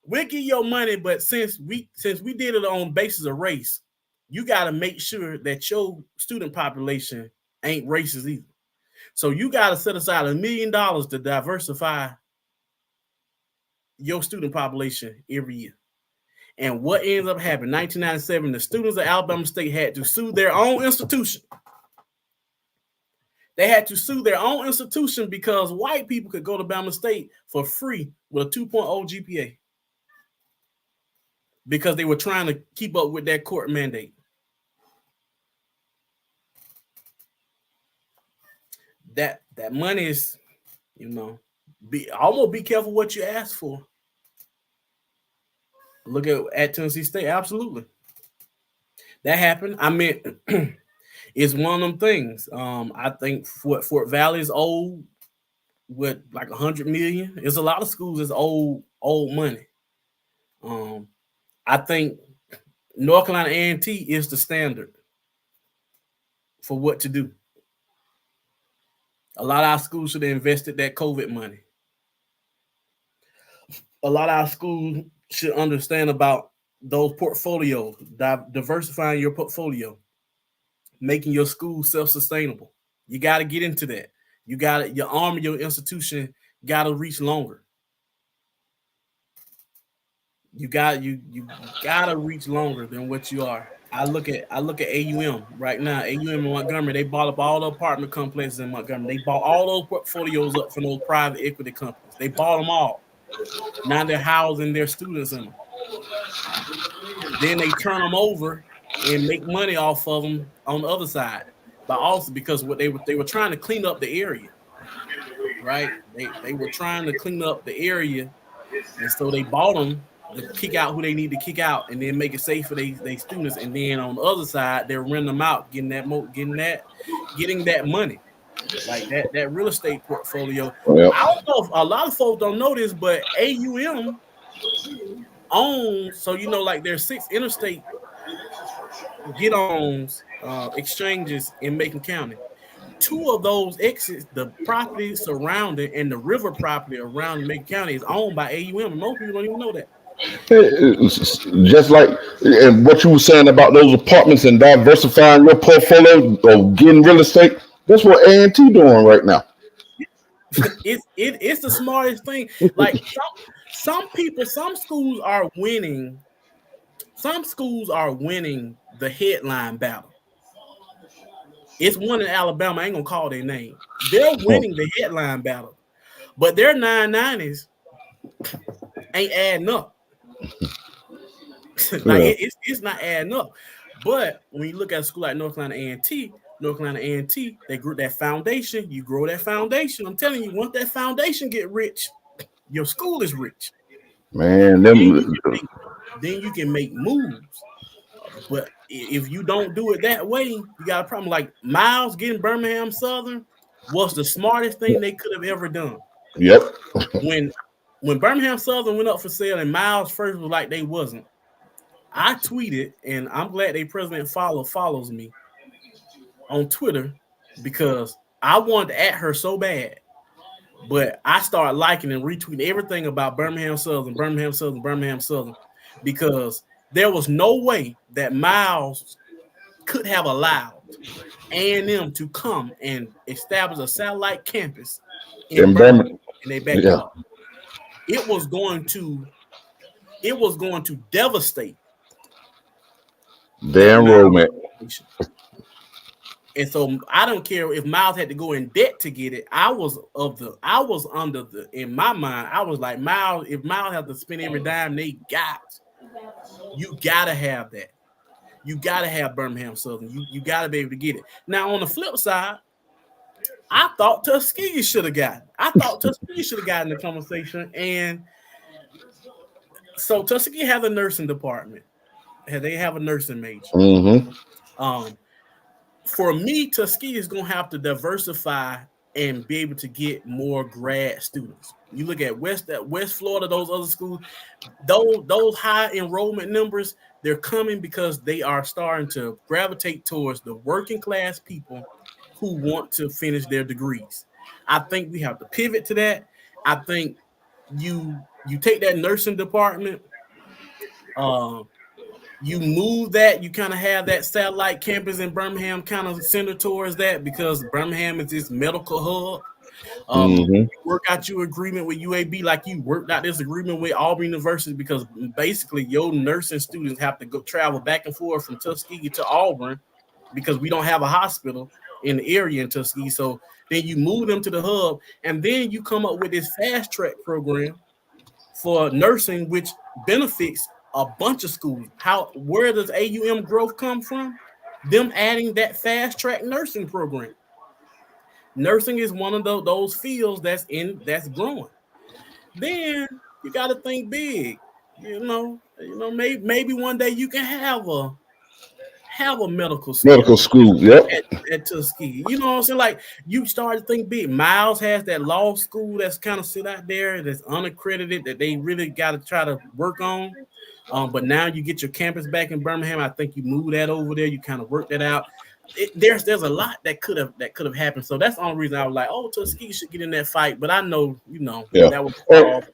We'll give you your money, but since we did it on basis of race, you got to make sure that your student population ain't racist either. So you got to set aside $1 million to diversify your student population every year. And what ends up happening, 1997, the students of Alabama State had to sue their own institution. They had to sue their own institution because white people could go to Alabama State for free with a 2.0 GPA because they were trying to keep up with that court mandate. That money is, be careful what you ask for. Look at Tennessee State, absolutely. That happened. I mean, it's one of them things. I think Fort Valley is old with like $100 million. There's a lot of schools that's old money. I think North Carolina A&T is the standard for what to do. A lot of our schools should have invested that COVID money. A lot of our schools should understand about those portfolios, diversifying your portfolio, making your school self-sustainable. You got to get into that. Your arm of your institution got to reach longer. You got to reach longer than what you are. I look at AUM right now. AUM in Montgomery, they bought up all the apartment complexes in Montgomery. They bought all those portfolios up from those private equity companies. They bought them all. Now they're housing their students in them. Then they turn them over and make money off of them on the other side. But also because what they were trying to clean up the area, right? They were trying to clean up the area, and so they bought them to kick out who they need to kick out, and then make it safe for their students. And then on the other side, they're renting them out, getting that money, like that real estate portfolio. Yep. I don't know if a lot of folks don't know this, but AUM owns, so like there's 6 interstate get-ons exchanges in Macon County. 2 of those exits, the property surrounding and the river property around Macon County is owned by AUM, and most people don't even know that. It's just like and what you were saying about those apartments and diversifying your portfolio or getting real estate. That's what A&T doing right now. It's the smartest thing. Like some schools are winning. Some schools are winning the headline battle. It's one in Alabama. I ain't gonna call their name. They're winning the headline battle, but their 990s ain't adding up. It's not adding up. But when you look at a school like North Carolina A&T, they grew that foundation. You grow that foundation. I'm telling you, once that foundation get rich, your school is rich. Man, then you can make moves. But if you don't do it that way, you got a problem. Like Miles getting Birmingham Southern was the smartest thing they could have ever done. Yep. When Birmingham Southern went up for sale and Miles first was like they wasn't, I tweeted, and I'm glad they president follows me on Twitter because I wanted to at her so bad. But I started liking and retweeting everything about Birmingham Southern because there was no way that Miles could have allowed A&M to come and establish a satellite campus in Birmingham in their backyard. Yeah. It was going to devastate their enrollment. And so I don't care if Miles had to go in debt to get it. In my mind, I was like, Miles, if Miles have to spend every dime they got, you gotta have that. You gotta have Birmingham Southern. You gotta be able to get it. Now, on the flip side, I thought Tuskegee should have gotten. I thought Tuskegee should have gotten the conversation. And so Tuskegee has a nursing department. They have a nursing major. Mm-hmm. For me, Tuskegee is going to have to diversify and be able to get more grad students. You look at West Florida, those other schools, those high enrollment numbers, they're coming because they are starting to gravitate towards the working class people who want to finish their degrees. I think we have to pivot to that. I think you take that nursing department, you move that, you kind of have that satellite campus in Birmingham kind of centered towards that because Birmingham is this medical hub. Work out your agreement with UAB like you worked out this agreement with Albany University because basically your nursing students have to go travel back and forth from Tuskegee to Auburn because we don't have a hospital in the area in Tuskegee. So then you move them to the hub and then you come up with this fast track program for nursing, which benefits a bunch of schools. Where does AUM growth come from? Them adding that fast track nursing program. Nursing is one of those fields that's growing. Then you got to think big. Maybe one day you can have a medical school. Medical school, yep. At Tuskegee. You know what I'm saying? Like you start to think big. Miles has that law school that's kind of sit out there that's unaccredited that they really got to try to work on. But now you get your campus back in Birmingham. I think you move that over there. You kind of work that out. There's a lot that could have happened. So that's the only reason I was like, oh, Tuskegee should get in that fight. But I know, that was off,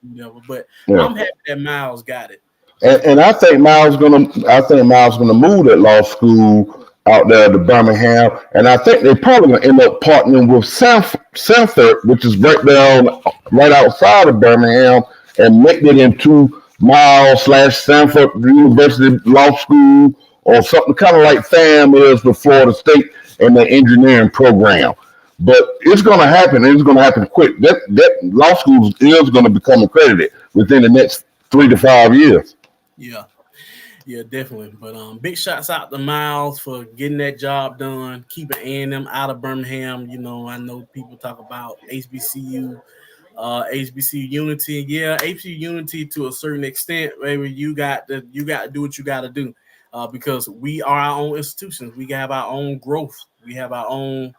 But I'm happy that Miles got it. And I think Miles gonna move that law school out there to Birmingham, and I think they're probably gonna end up partnering with Sanford, which is right outside of Birmingham, and make it into Miles/Sanford University Law School or something kind of like FAM is for Florida State and the engineering program. But it's going to happen. It's going to happen quick. That law school is going to become accredited within the next 3 to 5 years. Yeah, definitely. But big shots out to Miles for getting that job done, keeping A&M out of Birmingham. I know people talk about HBCU. HBCU unity, HBCU unity to a certain extent. Maybe you got to do what you got to do, because we are our own institutions. We have our own growth. We have our own.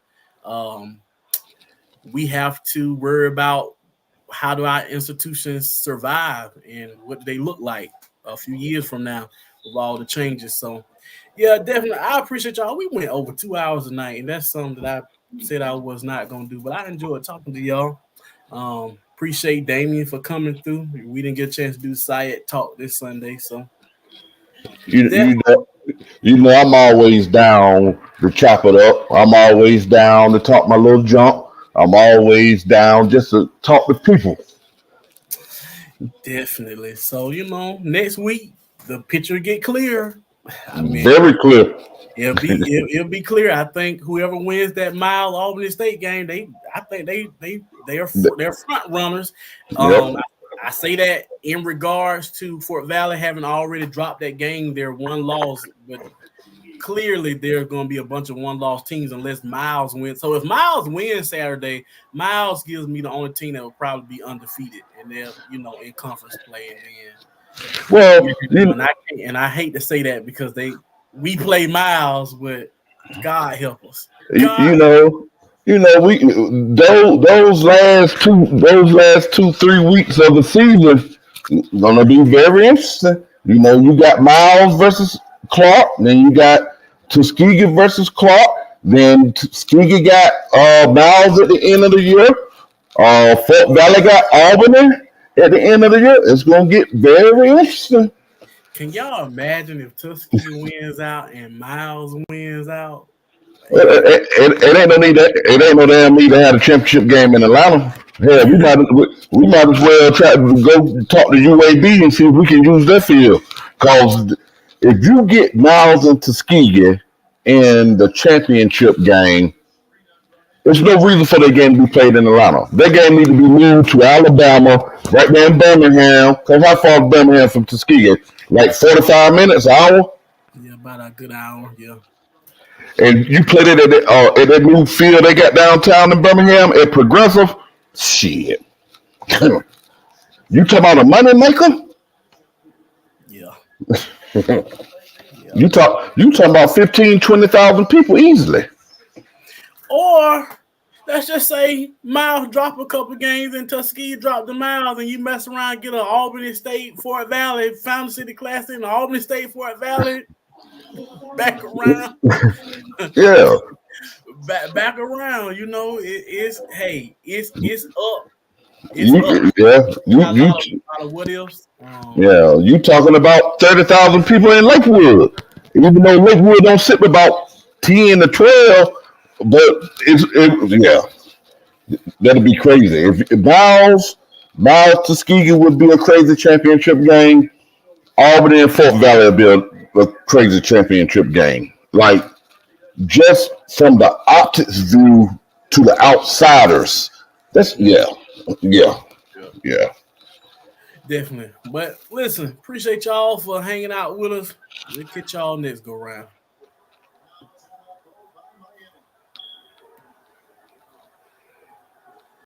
We have to worry about how do our institutions survive and what do they look like a few years from now with all the changes. So, yeah, definitely. I appreciate y'all. We went over 2 hours tonight, and that's something that I said I was not going to do, but I enjoyed talking to y'all. Appreciate Damien for coming through. We didn't get a chance to do SIAC talk this Sunday, so you know I'm always down to chop it up. I'm always down to talk my little junk. I'm always down just to talk to people. Definitely. So next week the picture will get clear. Very clear. It'll be clear. I think whoever wins that Miles Albany State game, they're front runners. I say that in regards to Fort Valley having already dropped that game. They're one loss, but clearly there's going to be a bunch of one-loss teams unless Miles wins. So if Miles wins Saturday, Miles gives me the only team that will probably be undefeated, and they're in conference play. Well, and I hate to say that because we play Miles, but God help us. We those last 2-3 weeks of the season gonna be very interesting. You know, you got Miles versus Clark. Then you got Tuskegee versus Clark. Then Tuskegee got Miles at the end of the year. Fort Valley got Albany at the end of the year. It's going to get very interesting. Can y'all imagine if Tuskegee wins out and Miles wins out? It ain't no need that. It ain't no damn need to have a championship game in Atlanta. Hell, we might as well try to go talk to UAB and see if we can use that field. Because if you get Miles and Tuskegee in the championship game, there's no reason for that game to be played in Atlanta. That game needs to be moved to Alabama, right there in Birmingham. Because how far is Birmingham from Tuskegee? Like 45 minutes, an hour? Yeah, about a good hour, yeah. And you played it at that new field they got downtown in Birmingham at Progressive. Shit. You talking about a money maker? Yeah. You talking about 15, 20,000 people easily. Or let's just say Miles drop a couple games and Tuskegee drop the Miles, and you mess around and get an Albany State Fort Valley Fountain City Classic and Albany State Fort Valley back around. Yeah. Back around, you know, it's up. It's up. Yeah. A lot of what else? Yeah, you talking about 30,000 people in Lakewood. Even though Lakewood don't sit about 10 to 12, but yeah. That'd be crazy. If Miles Tuskegee would be a crazy championship game, Albany and Fort Valley would be a crazy championship game. Like, just from the optics view to the outsiders. That's yeah. Definitely. But listen, appreciate y'all for hanging out with us. We'll catch y'all next go round.